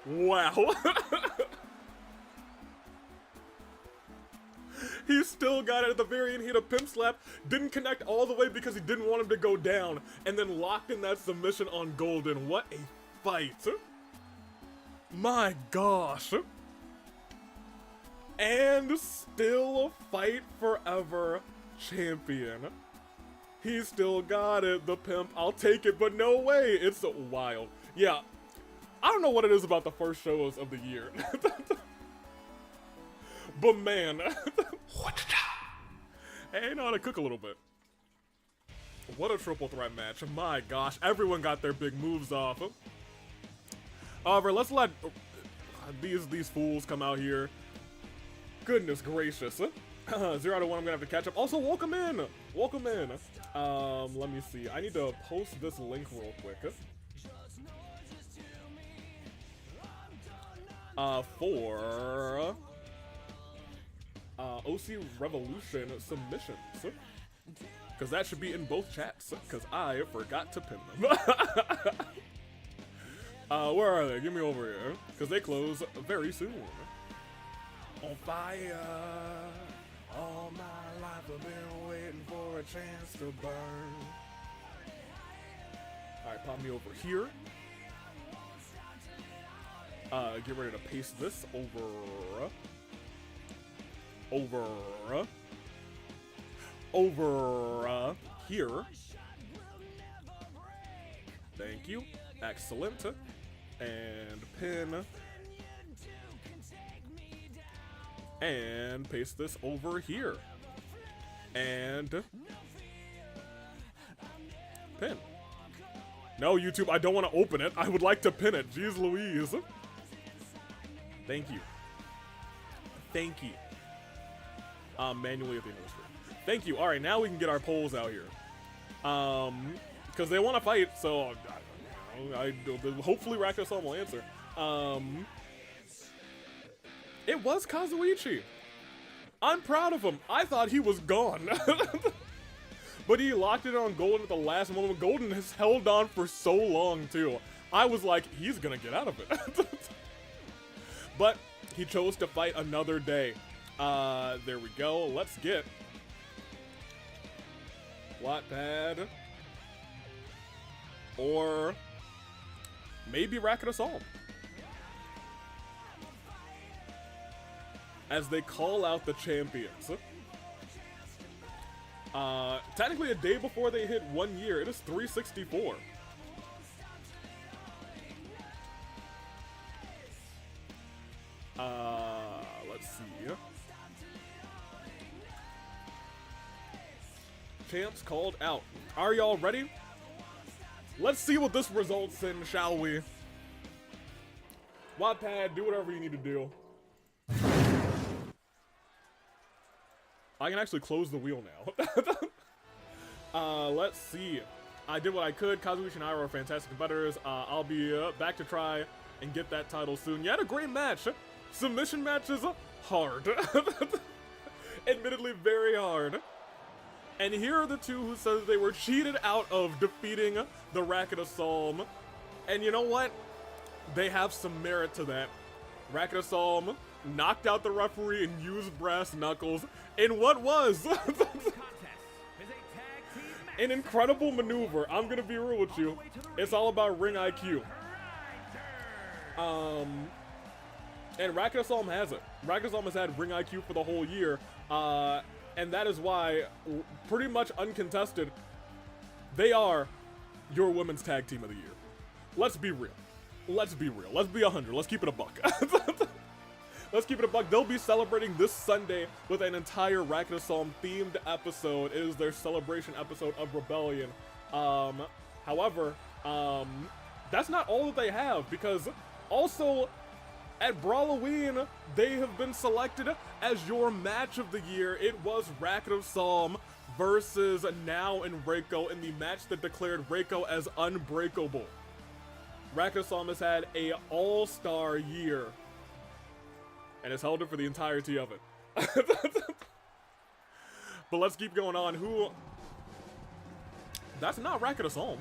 Wow. He still got it at the very end. He had a pimp slap. Didn't connect all the way because he didn't want him to go down. And then locked in that submission on Golden. What a fight. My gosh. And still fight forever champion. He still got it, the pimp. I'll take it, but no way. It's wild. Yeah. I don't know what it is about the first shows of the year. But man. Hey, I know how to cook a little bit. What a triple threat match. My gosh, everyone got their big moves off. However, let's let these fools come out here. Goodness gracious. 0 to 1, I'm gonna have to catch up. Also, welcome in. Welcome in. Let me see. I need to post this link real quick. For OC Revolution submissions. Because that should be in both chats. Because I forgot to pin them. Where are they? Give me over here. Because they close very soon. On fire. All my life I've been waiting for a chance to burn. Alright, pop me over here. Get ready to paste this over here. Thank you. Excellent. And pin. And paste this over here. And pin. No, YouTube, I don't want to open it. I would like to pin it. Jeez Louise. Thank you. Thank you. Manually at the anniversary. Thank you. All right, now we can get our polls out here. Because they want to fight, so hopefully Rakosol will answer. It was Kazuichi. I'm proud of him. I thought he was gone. But he locked it on Golden at the last moment. Golden has held on for so long, too. I was like, he's going to get out of it. But he chose to fight another day. There we go. Let's get Wattpad. Or maybe Rakosol. As they call out the champions. Technically a day before they hit 1 year. It is 364. Let's see. Champs called out. Are y'all ready? Let's see what this results in, shall we? Wattpad, do whatever you need to do. I can actually close the wheel now. Let's see. I did what I could. Kazuichi and Iroh are fantastic competitors. I'll be back to try and get that title soon. You had a great match. Submission matches, hard. Admittedly, very hard. And here are the two who said they were cheated out of defeating the Rakosol. And you know what? They have some merit to that. Rakosol knocked out the referee and used brass knuckles in what was an incredible maneuver. I'm gonna be real with you. It's all about ring IQ. And Rakosol has it. Rakosol has had ring IQ for the whole year. And that is why, pretty much uncontested, they are your women's tag team of the year. Let's be real. Let's be real. Let's be 100. Let's keep it a buck. Let's keep it a buck. They'll be celebrating this Sunday with an entire Rakosol themed episode. It is their celebration episode of Rebellion. However, that's not all that they have, because also at Brawloween, they have been selected as your match of the year. It was Rakosol versus Now and Reiko in the match that declared Reiko as unbreakable. Rakosol has had a all-star year and has held it for the entirety of it. But let's keep going on. Who? That's not Rakosol.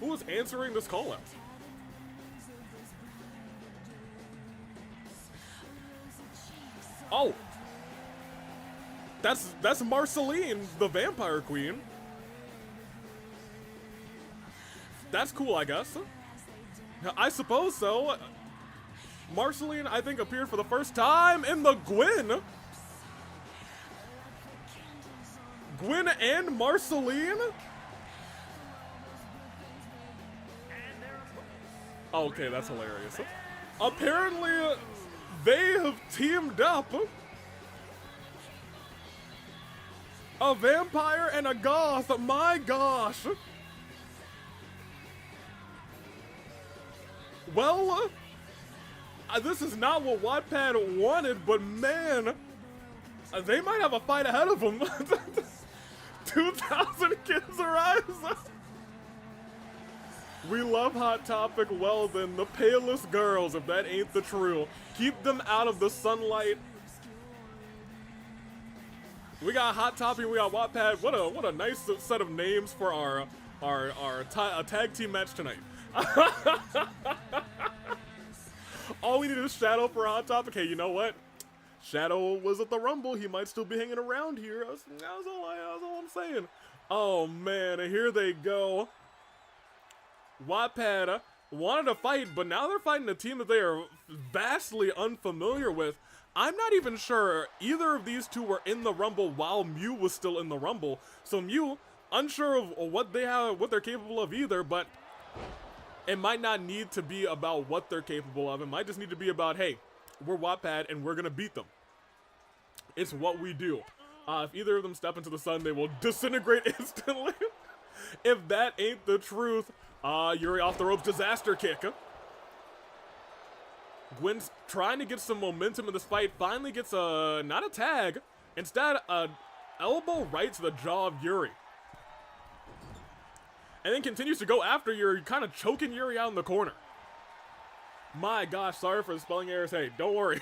Who is answering this call out? Oh, that's Marceline, the Vampire Queen. That's cool, I guess. I suppose so. Marceline, I think, appeared for the first time in the Gwen. Gwen and Marceline? Okay, that's hilarious. Apparently, they have teamed up. A vampire and a goth, my gosh. Well, this is not what Wattpad wanted, but man, they might have a fight ahead of them. 2,000 kids arise. We love Hot Topic. Well then, the palest girls, if that ain't the true. Keep them out of the sunlight. We got Hot Topic, we got Wattpad. What a nice set of names for our tag team match tonight. All we need is Shadow for Hot Topic. Hey, you know what? Shadow was at the Rumble. He might still be hanging around here. That's all I'm saying. Oh man, here they go. Wattpad wanted to fight, but now they're fighting a team that they are vastly unfamiliar with. I'm not even sure either of these two were in the Rumble while Mew was still in the Rumble. So Mew, unsure of what they're capable of either, but it might not need to be about what they're capable of. It might just need to be about, hey, we're Wattpad and we're gonna beat them. It's what we do. If either of them step into the sun, they will disintegrate instantly. If that ain't the truth, Yuri off the ropes, disaster kick. Gwen's trying to get some momentum in this fight, finally gets not a tag, instead a elbow right to the jaw of Yuri. And then continues to go after Yuri, kind of choking Yuri out in the corner. My gosh, sorry for the spelling errors. Hey, don't worry.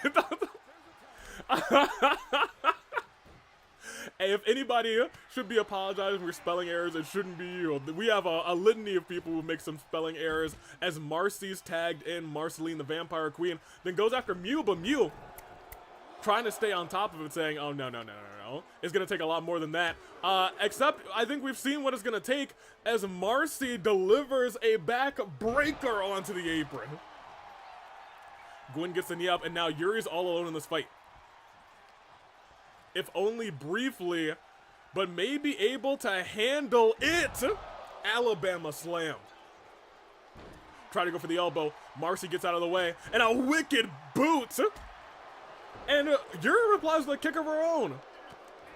Hey, if anybody should be apologizing for spelling errors, it shouldn't be you. We have a litany of people who make some spelling errors, as Marcy's tagged in Marceline the Vampire Queen, then goes after Mew, but Mew trying to stay on top of it, saying, oh, no. It's going to take a lot more than that. Except, I think we've seen what it's going to take as Marcy delivers a back breaker onto the apron. Gwen gets the knee up, and now Yuri's all alone in this fight. If only briefly, but maybe able to handle it. Alabama slam. Try to go for the elbow. Marcy gets out of the way, and a wicked boot. And Yuri replies with a kick of her own.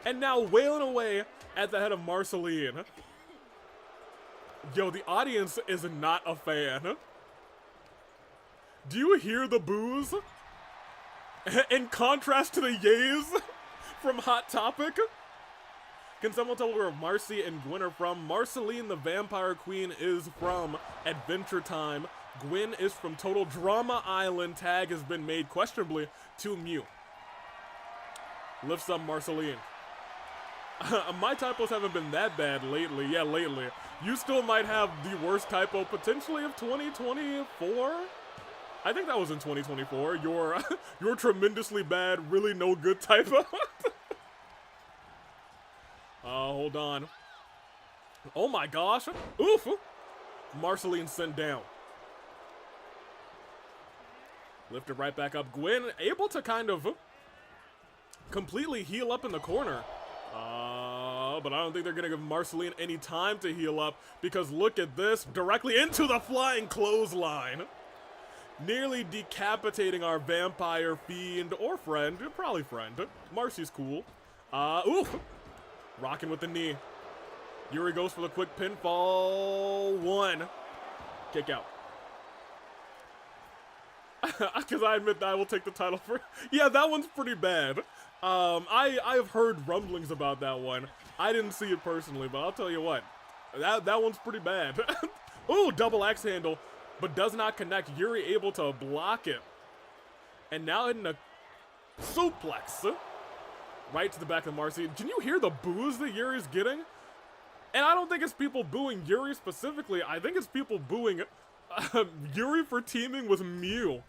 And now wailing away at the head of Marceline. Yo, the audience is not a fan. Do you hear the boos? In contrast to the yays from Hot Topic? Can someone tell where Marcy and Gwen are from? Marceline the Vampire Queen is from Adventure Time. Gwen is from Total Drama Island. Tag has been made questionably to Mew. Lifts up Marceline. My typos haven't been that bad lately. Yeah, lately. You still might have the worst typo potentially of 2024? I think that was in 2024. Your tremendously bad, really no good typo. Hold on. Oh my gosh. Oof. Marceline sent down. Lift it right back up. Gwen able to kind of completely heal up in the corner. But I don't think they're going to give Marceline any time to heal up, because look at this. Directly into the flying clothesline. Nearly decapitating our vampire fiend or friend. Probably friend. Marcy's cool. Oof. Rocking with the knee. Yuri goes for the quick pinfall. One. Kick out. Because I admit that I will take the title for... Yeah, that one's pretty bad. I've heard rumblings about that one. I didn't see it personally, but I'll tell you what. That one's pretty bad. Ooh, double axe handle. But does not connect. Yuri able to block it. And now hitting a suplex. Right to the back of Marcy. Can you hear the boos that Yuri's getting? And I don't think it's people booing Yuri specifically. I think it's people booing Yuri for teaming with Mew.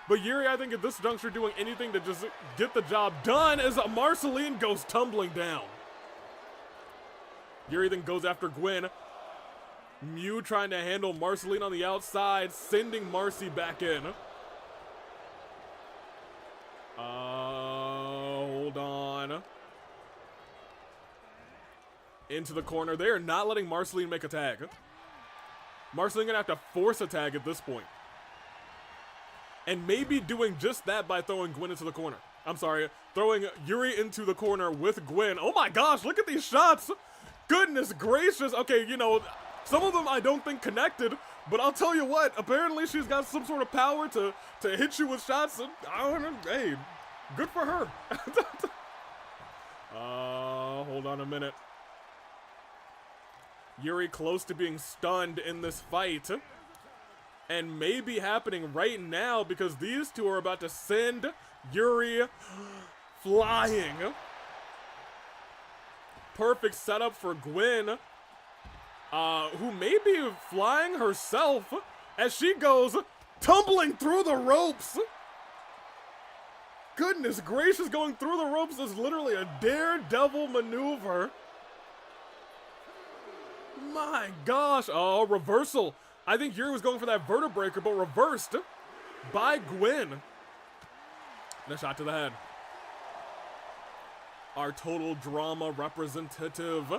But Yuri, I think at this juncture, doing anything to just get the job done as Marceline goes tumbling down. Yuri then goes after Gwen. Mew trying to handle Marceline on the outside, sending Marcy back in. Hold on. Into the corner. They are not letting Marceline make a tag. Marceline gonna have to force a tag at this point. And maybe doing just that by throwing Gwen into the corner. I'm sorry, throwing Yuri into the corner with Gwen. Oh my gosh, look at these shots. Goodness gracious. Okay, you know, some of them I don't think connected, but I'll tell you what, apparently she's got some sort of power to hit you with shots. And I don't know, hey, good for her. Hold on a minute. Yuri close to being stunned in this fight. And may be happening right now because these two are about to send Yuri flying. Perfect setup for Gwen, who may be flying herself as she goes tumbling through the ropes. Goodness gracious, going through the ropes is literally a daredevil maneuver. My gosh. Oh, reversal. I think Yuri was going for that vertebreaker, but reversed by Gwen. And a shot to the head. Our total drama representative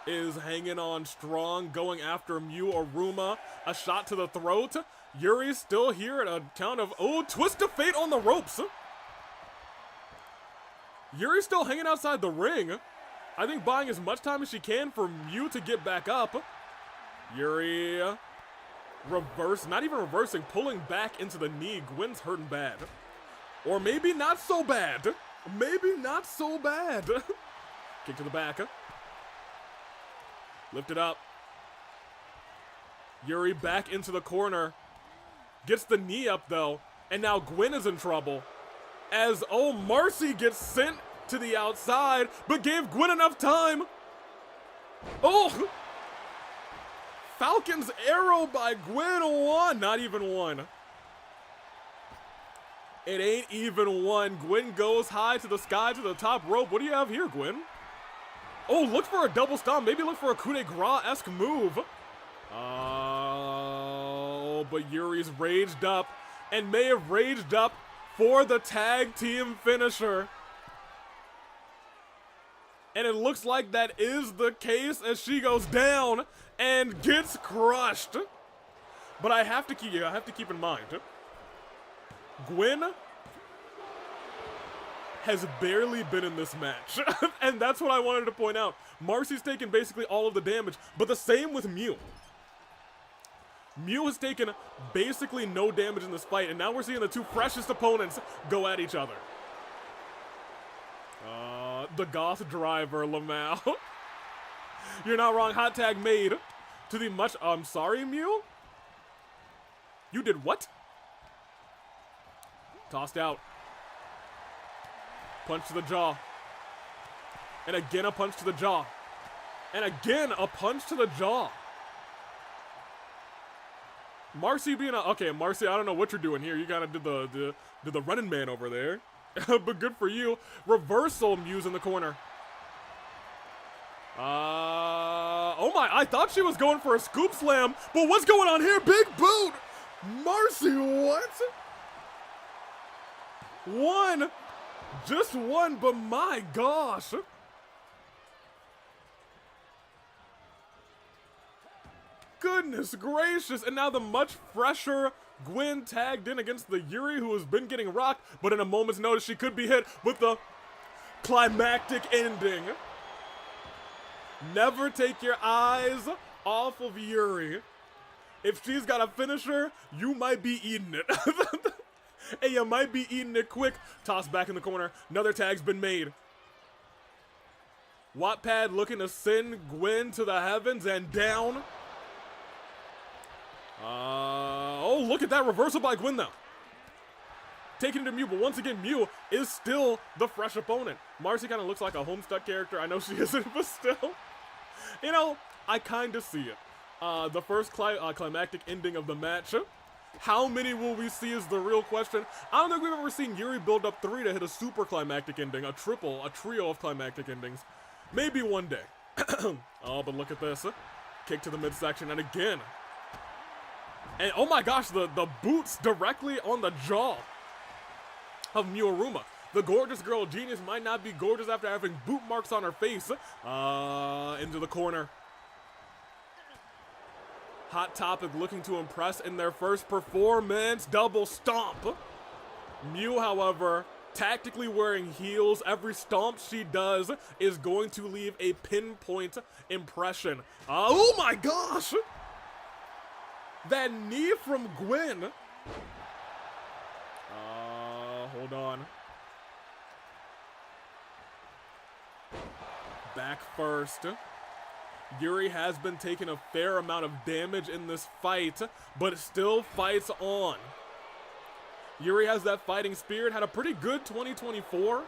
is hanging on strong, going after Mew Aruma. A shot to the throat. Yuri's still here at a count of, oh, twist of fate on the ropes. Yuri's still hanging outside the ring. I think buying as much time as she can for Mew to get back up. Yuri reverse, not even reversing, pulling back into the knee. Gwen's hurting bad. Or maybe not so bad. Maybe not so bad. Kick to the back. Lift it up. Yuri back into the corner. Gets the knee up though. And now Gwen is in trouble. As, oh, Marcy gets sent to the outside, but gave Gwen enough time. Oh! Falcon's arrow by Gwen, one. Not even one. It ain't even one. Gwen goes high to the sky, to the top rope. What do you have here, Gwen? Oh, look for a double stomp. Maybe look for a coup de grace-esque move. Oh, but Yuri's raged up and may have raged up for the tag team finisher. And it looks like that is the case as she goes down and gets crushed. But I have to keep in mind, Gwen has barely been in this match. And that's what I wanted to point out. Marcy's taken basically all of the damage, but the same with Mew. Mew has taken basically no damage in this fight, and now we're seeing the two freshest opponents go at each other. The Goth driver, Lamau. You're not wrong. Hot tag made to the much. I'm sorry, Mew? You did what? Tossed out. Punch to the jaw. And again a punch to the jaw. And again a punch to the jaw. Marcy being a, okay, Marcy, I don't know what you're doing here. You kind of did the running man over there. But good for you. Reversal, Mew's in the corner. Oh my, I thought she was going for a scoop slam, but what's going on here? Big boot! Marcy, what? One. Just one, but my gosh. Goodness gracious. And now the much fresher Gwen tagged in against the Yuri, who has been getting rocked, but in a moment's notice she could be hit with the climactic ending. Never take your eyes off of Yuri. If she's got a finisher, you might be eating it. And you might be eating it quick. Toss back in the corner. Another tag's been made. Wattpad looking to send Gwen to the heavens and down. Oh, look at that reversal by Gwen though. Taking it to Mew, but once again, Mew is still the fresh opponent. Marcy kind of looks like a Homestuck character. I know she isn't, but still. You know, I kind of see it. The first climactic ending of the match. How many will we see is the real question. I don't think we've ever seen Yuri build up 3 to hit a super climactic ending, a trio of climactic endings. Maybe one day. Oh, but look at this. Kick to the midsection, and again. And oh my gosh, the boots directly on the jaw of Mew Aruma. The gorgeous girl genius might not be gorgeous after having boot marks on her face. Into the corner. Hot Topic looking to impress in their first performance. Double stomp. Mew, however, tactically wearing heels. Every stomp she does is going to leave a pinpoint impression. Oh my gosh! That knee from Gwen. Hold on. Back first. Yuri has been taking a fair amount of damage in this fight, but still fights on. Yuri has that fighting spirit, had a pretty good 2024.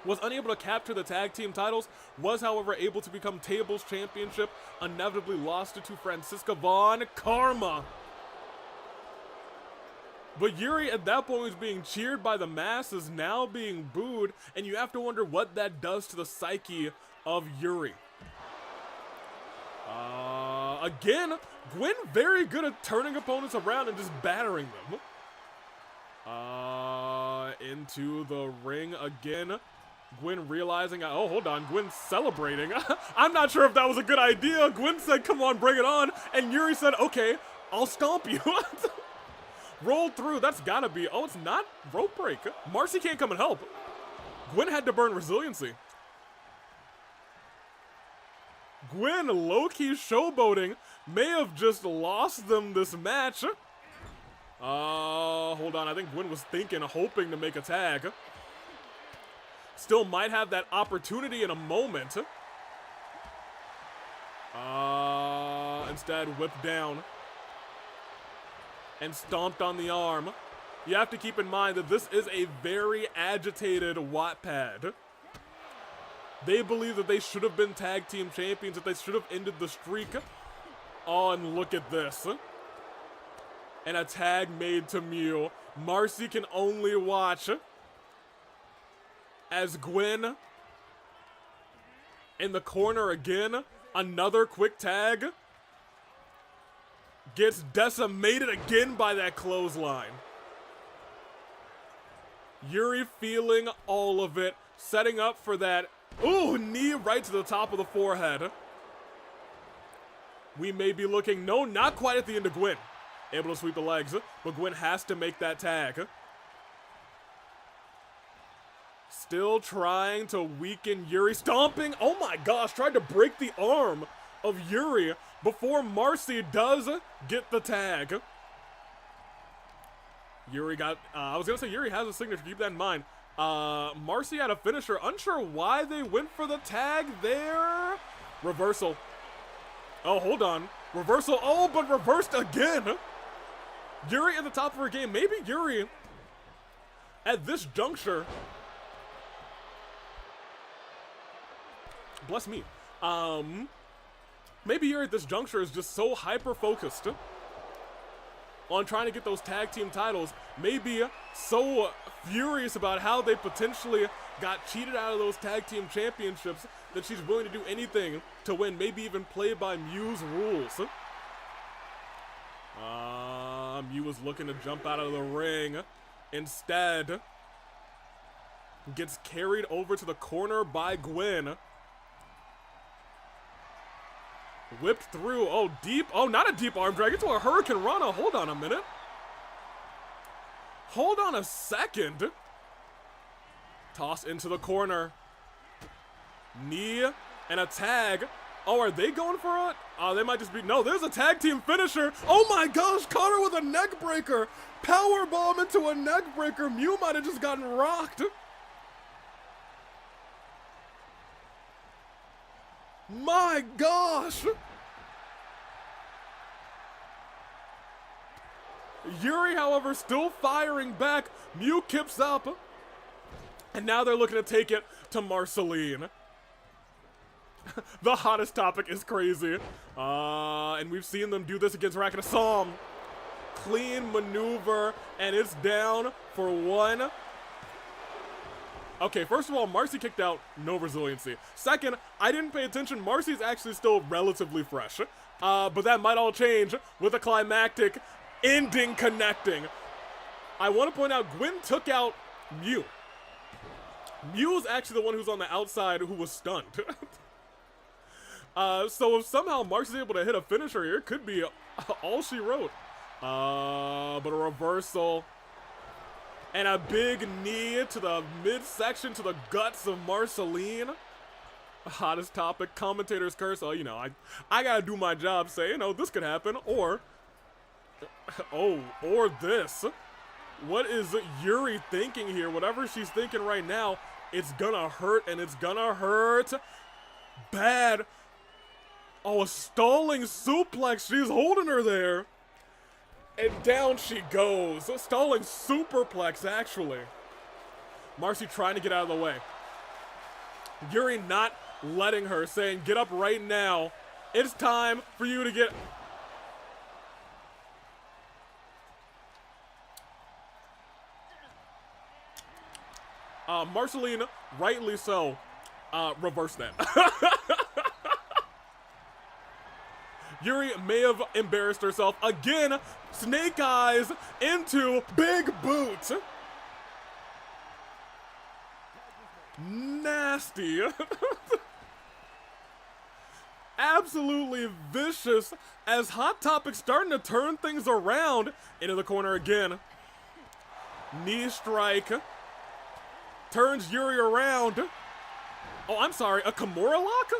Was unable to capture the tag team titles, was however able to become Tables Championship, inevitably lost it to Francisca Von Karma. But Yuri at that point was being cheered by the masses, now being booed, and you have to wonder what that does to the psyche of Yuri. Again, Gwen very good at turning opponents around and just battering them. Into the ring again. Gwen realizing, oh, hold on, Gwen celebrating. I'm not sure if that was a good idea. Gwen said, come on, bring it on. And Yuri said, okay, I'll stomp you. Roll through, that's gotta be, oh, it's not rope break. Marcy can't come and help. Gwen had to burn resiliency. Gwen low-key showboating, may have just lost them this match. Hold on, I think Gwen was thinking, hoping to make a tag. Still might have that opportunity in a moment. Instead, whipped down. And stomped on the arm. You have to keep in mind that this is a very agitated Wattpad. They believe that they should have been tag team champions, that they should have ended the streak. Oh, and look at this. And a tag made to Mew. Marcy can only watch as Gwen in the corner again. Another quick tag. Gets decimated again by that clothesline. Yuri feeling all of it. Setting up for that. Ooh, knee right to the top of the forehead. We may be looking, no, not quite at the end of Gwen. Able to sweep the legs, but Gwen has to make that tag. Still trying to weaken Yuri. Stomping, oh my gosh, tried to break the arm of Yuri before Marcy does get the tag. Yuri got, I was gonna say Yuri has a signature, keep that in mind. Marcy had a finisher, unsure why they went for the tag there. Reversal. Oh, hold on. Reversal, oh, but reversed again. Yuri at the top of her game. Maybe Yuri at this juncture. Bless me. Maybe Yuri at this juncture is just so hyper-focused on trying to get those tag team titles. Maybe so furious about how they potentially got cheated out of those tag team championships that she's willing to do anything to win. Maybe even play by Mew's rules. Mew was looking to jump out of the ring. Instead, gets carried over to the corner by Gwen. Whipped through. Oh, deep. Oh, not a deep arm drag. It's a Hurricane Rana. Hold on a minute. Hold on a second. Toss into the corner. Knee and a tag. Oh, are they going for it? Oh, they might just be. No, there's a tag team finisher. Oh my gosh, caught her with a neck breaker. Power bomb into a neck breaker. Mew might have just gotten rocked. My gosh. Yuri, however, still firing back. Mew kips up. And now they're looking to take it to Marceline. The hottest topic is crazy. And we've seen them do this against Racket Assam. Clean maneuver, and it's down for one. Okay, first of all, Marcy kicked out, no resiliency. Second, I didn't pay attention. Marcy's actually still relatively fresh. But that might all change with a climactic ending connecting. I want to point out, Gwen took out Mew. Mew was actually the one who's on the outside who was stunned. So if somehow Marcy's able to hit a finisher here, it could be all she wrote. But a reversal. And a big knee to the midsection to the guts of Marceline. Hottest topic, commentators curse. Oh, you know, I gotta do my job, say, you know, this could happen, or this. What is Yuri thinking here? Whatever she's thinking right now, it's gonna hurt, and it's gonna hurt bad. Oh, a stalling suplex. She's holding her there. And down she goes. A stalling superplex, actually. Marcy trying to get out of the way. Yuri not letting her, saying, get up right now. It's time for you to get... Marceline, rightly so, reverse that. Yuri may have embarrassed herself. Again, snake eyes into big boot. Nasty. Absolutely vicious as Hot Topic starting to turn things around. Into the corner again. Knee strike. Turns Yuri around. Oh, I'm sorry, a Kimura lock?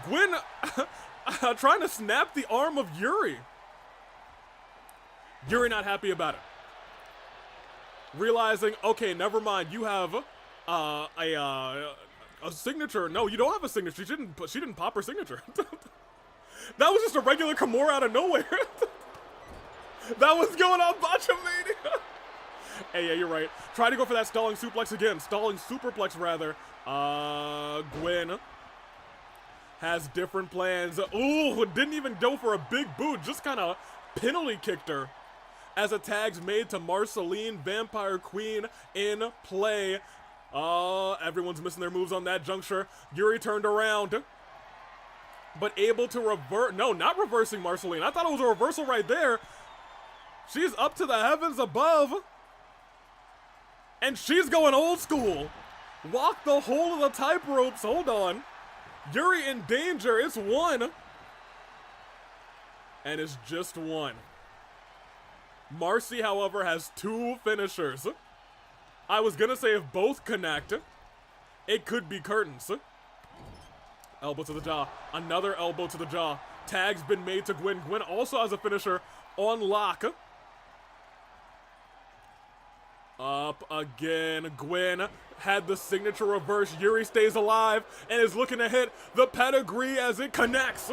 Gwen trying to snap the arm of Yuri. Yuri not happy about it. Realizing, okay, never mind, you have a signature. No, you don't have a signature. She didn't pop her signature. That was just a regular Kimura out of nowhere. That was going on Botchamania. Hey, yeah, you're right. Try to go for that stalling suplex again. Stalling superplex, rather. Gwen has different plans. Ooh, didn't even go for a big boot. Just kind of penalty kicked her. As a tag's made to Marceline, Vampire Queen in play. Everyone's missing their moves on that juncture. Yuri turned around. But able to revert. No, not reversing Marceline. I thought it was a reversal right there. She's up to the heavens above. And she's going old school. Walk the whole of the tight ropes. Hold on. Yuri in danger. It's one. And it's just one. Marcy, however, has two finishers. I was gonna say if both connect, it could be curtains. Elbow to the jaw. Another elbow to the jaw. Tag's been made to Gwen. Gwen also has a finisher on lock. Up again. Gwen had the signature reverse. Yuri stays alive and is looking to hit the pedigree as it connects.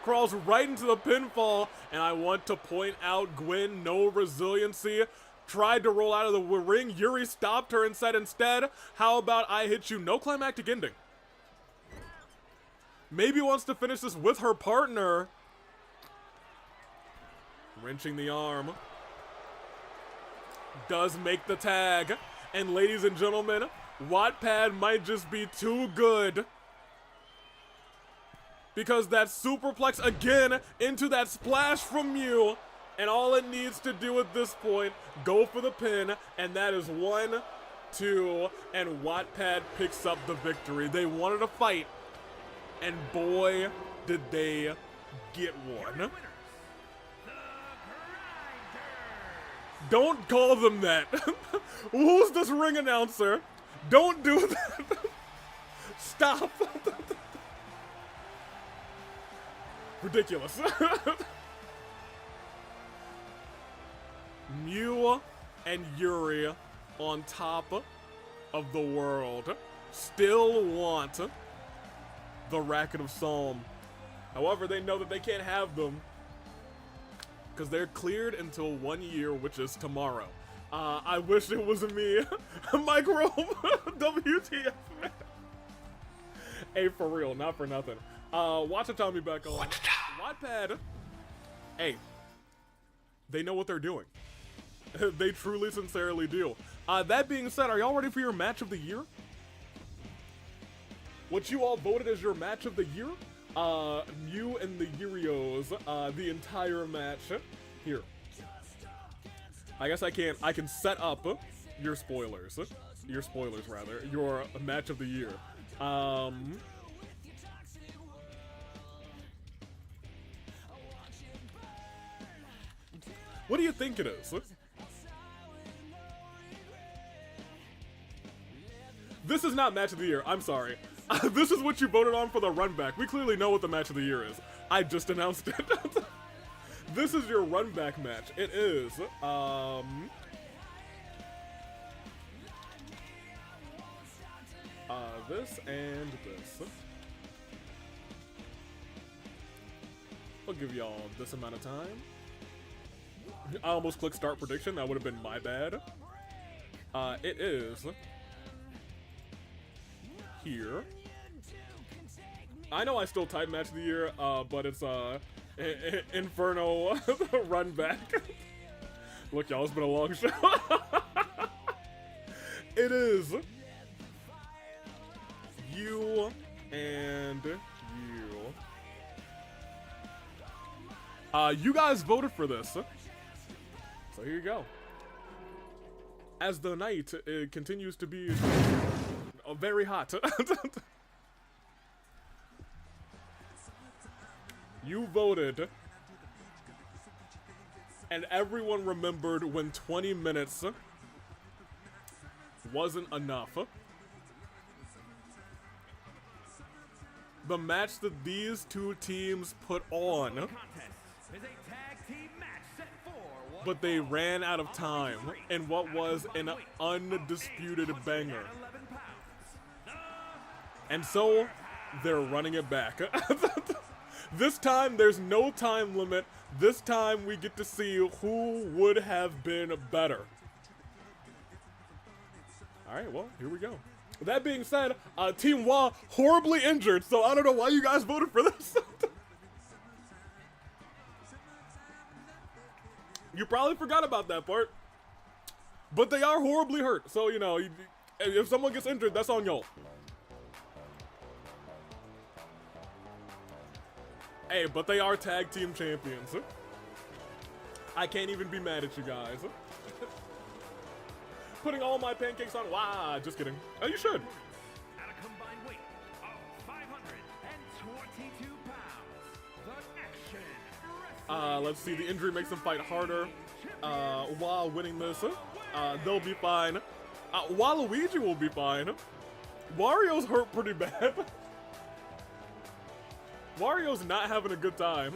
Crawls right into the pinfall, and I want to point out Gwen, no resiliency. Tried to roll out of the ring. Yuri stopped her and said instead, how about I hit you? No climactic ending. Maybe wants to finish this with her partner. Wrenching the arm. Does make the tag. And ladies and gentlemen, Wattpad might just be too good. Because that superplex again into that splash from Mew. And all it needs to do at this point, go for the pin. And that is 1, 2, and Wattpad picks up the victory. They wanted a fight. And boy, did they get one. Don't call them that. Who's this ring announcer? Don't do that. Stop. Ridiculous. Mew and Yuri on top of the world still want the Racket of Psalm. However, they know that they can't have them because they're cleared until 1 year, which is tomorrow. I wish it was me. Mike Rome, WTF, man. Hey, for real, not for nothing. Watch it, me back on. Wattpad. Hey, they know what they're doing. They truly, sincerely do. That being said, are y'all ready for your match of the year? What you all voted as your match of the year? Mew and the Yurios, the entire match. Here. I guess I can set up your spoilers. Your spoilers, rather. Your match of the year. What do you think it is? This is not match of the year. I'm sorry. This is what you voted on for the run back. We clearly know what the match of the year is. I just announced it. This is your run back match. It is, this and this. I'll give y'all this amount of time. I almost clicked start prediction. That would have been my bad. It is here. I know I still type match of the year, but it's Inferno run back. Look, y'all, it's been a long show. It is you and you. You guys voted for this, so here you go. As the night continues to be very hot. You voted, and everyone remembered when 20 minutes wasn't enough. The match that these two teams put on, but they ran out of time in what was an undisputed banger. And so, they're running it back. This time, there's no time limit. This time, we get to see who would have been better. Alright, well, here we go. That being said, Team Wa horribly injured, so I don't know why you guys voted for this. You probably forgot about that part. But they are horribly hurt, so, you know, if someone gets injured, that's on y'all. Hey, but they are tag team champions. I can't even be mad at you guys. Putting all my pancakes on. Wow, just kidding. Oh, you should. At a combined weight of 522 pounds, the Action Wrestling Let's see. The injury makes them fight harder. While winning this, they'll be fine. Waluigi will be fine. Wario's hurt pretty bad. Wario's not having a good time.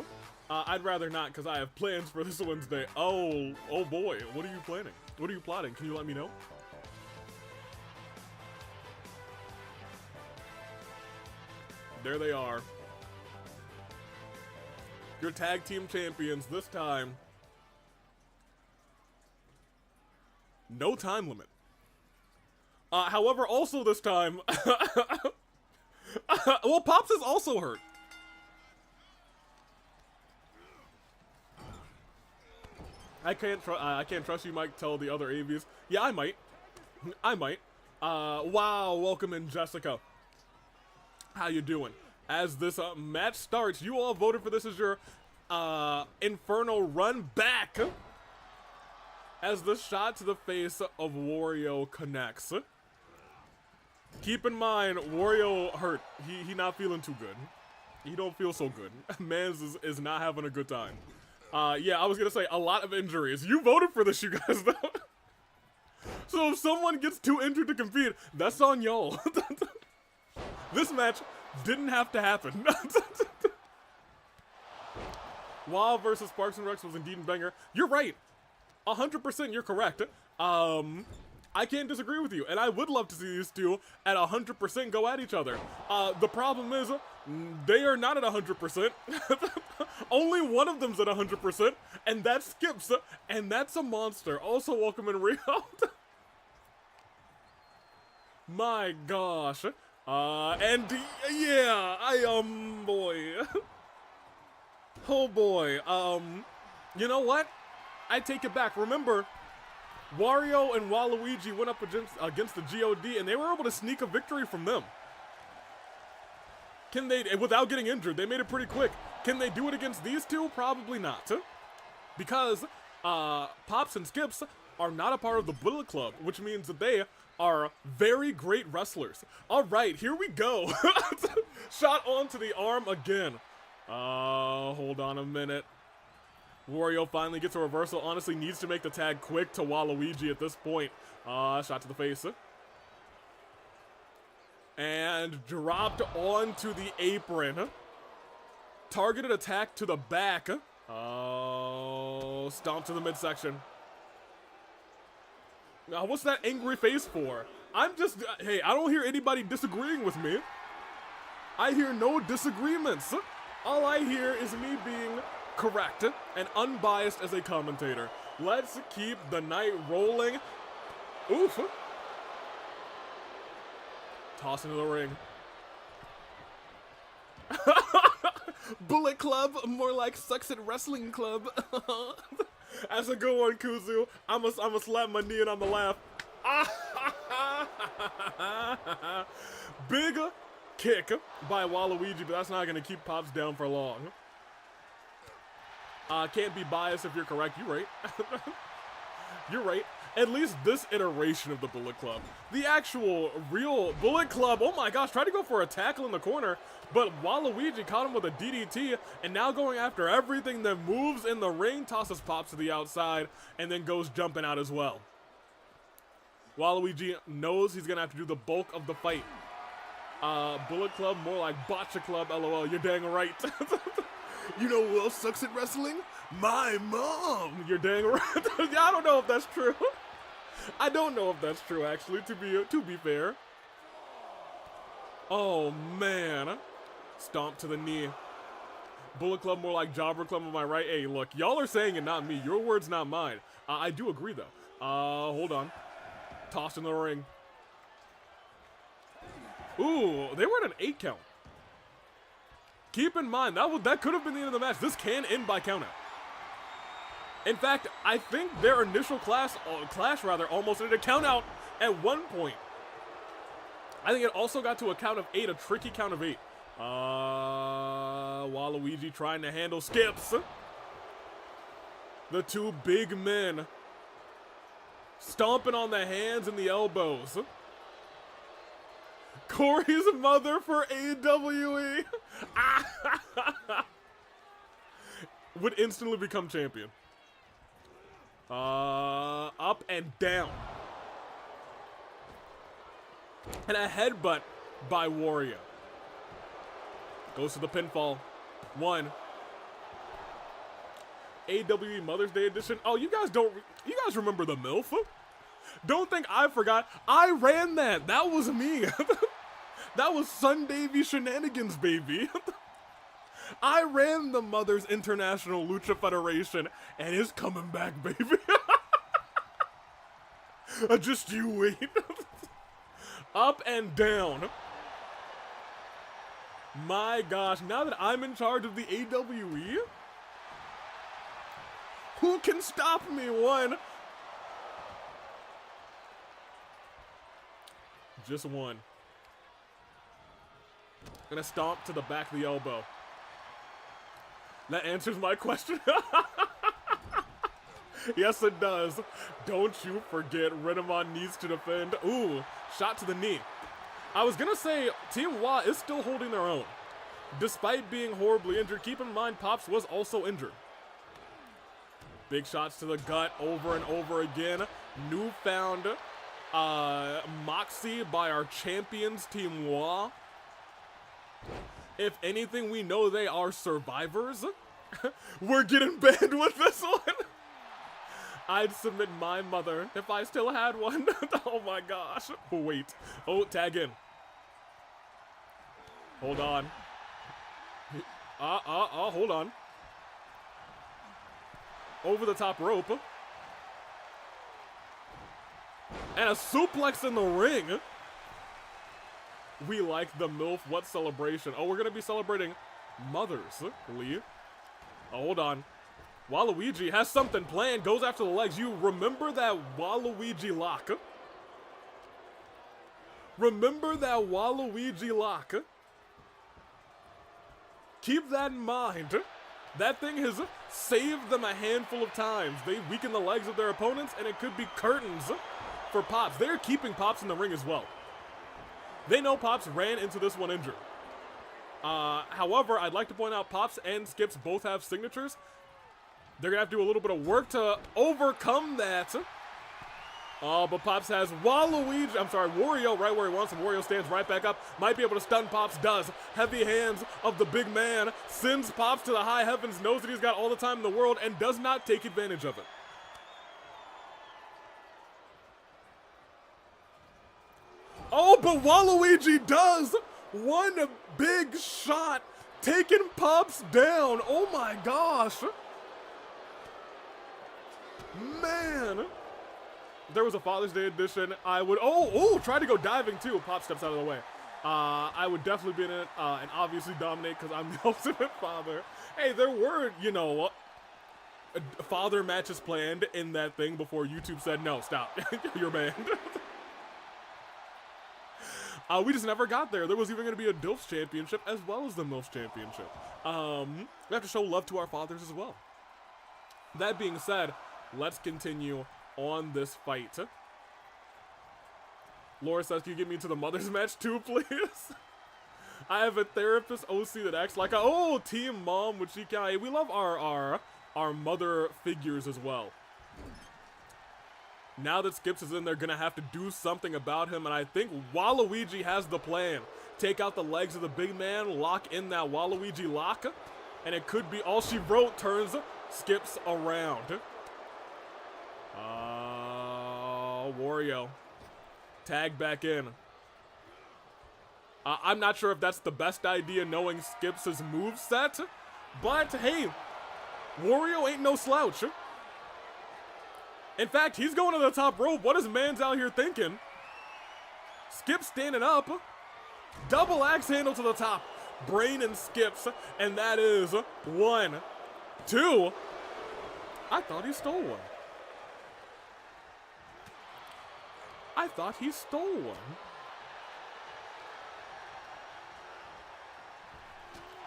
I'd rather not, because I have plans for this Wednesday. Oh boy. What are you planning? What are you plotting? Can you let me know? There they are. Your tag team champions this time. No time limit. However, also this time, well, Pops is also hurt. I can't trust you, Mike. Tell the other AVs. Yeah, I might. I might. Wow, welcome in, Jessica. How you doing? As this match starts, you all voted for this as your Inferno run back. As the shot to the face of Wario connects. Keep in mind, Wario hurt. He not feeling too good. He don't feel so good. Mans is not having a good time. Yeah, I was gonna say, a lot of injuries. You voted for this, you guys, though. So if someone gets too injured to compete, that's on y'all. This match didn't have to happen. WoW versus Sparks and Rex was indeed a banger. You're right. 100% you're correct. I can't disagree with you, and I would love to see these two at 100% go at each other. The problem is, they are not at 100%. Only one of them's at 100%, and that skips, and that's a monster. Also, welcome in Rio. My gosh. And yeah, boy. Oh boy. You know what? I take it back. Remember, Wario and Waluigi went up against the GOD, and they were able to sneak a victory from them. Can they, without getting injured, they made it pretty quick. Can they do it against these two? Probably not. Because Pops and Skips are not a part of the Bullet Club, which means that they are very great wrestlers. All right, here we go. Shot onto the arm again. Hold on a minute. Wario finally gets a reversal. Honestly, needs to make the tag quick to Waluigi at this point. Shot to the face. And dropped onto the apron. Targeted attack to the back. Oh, stomp to the midsection. Now, what's that angry face for? I'm just, hey, I don't hear anybody disagreeing with me. I hear no disagreements. All I hear is me being correct and unbiased as a commentator. Let's keep the night rolling. Oof. Toss into the ring. Bullet Club, more like Sucks at Wrestling Club. That's a good one, Kuzu. I'ma slap my knee and I'ma laugh. Big kick by Waluigi, but that's not gonna keep Pops down for long. Can't be biased if you're correct. You're right. You're right. At least this iteration of the Bullet Club. The actual, real Bullet Club, oh my gosh, tried to go for a tackle in the corner, but Waluigi caught him with a DDT, and now going after everything that moves in the ring, tosses Pops to the outside, and then goes jumping out as well. Waluigi knows he's gonna have to do the bulk of the fight. Bullet Club, more like Botcha Club, LOL, you're dang right. You know who else sucks at wrestling? My mom! You're dang right. Yeah, I don't know if that's true. I don't know if that's true, actually, to be fair. Oh, man. Stomp to the knee. Bullet Club, more like Jobber Club, am I right? Hey, look, y'all are saying it, not me. Your words, not mine. I do agree, though. Hold on. Tossed in the ring. Ooh, they were at an 8 count. Keep in mind, that could have been the end of the match. This can end by countout. In fact, I think their initial clash almost ended a countout at one point. I think it also got to a count of 8, a tricky count of 8. Waluigi trying to handle skips. The two big men stomping on the hands and the elbows. Corey's mother for AWE would instantly become champion. Up and down. And a headbutt by Wario. Goes to the pinfall. 1. AWE Mother's Day edition. Oh, you guys remember the MILF? Don't think I forgot. I ran that. That was me. That was Sun Davy shenanigans, baby. I ran the Mothers International Lucha Federation, and it's coming back, baby. Just you wait. Up and down. My gosh, now that I'm in charge of the AWE, who can stop me? 1. Just 1. Gonna stomp to the back of the elbow. That answers my question. Yes, it does. Don't you forget, Renamon needs to defend. Ooh, shot to the knee. I was gonna say, Team Wa is still holding their own. Despite being horribly injured, keep in mind Pops was also injured. Big shots to the gut over and over again. Newfound moxie by our champions, Team Wa. If anything, we know they are survivors. We're getting banned with this one. I'd submit my mother if I still had one. Oh my gosh. Wait. Oh, tag in. Hold on. Hold on. Over the top rope. And a suplex in the ring. We like the MILF. What celebration? Oh, we're going to be celebrating mothers, Lee. Oh, hold on. Waluigi has something planned. Goes after the legs. You remember that Waluigi lock? Remember that Waluigi lock? Keep that in mind. That thing has saved them a handful of times. They weaken the legs of their opponents, and it could be curtains for Pops. They're keeping Pops in the ring as well. They know Pops ran into this one injured. However, I'd like to point out Pops and Skips both have signatures. They're gonna have to do a little bit of work to overcome that. Oh, but Pops has Wario right where he wants him. Wario stands right back up. Might be able to stun Pops, does. Heavy hands of the big man. Sends Pops to the high heavens, knows that he's got all the time in the world, and does not take advantage of it. Oh, but Waluigi does! One big shot, taking Pops down. Oh my gosh. Man. There was a Father's Day edition. I would, try to go diving too. Pop steps out of the way. I would definitely be in it and obviously dominate because I'm the ultimate father. Hey, there were, father matches planned in that thing before YouTube said, no, stop, you're banned. We just never got there. There was even going to be a DILFs championship as well as the MILFs championship. We have to show love to our fathers as well. That being said, let's continue on this fight. Laura says, can you get me to the mother's match too, please? I have a therapist OC that acts like a, team mom with Chikai. We love our mother figures as well. Now that Skips is in, they're gonna have to do something about him, and I think Waluigi has the plan. Take out the legs of the big man, lock in that Waluigi lock, and it could be all she wrote turns Skips around. Wario. Tag back in. I'm not sure if that's the best idea knowing Skips' moveset, but hey, Wario ain't no slouch. In fact, he's going to the top rope. What is man's out here thinking? Skips standing up. Double axe handle to the top. Brain and Skips, and that is 1, 2. I thought he stole one. I thought he stole one.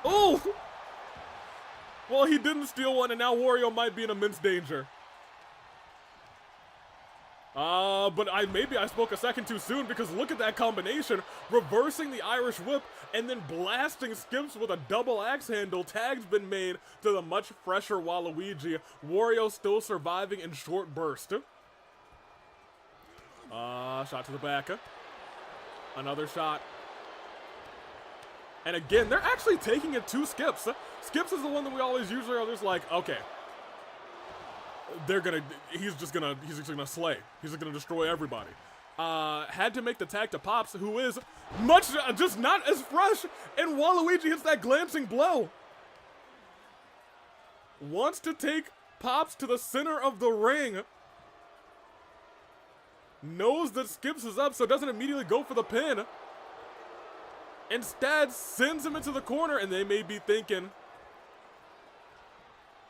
Oh! Well, he didn't steal one, and now Wario might be in immense danger. But maybe I spoke a second too soon because look at that combination. Reversing the Irish whip and then blasting Skips with a double axe handle. Tag's been made to the much fresher Waluigi. Wario still surviving in short burst. Shot to the back. Another shot. And again, they're actually taking it to Skips. Skips is the one that we always usually are just like, okay. He's just gonna slay. He's just gonna destroy everybody. Had to make the tag to Pops, who is just not as fresh, and Waluigi hits that glancing blow. Wants to take Pops to the center of the ring. Knows that Skips is up, so doesn't immediately go for the pin. Instead, sends him into the corner, and they may be thinking,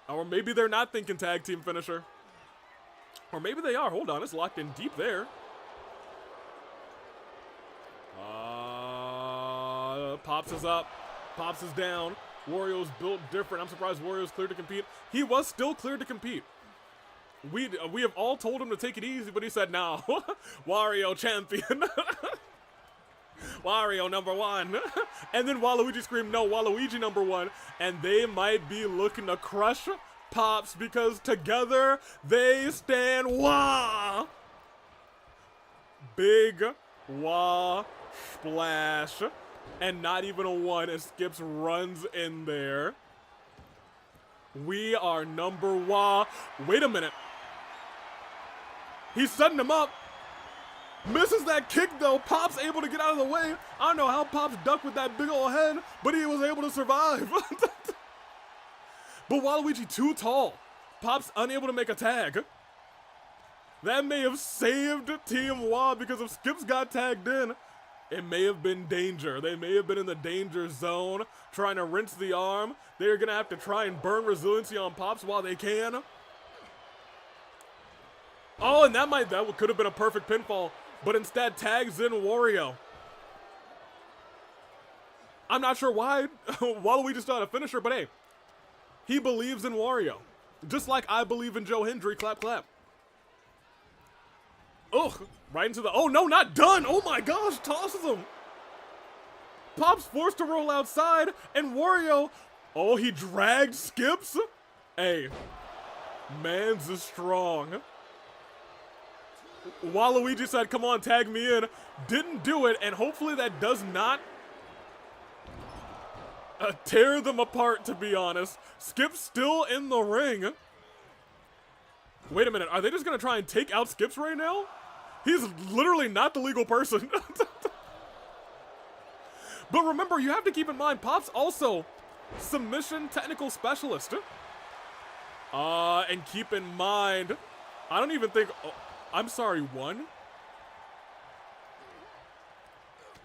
or maybe they're not thinking tag team finisher. Or maybe they are. Hold on, it's locked in deep there. Pops is up. Pops is down. Wario's built different. I'm surprised Wario's cleared to compete. He was still cleared to compete. We have all told him to take it easy, but he said, no. Wario champion. Wario #1. And then Waluigi screamed, no, Waluigi #1. And they might be looking to crush Pops because together they stand Wah! Big Wah splash. And not even a 1 as Skips runs in there. We are #1. Wait a minute. He's setting him up. Misses that kick though. Pops able to get out of the way. I don't know how Pops ducked with that big old head, but he was able to survive. But Waluigi too tall. Pops unable to make a tag. That may have saved Team Wah because if Skips got tagged in, it may have been danger. They may have been in the danger zone trying to rinse the arm. They're going to have to try and burn resiliency on Pops while they can. Oh, and that could have been a perfect pinfall, but instead tags in Wario. I'm not sure why Waluigi's not a finisher, but hey, he believes in Wario. Just like I believe in Joe Hendry, clap, clap. Oh, right into the, oh no, not done. Oh my gosh, tosses him. Pop's forced to roll outside, and Wario, oh, he dragged Skips. Hey, Mans is strong. Waluigi said, come on, tag me in. Didn't do it, and hopefully that does not tear them apart, to be honest. Skip's still in the ring. Wait a minute, are they just gonna try and take out Skips right now? He's literally not the legal person. But remember, you have to keep in mind, Pop's also submission technical specialist. And keep in mind, I don't even think, oh, I'm sorry, one?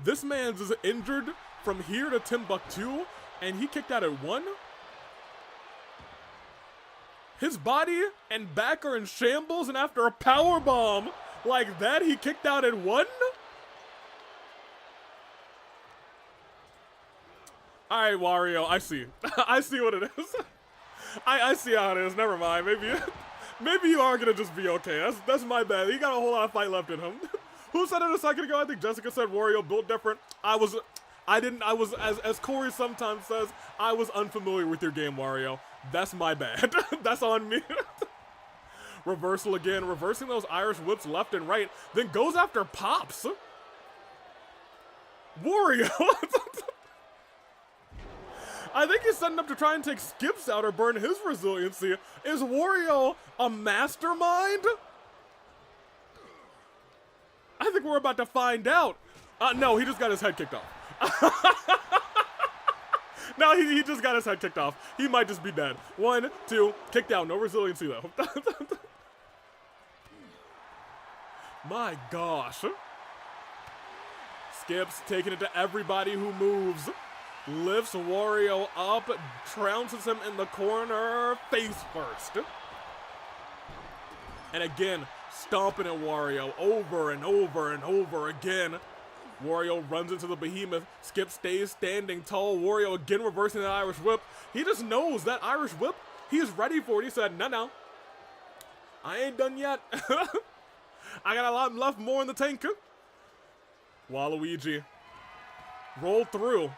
This man's is injured from here to Timbuktu, and he kicked out at one? His body and back are in shambles, and after a power bomb like that, he kicked out at one? Alright, Wario, I see. I see what it is. I see how it is. Never mind. Maybe you are gonna just be okay. That's my bad. He got a whole lot of fight left in him. Who said it a second ago? I think Jessica said Wario built different. I was, as Corey sometimes says, I was unfamiliar with your game, Wario. That's my bad. That's on me. Reversal again, reversing those Irish whips left and right, then goes after Pops. Wario. I think he's setting up to try and take Skips out or burn his resiliency. Is Wario a mastermind? I think we're about to find out. No, he just got his head kicked off. No, he just got his head kicked off. He might just be dead. 1, 2, kicked out. No resiliency though. My gosh. Skips taking it to everybody who moves. Lifts Wario up, trounces him in the corner, face first. And again, stomping at Wario over and over and over again. Wario runs into the behemoth. Skip stays standing tall. Wario again reversing that Irish whip. He just knows that Irish whip, he's ready for it. He said, no, I ain't done yet. I got a lot left more in the tank. Waluigi roll through.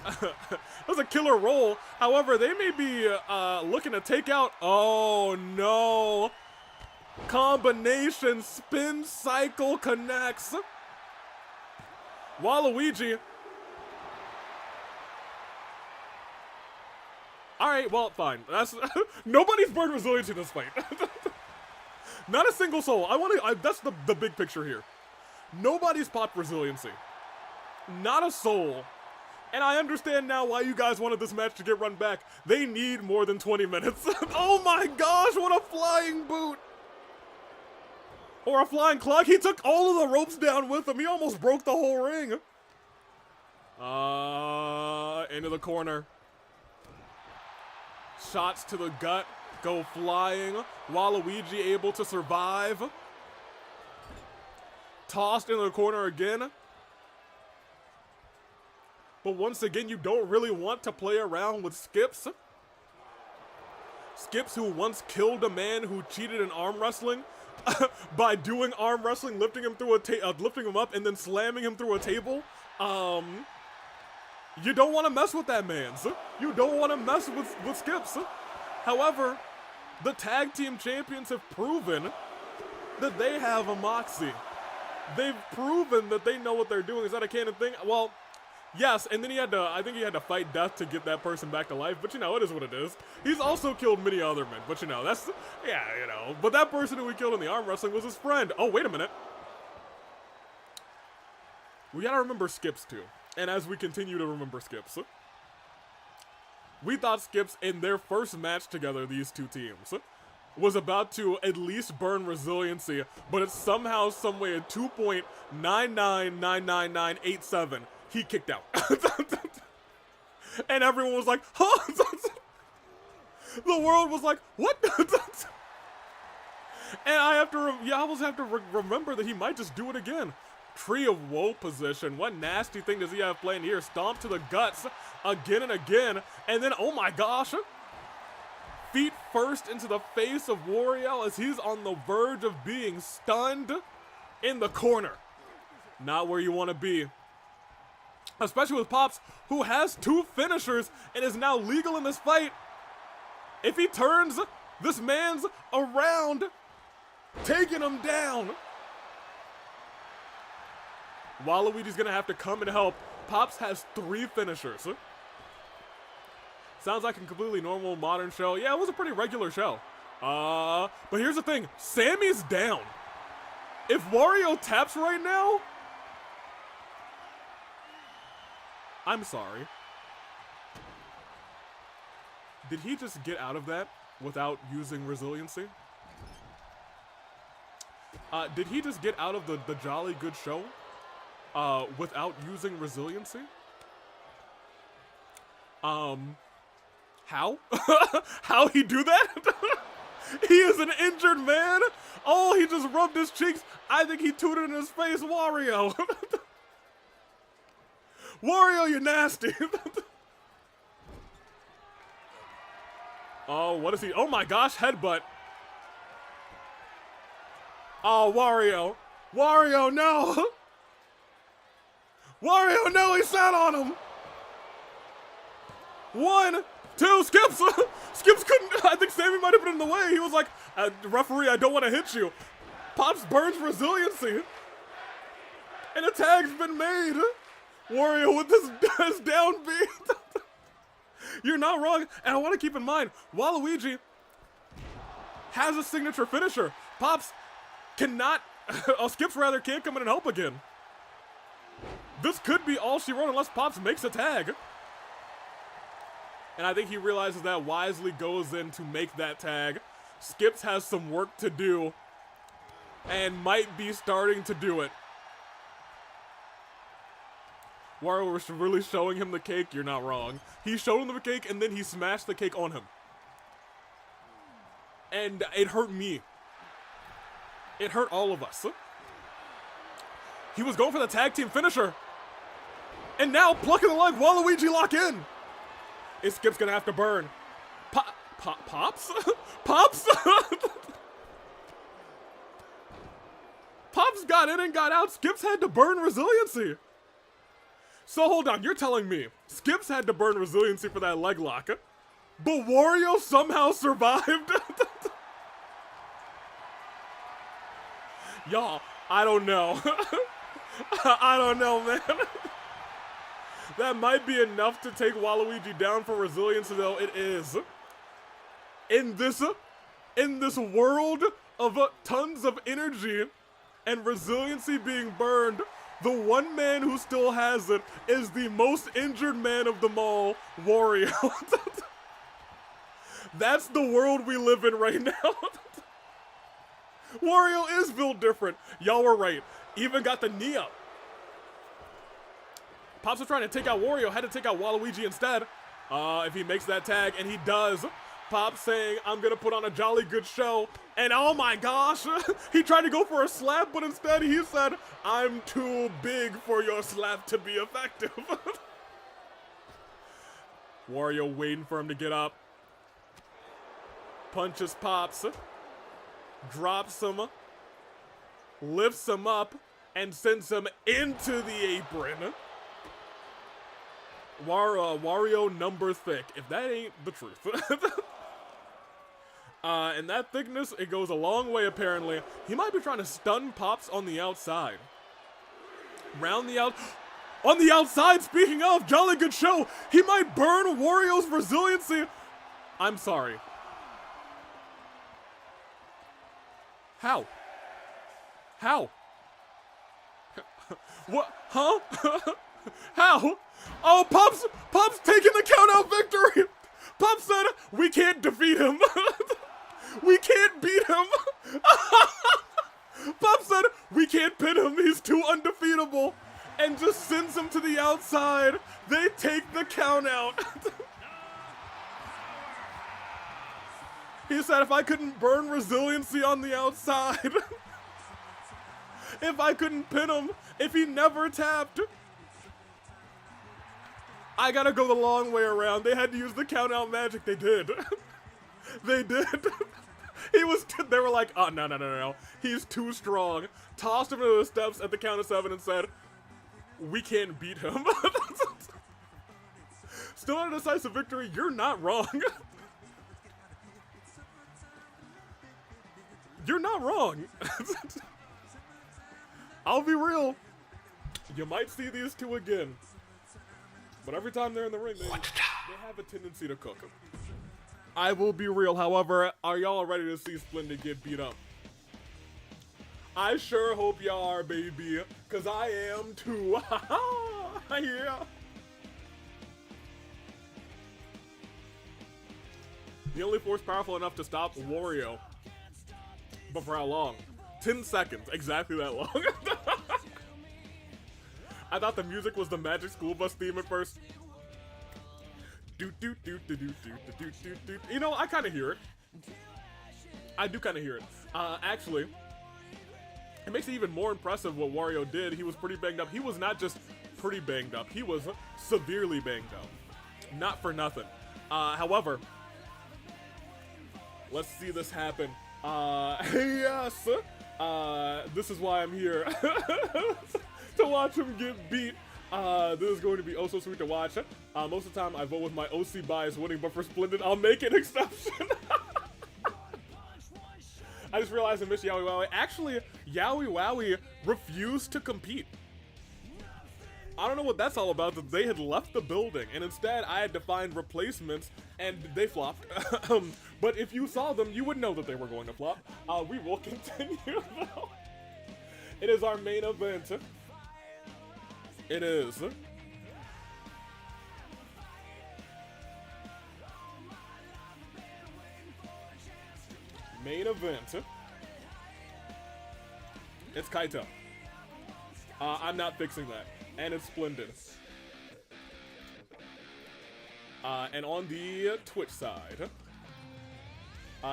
That was a killer roll. However, they may be looking to take out. Oh no! Combination spin cycle connects. Waluigi. All right, well, fine. That's nobody's burned resiliency in this fight. Not a single soul. That's the big picture here. Nobody's popped resiliency. Not a soul. And I understand now why you guys wanted this match to get run back. They need more than 20 minutes. Oh my gosh, what a flying boot. Or a flying clock. He took all of the ropes down with him. He almost broke the whole ring. Into the corner. Shots to the gut go flying. Waluigi able to survive. Tossed into the corner again. But once again, you don't really want to play around with Skips. Skips, who once killed a man who cheated in arm wrestling by doing arm wrestling, lifting him through lifting him up and then slamming him through a table. You don't want to mess with that man. You don't want to mess with Skips. However, the tag team champions have proven that they have a moxie. They've proven that they know what they're doing. Is that a canon thing? Well, yes, and then I think he had to fight death to get that person back to life, but you know, it is what it is. He's also killed many other men, but you know, but that person who he killed in the arm wrestling was his friend. Oh, wait a minute. We gotta remember Skips too, and as we continue to remember Skips, we thought Skips in their first match together, these two teams, was about to at least burn resiliency, but it's somehow, someway at 2.9999987. He kicked out. And everyone was like, huh? The world was like, what? And I always have to remember that he might just do it again. Tree of Woe position. What nasty thing does he have playing here? Stomp to the guts again and again. And then, oh my gosh. Feet first into the face of Wario as he's on the verge of being stunned in the corner. Not where you want to be. Especially with Pops, who has 2 finishers and is now legal in this fight. If he turns, this man's around, taking him down. Waluigi's gonna have to come and help. Pops has 3 finishers. Sounds like a completely normal modern show. Yeah, it was a pretty regular show. But here's the thing. Sammy's down. If Wario taps right now, I'm sorry. Did he just get out of that without using resiliency? Did he just get out of the Jolly Good Show without using resiliency? How? How he do that? He is an injured man. Oh, he just rubbed his cheeks. I think he tooted in his face. Wario. Wario, you nasty. Oh, what is he? Oh my gosh, headbutt. Oh, Wario. Wario, no. Wario, no, he sat on him. 1, 2, Skips. Skips couldn't, I think Sammy might have been in the way. He was like, referee, I don't want to hit you. Pops burns resiliency. And a tag's been made. Wario with his down beat. You're not wrong. And I want to keep in mind, Waluigi has a signature finisher. Pops cannot, Skips rather can't come in and help again. This could be all she wrote unless Pops makes a tag. And I think he realizes that, wisely goes in to make that tag. Skips has some work to do and might be starting to do it. Wario was really showing him the cake. You're not wrong. He showed him the cake and then he smashed the cake on him. And it hurt me. It hurt all of us. He was going for the tag team finisher. And now, plucking the leg, Waluigi lock in. Is Skip's gonna have to burn? Pops? Pops? Pops got in and got out. Skips had to burn resiliency. So hold on, you're telling me Skips had to burn resiliency for that leg lock, but Wario somehow survived? Y'all, I don't know. I don't know, man. That might be enough to take Waluigi down for resiliency, though. It is. In this world of tons of energy and resiliency being burned, the one man who still has it is the most injured man of them all, Wario. That's the world we live in right now. Wario is built different. Y'all were right. Even got the knee up. Pops was trying to take out Wario, had to take out Waluigi instead. If he makes that tag, and he does. Pops saying, I'm gonna put on a jolly good show. And oh my gosh, he tried to go for a slap, but instead he said, I'm too big for your slap to be effective. Wario waiting for him to get up. Punches Pops. Drops him. Lifts him up. And sends him into the apron. Wario number thick, if that ain't the truth. And that thickness, it goes a long way apparently. He might be trying to stun Pops on the outside. On the outside, speaking of, jolly good show. He might burn Wario's resiliency. I'm sorry. How? How? What? Huh? How? Oh, Pops taking the count-out victory! Pops said, we can't defeat him. We can't beat him. Pops said, we can't pin him, he's too undefeatable. And just sends him to the outside. They take the count-out. He said, if I couldn't burn resiliency on the outside, if I couldn't pin him, if he never tapped, I gotta go the long way around. They had to use the count-out magic. They did. They did. They were like, oh, no. He's too strong. Tossed him into the steps at the count of 7 and said, we can't beat him. Still a decisive victory. You're not wrong. You're not wrong. I'll be real. You might see these two again. But every time they're in the ring, they have a tendency to cook. I will be real, however, are y'all ready to see Splendid get beat up? I sure hope y'all are, baby, because I am too. Yeah. The only force powerful enough to stop Wario. But for how long? 10 seconds. Exactly that long. I thought the music was the Magic School Bus theme at first. You know, I kind of hear it. I do kind of hear it. Actually, it makes it even more impressive what Wario did. He was pretty banged up. He was not just pretty banged up. He was severely banged up. Not for nothing. However, let's see this happen. Yes. This is why I'm here. To watch him get beat. This is going to be oh so sweet to watch. Most of the time I vote with my OC bias winning, but for Splendid, I'll make an exception. I just realized I missed Yaoi Wowie. Actually, Yaoi Wowie refused to compete. I don't know what that's all about, that they had left the building, and instead I had to find replacements, and they flopped. But if you saw them, you would know that they were going to flop. We will continue, though. It is our main event. It is main event. It's Kaito. I'm not fixing that. And it's Splendid. And on the Twitch side,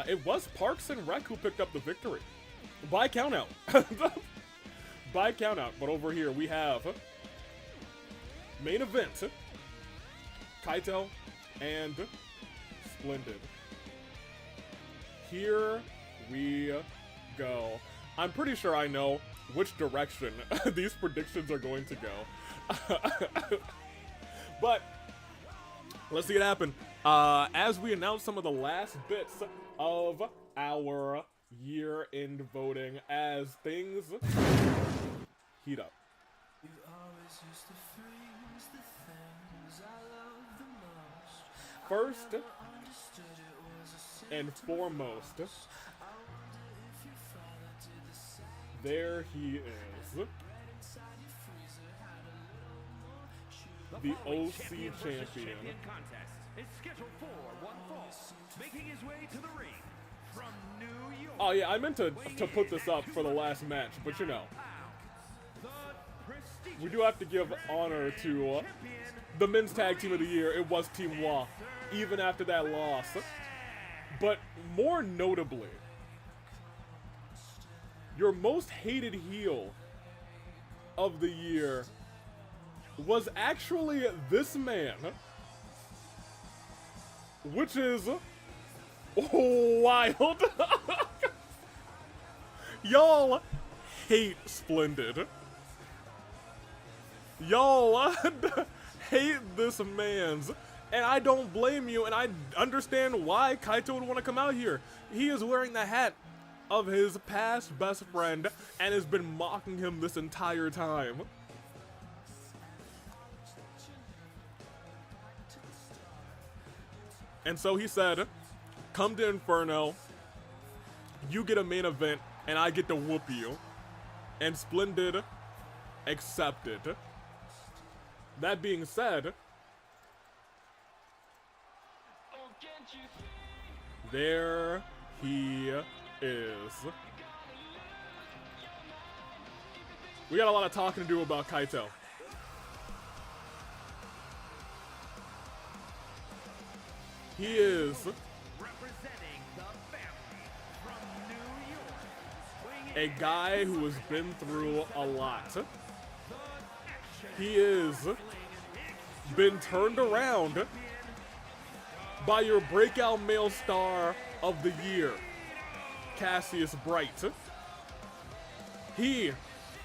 it was Parks and Rec who picked up the victory. By countout. By countout. But over here we have main event, Kaito and Splendid. Here we go. I'm pretty sure I know which direction these predictions are going to go. But let's see it happen. As we announce some of the last bits of our year-end voting as things heat up. First and foremost, there he is. The OC champion. Is scheduled for one fall, making his way to the ring from New York. Oh yeah, I meant to put this up for the last match, but you know, we do have to give honor to the men's tag team of the year. It was Team Wa, even after that loss. But more notably, your most hated heel of the year was actually this man, which is wild. Y'all hate Splendid. Y'all hate this man's, and I don't blame you, and I understand why Kaito would want to come out here. He is wearing the hat of his past best friend and has been mocking him this entire time. And so he said, come to Inferno, you get a main event, and I get to whoop you. And Splendid accepted. That being said, there he is. We got a lot of talking to do about Kaito. He is Representing the family from New York. a guy who has been through a lot. He is been turned around by your breakout male star of the year, Cassius Bright. He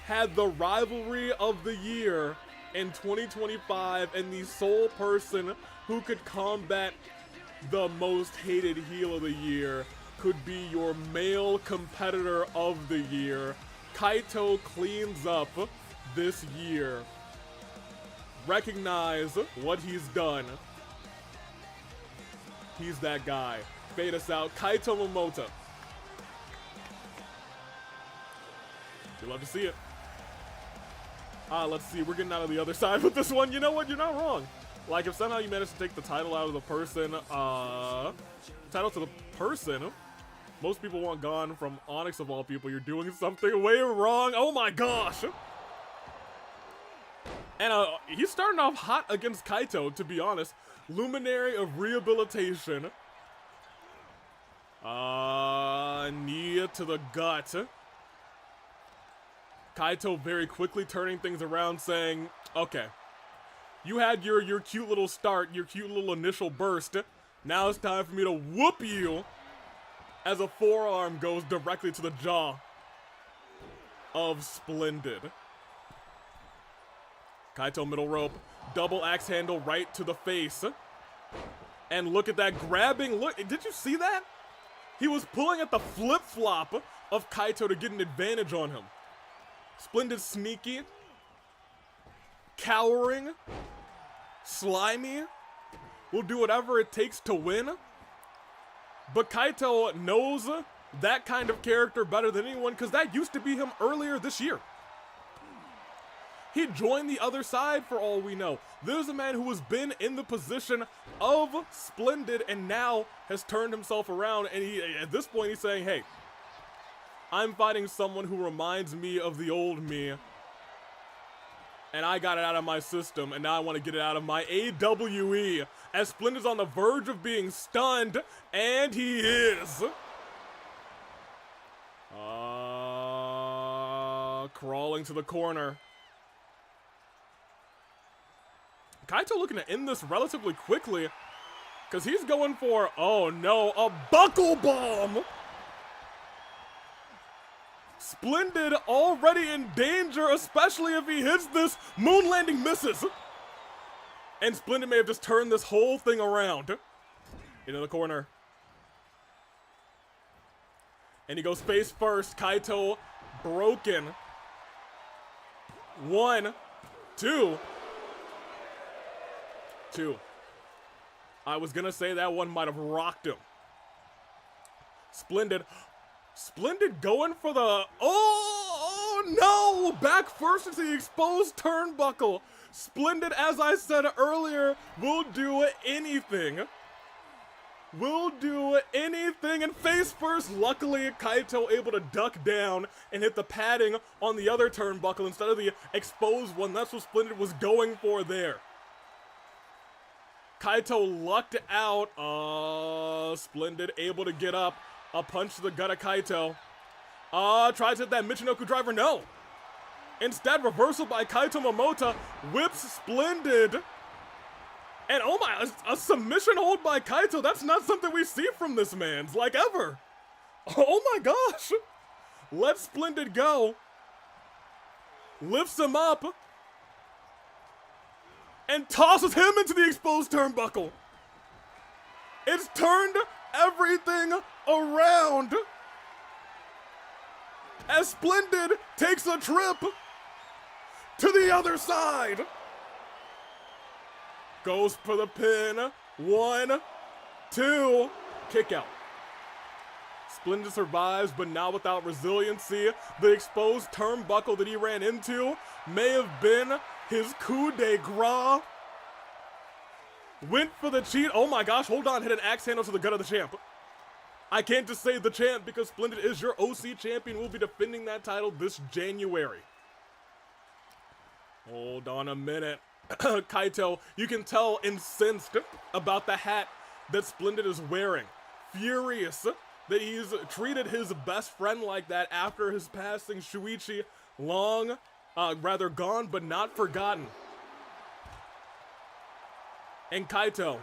had the rivalry of the year in 2025 and the sole person who could combat the most hated heel of the year could be your male competitor of the year. Kaito cleans up this year. Recognize what he's done. He's that guy. Fade us out. Kaito Momota. You love to see it. Let's see. We're getting out of the other side with this one. You know what? You're not wrong. Like, if somehow you manage to take the title out of the person, title to the person, most people want gone from Onyx of all people. You're doing something way wrong. Oh my gosh. And he's starting off hot against Kaito, to be honest. Luminary of Rehabilitation. Knee to the gut. Kaito very quickly turning things around, saying, okay, you had your cute little start, your cute little initial burst. Now it's time for me to whoop you, as a forearm goes directly to the jaw of Splendid. Kaito middle rope, double axe handle right to the face. And look at that grabbing, look, did you see that? He was pulling at the flip-flop of Kaito to get an advantage on him. Splendid sneaky, cowering, slimy, will do whatever it takes to win. But Kaito knows that kind of character better than anyone, because that used to be him earlier this year. He joined the other side for all we know. There's a man who has been in the position of Splendid and now has turned himself around, and at this point he's saying, hey, I'm fighting someone who reminds me of the old me, and I got it out of my system, and now I want to get it out of my AWE, as Splendid's on the verge of being stunned, and he is. Crawling to the corner. Kaito looking to end this relatively quickly, because he's going for, oh no, a buckle bomb! Splendid already in danger, especially if he hits this. Moon landing misses. And Splendid may have just turned this whole thing around. Into the corner. And he goes face first. Kaito broken. 1, 2. I was gonna say that one might have rocked him. Splendid going for the, oh no, back first into the exposed turnbuckle. Splendid, as I said earlier, will do anything. And face first. Luckily, Kaito able to duck down and hit the padding on the other turnbuckle instead of the exposed one. That's what Splendid was going for there. Kaito lucked out. Splendid able to get up. A punch to the gut of Kaito. Tries to hit that Michinoku driver. No. Instead, reversal by Kaito Momota. Whips Splendid. And oh my, a submission hold by Kaito. That's not something we see from this man's, like, ever. Oh my gosh. Lets Splendid go. Lifts him up. And tosses him into the exposed turnbuckle. It's turned everything around as Splendid takes a trip to the other side. Goes for the pin. 1, 2, kick out. Splendid survives, but not without resiliency. The exposed turnbuckle that he ran into may have been his coup de grace. Went for the cheat. Oh my gosh, hold on. Hit an axe handle to the gut of the champ. I can't just say the champ because Splendid is your OC champion. We'll be defending that title this January. Hold on a minute. Kaito, you can tell incensed about the hat that Splendid is wearing. Furious that he's treated his best friend like that after his passing. Souichi, rather gone but not forgotten. And Kaito,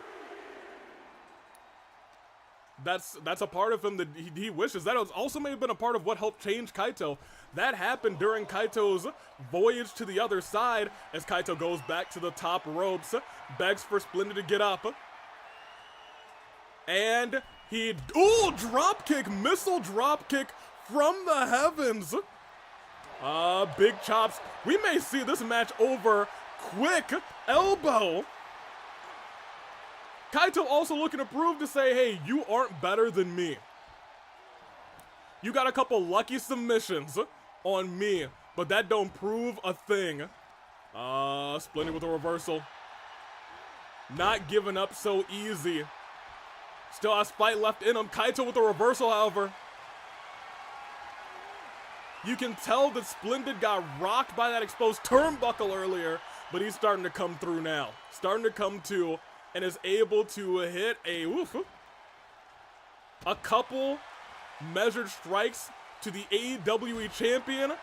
that's a part of him that he wishes. That also may have been a part of what helped change Kaito. That happened during Kaito's voyage to the other side as Kaito goes back to the top ropes, begs for Splendid to get up. And Ooh, drop kick, missile drop kick from the heavens. Big chops. We may see this match over quick. Elbow. Kaito also looking to prove to say, hey, you aren't better than me. You got a couple lucky submissions on me, but that don't prove a thing. Splendid with a reversal. Not giving up so easy. Still has fight left in him. Kaito with a reversal, however. You can tell that Splendid got rocked by that exposed turnbuckle earlier, but he's starting to come through now. Starting to come to, and is able to hit a couple measured strikes to the AEW champion.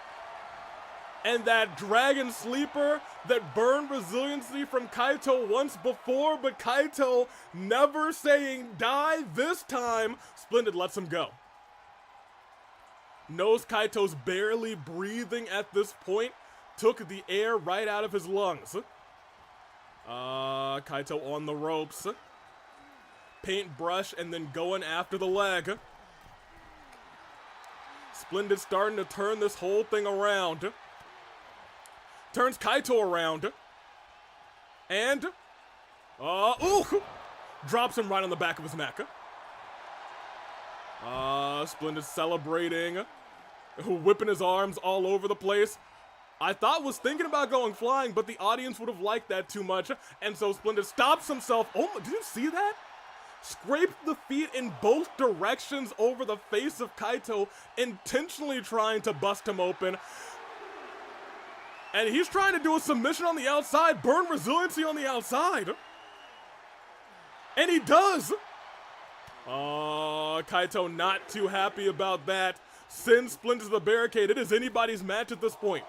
And that Dragon Sleeper that burned resiliency from Kaito once before, but Kaito never saying die this time. Splendid lets him go. Knows Kaito's barely breathing at this point. Took the air right out of his lungs. Kaito on the ropes. Paintbrush and then going after the leg. Splendid starting to turn this whole thing around. Turns Kaito around. And, drops him right on the back of his neck. Splendid celebrating. Whipping his arms all over the place. I was thinking about going flying, but the audience would have liked that too much. And so Splendid stops himself. Oh, did you see that? Scraped the feet in both directions over the face of Kaito, intentionally trying to bust him open. And he's trying to do a submission on the outside, burn resiliency on the outside. And he does. Kaito not too happy about that. Sends Splendid to the barricade. It is anybody's match at this point.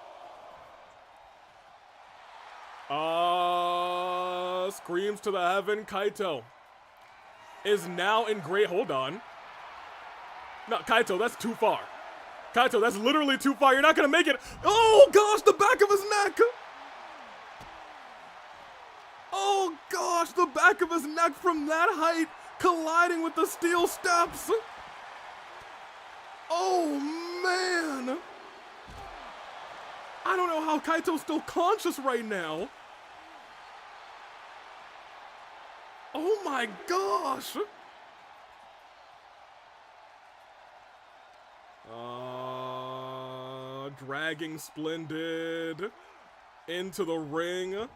Screams to the heaven. Kaito is now in great, hold on. No, Kaito, that's too far. Kaito, that's literally too far. You're not gonna make it. Oh gosh, the back of his neck. Oh gosh, the back of his neck from that height colliding with the steel steps. Oh man. I don't know how Kaito's still conscious right now. Oh my gosh. Dragging Splendid into the ring.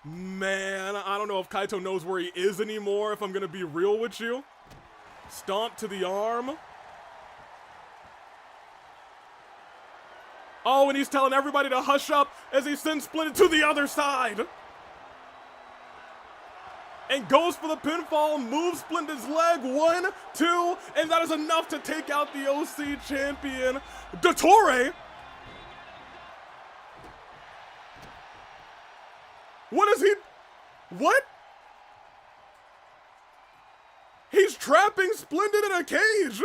Man, I don't know if Kaito knows where he is anymore, if I'm gonna be real with you. Stomp to the arm. Oh, and he's telling everybody to hush up as he sends Splendid to the other side. And goes for the pinfall, moves Splendid's leg, 1, 2, and that is enough to take out the OC champion, Dottore. What is he? What? He's trapping Splendid in a cage.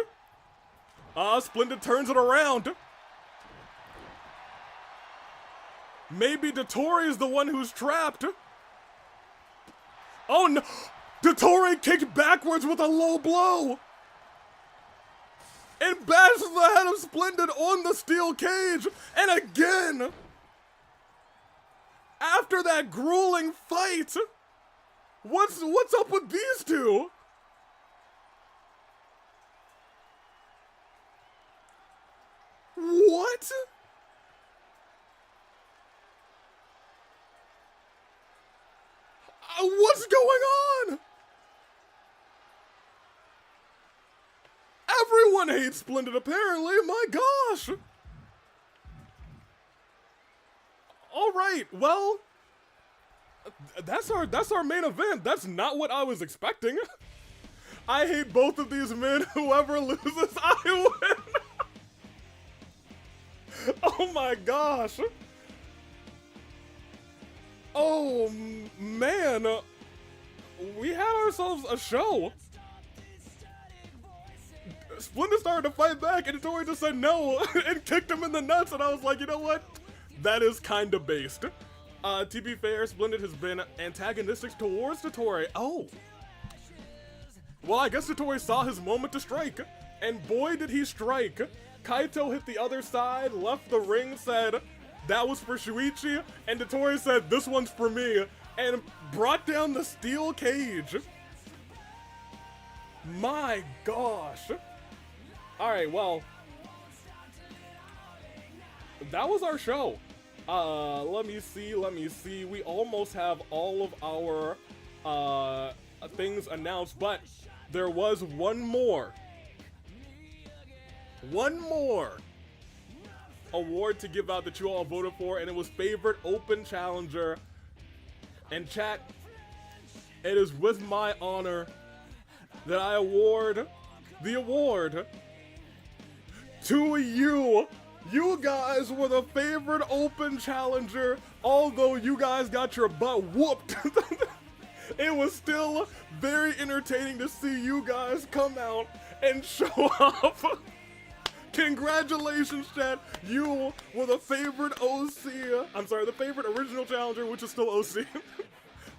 Splendid turns it around. Maybe Dottore is the one who's trapped. Oh no! Dottore kicked backwards with a low blow! And bashes the head of Splendid on the steel cage! And again! After that grueling fight! What's up with these two? What? What's going on? Everyone hates Splendid apparently, my gosh. All right, well, that's our main event. That's not what I was expecting. I hate both of these men. Whoever loses, I win. Oh my gosh. Oh man, we had ourselves a show. Splendid started to fight back and Dottore just said no and kicked him in the nuts, and I was like, you know what? That is kinda based. To be fair, Splendid has been antagonistic towards Dottore. Oh. Well, I guess Dottore saw his moment to strike, and boy did he strike. Kaito hit the other side, left the ring, said, that was for Souichi, and Dottore said, this one's for me, and brought down the steel cage. My gosh. Alright, well, that was our show. Let me see. We almost have all of our things announced, but there was one more award to give out that you all voted for, and it was favorite open challenger. And chat, it is with my honor that I award the award to you. You guys were the favorite open challenger, although you guys got your butt whooped. It was still very entertaining to see you guys come out and show off. Congratulations, chat. You were the favorite the favorite original challenger, which is still OC.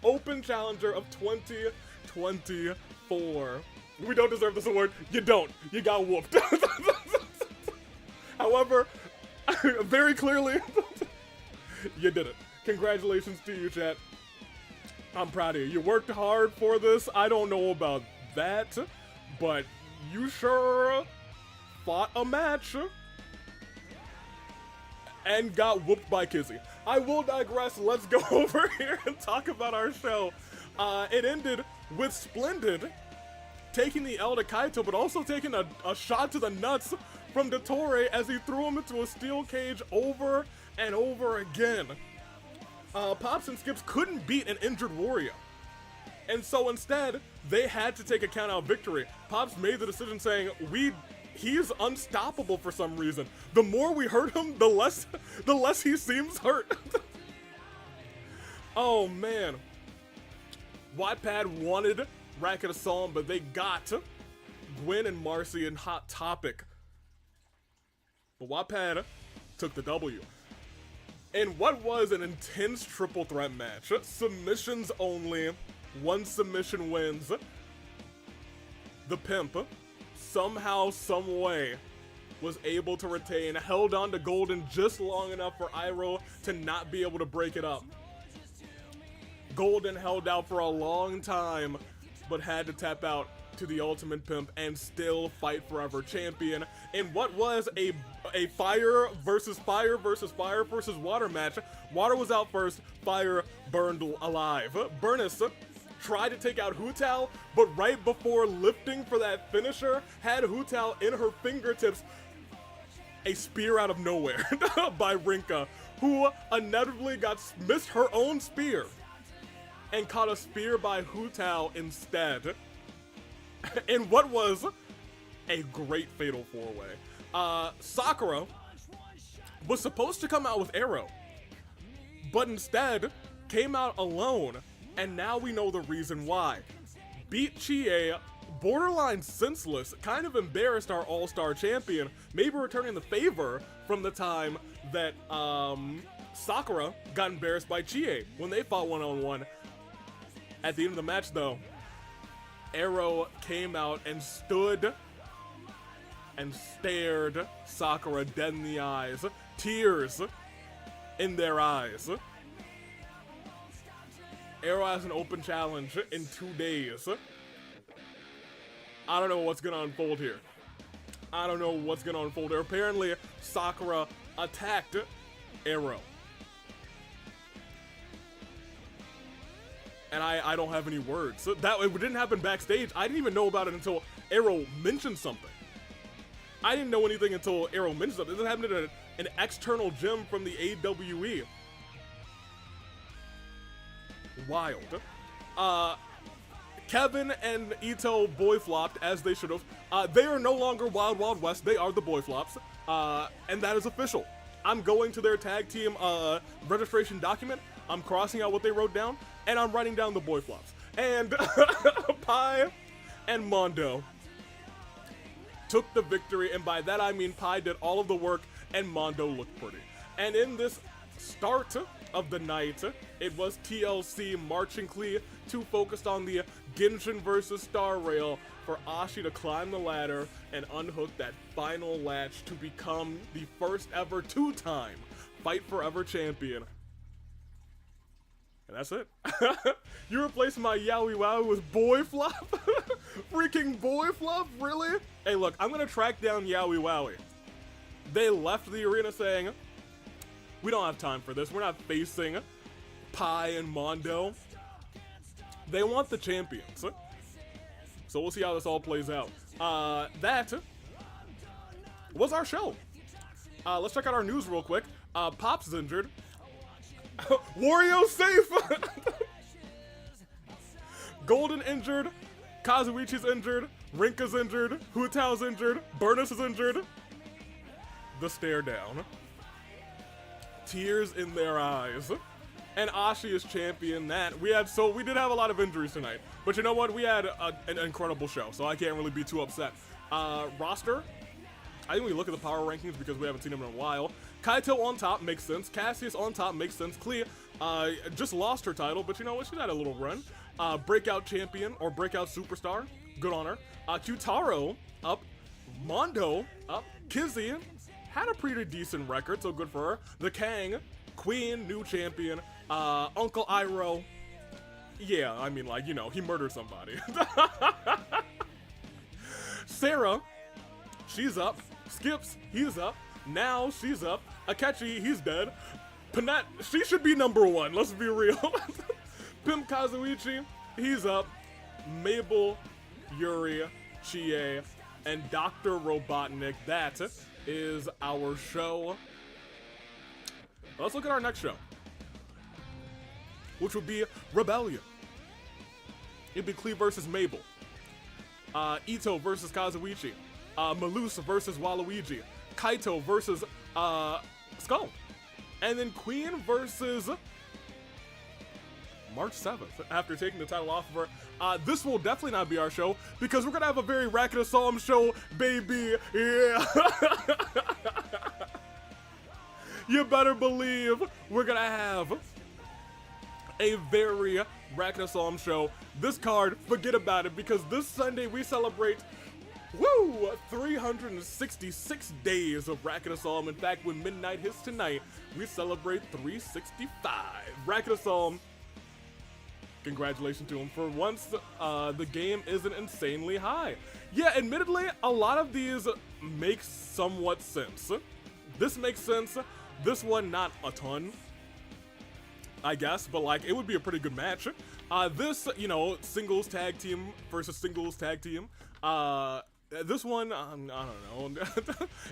Open challenger of 2024. We don't deserve this award. You don't. You got whooped. However, very clearly, you did it. Congratulations to you, chat. I'm proud of you. You worked hard for this. I don't know about that, but you sure fought a match and got whooped by Kizzy. I will digress. Let's go over here and talk about our show. It ended with Splendid taking the L to Kaito, but also taking a shot to the nuts from Dottore as he threw him into a steel cage over and over again. Pops and Skips couldn't beat an injured Warrior, and so instead they had to take a count-out victory. Pops made the decision saying, he's unstoppable for some reason. The more we hurt him, the less he seems hurt. Oh man. Wattpad wanted Racket Assault, but they got Gwen and Marcy in Hot Topic. But Wattpad took the W. In what was an intense triple threat match. Submissions only. One submission wins. The Pimp, somehow, some way, was able to retain, held on to Golden just long enough for Iroh to not be able to break it up. Golden held out for a long time, but had to tap out to the Ultimate Pimp and still fight forever champion in what was a fire versus water match. Water was out first, fire burned alive. Burnice tried to take out Hu Tao, but right before lifting for that finisher, had Hu Tao in her fingertips. A spear out of nowhere by Rinka, who inevitably missed her own spear and caught a spear by Hu Tao instead. In what was a great fatal four-way. Sakura was supposed to come out with Iroh, but instead came out alone, and now we know the reason why. Beat Chie, borderline senseless, kind of embarrassed our all-star champion, maybe returning the favor from the time that Sakura got embarrassed by Chie when they fought one-on-one. At the end of the match, though, Iroh came out and stood and stared Sakura dead in the eyes, tears in their eyes. Iroh has an open challenge in 2 days. I don't know what's gonna unfold here. Apparently, Sakura attacked Iroh. And I don't have any words. It didn't happen backstage. I didn't even know about it until Iroh mentioned something. I didn't know anything until Iroh mentioned something. This happened at an external gym from the AWE. Wild. Kevin and Ito boy flopped as they should have. They are no longer Wild Wild West. They are the boy flops. And that is official. I'm going to their tag team registration document. I'm crossing out what they wrote down, and I'm writing down the boy flops. And Pi and Mondo took the victory, and by that I mean Pi did all of the work and Mondo looked pretty. And in this start of the night. It was TLC marching Klee to focused on the Genshin versus Star Rail for Ashi to climb the ladder and unhook that final latch to become the first ever two-time Fight Forever champion. And that's it. You replaced my Yaoi Wowie with boy fluff? Freaking boy fluff? Really? Hey, look, I'm gonna track down Yaoi Wowie. They left the arena saying, we don't have time for this. We're not facing Pi and Mondo. They want the champions. So we'll see how this all plays out. That was our show. Let's check out our news real quick. Pop's injured. Wario safe! Golden injured. Kazuichi's injured. Rinka's injured. Hu Tao's injured. Burnice is injured. The stare down. Tears in their eyes. And Ashi is champion. That we did have a lot of injuries tonight, but you know what? We had an incredible show, so I can't really be too upset. Roster. I think we look at the power rankings because we haven't seen them in a while. Kaito on top makes sense. Cassius on top makes sense. Klee just lost her title, but you know what? She's had a little run. Breakout champion or breakout superstar. Good on her. Kyutaro up. Mondo up. Kizzy had a pretty decent record, so good for her. The Kang, Queen, new champion. Uncle Iroh. Yeah, I mean, like, you know, he murdered somebody. Sarah, she's up. Skips, he's up. Now she's up. Akechi, he's dead. Panette, she should be number one, let's be real. Pimp Kazuichi, he's up. Mabel, Yuri, Chie, and Dr. Robotnik. That is our show. Let's look at our next show, which would be Rebellion. It'd be Klee versus Mabel. Ito versus Kazuichi. Malus versus Waluigi. Kaito versus Skull. And then Queen versus March 7th, after taking the title off of her. This will definitely not be our show, because we're gonna have a very Racket of Psalm show, baby. Yeah. You better believe we're gonna have a very Racket of Psalm show. This card, forget about it, because this Sunday we celebrate 366 days of Racket of Psalm. In fact, when midnight hits tonight, we celebrate 365. Racket of Psalm, congratulations to him. For once, the game isn't insanely high. Yeah, admittedly, a lot of these make somewhat sense. This makes sense. This one, not a ton, I guess, but like, it would be a pretty good match. This, you know, singles tag team versus singles tag team. This one, I don't know.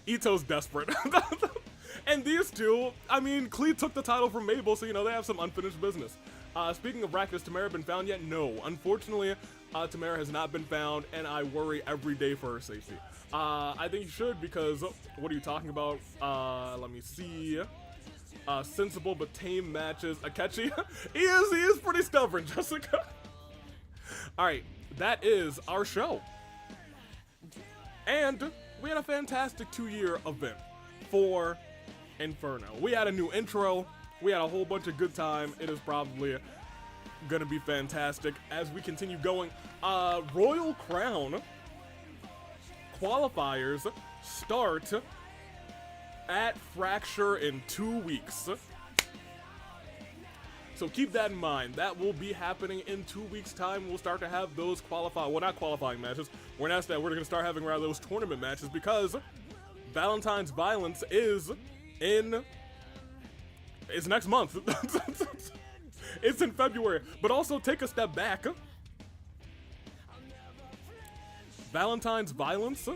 Ito's desperate. And these two, I mean, Klee took the title from Mabel, so, you know, they have some unfinished business. Speaking of Racket, has Tamara been found yet? No. Unfortunately, Tamara has not been found, and I worry every day for her safety. I think you should, because, what are you talking about? Let me see. Sensible but tame matches. Akechi, he is pretty stubborn, Jessica. Alright, that is our show. And we had a fantastic 2-year event for Inferno. We had a new intro. We had a whole bunch of good time. It is probably gonna be fantastic as we continue going. Royal Crown qualifiers start at Fracture in 2 weeks. So keep that in mind. That will be happening in 2 weeks' time. We'll start to have those not qualifying matches. We're going to start having rather those tournament matches, because Valentine's Violence is next month. It's in February. But also take a step back. Valentine's Violence.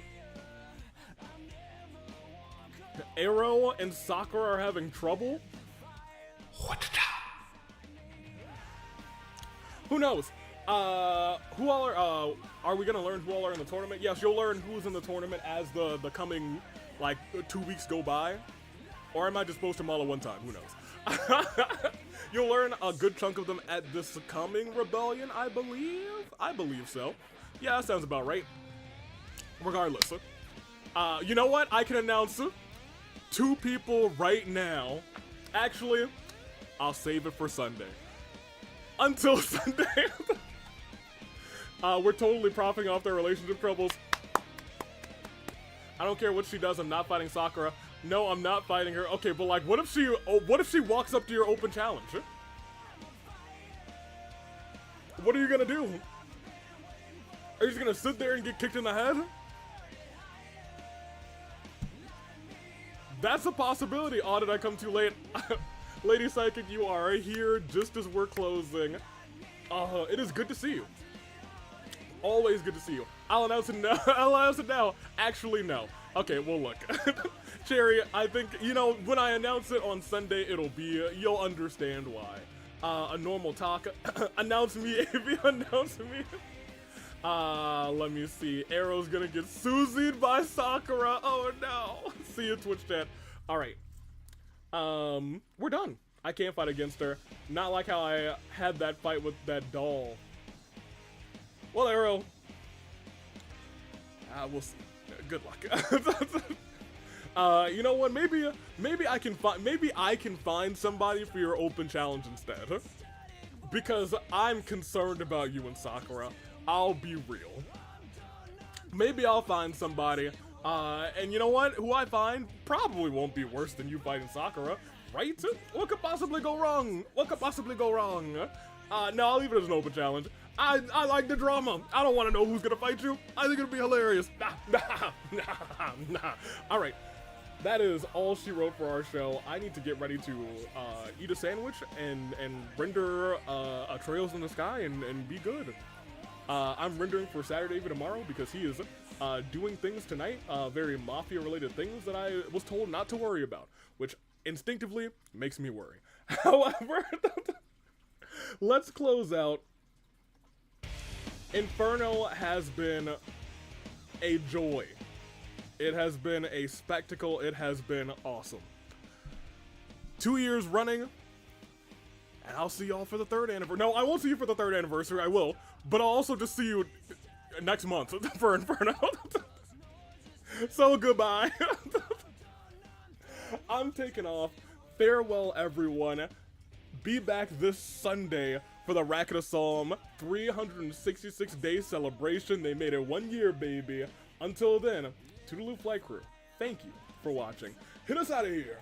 Iroh and Sakura are having trouble. Who knows? Who all are we gonna learn who all are in the tournament? Yes, you'll learn who's in the tournament as the coming, like, 2 weeks go by. Or am I just supposed to mull at one time? Who knows? You'll learn a good chunk of them at this coming Rebellion, I believe. I believe so. Yeah, that sounds about right. Regardless. You know what? I can announce 2 people right now. Actually, I'll save it for Sunday. Until Sunday. We're totally propping off their relationship troubles. I don't care what she does, I'm not fighting Sakura. No, I'm not fighting her. Okay, but like, what if she walks up to your open challenge? What are you gonna do? Are you just gonna sit there and get kicked in the head? That's a possibility. Oh, did I come too late? Lady Psychic, you are here just as we're closing. It is good to see you. Always good to see you. I'll announce it now. I'll announce it now. Actually, no. Okay, well, look. Cherry, I think, you know, when I announce it on Sunday, it'll be, you'll understand why. A normal talk. Announce me if you announce me. Let me see. Arrow's gonna get Suzied by Sakura. Oh, no. See you, Twitch chat. All right. We're done. I can't fight against her. Not like how I had that fight with that doll. Well, Arrow. We'll see. Good luck. You know what? Maybe I can find somebody for your open challenge instead. Because I'm concerned about you and Sakura. I'll be real. Maybe I'll find somebody. And you know what? Who I find probably won't be worse than you fighting Sakura, right? What could possibly go wrong? What could possibly go wrong? No, I'll leave it as an open challenge. I like the drama. I don't want to know who's gonna fight you. I think it'll be hilarious. Nah. All right. That is all she wrote for our show. I need to get ready to eat a sandwich and render Trails in the Sky and be good. I'm rendering for Saturday even tomorrow because he is doing things tonight, very mafia-related things that I was told not to worry about, which instinctively makes me worry. However, let's close out. Inferno has been a joy. It has been a spectacle. It has been awesome. 2 years running, and I'll see y'all for the 3rd anniversary. No, I won't see you for the 3rd anniversary. I will, but I'll also just see you next month for Inferno. So goodbye. I'm taking off. Farewell, everyone. Be back this Sunday for the Rakata Psalm 366-day celebration. They made it 1 year, baby. Until then, Toodaloo Flight Crew, thank you for watching. Hit us out of here.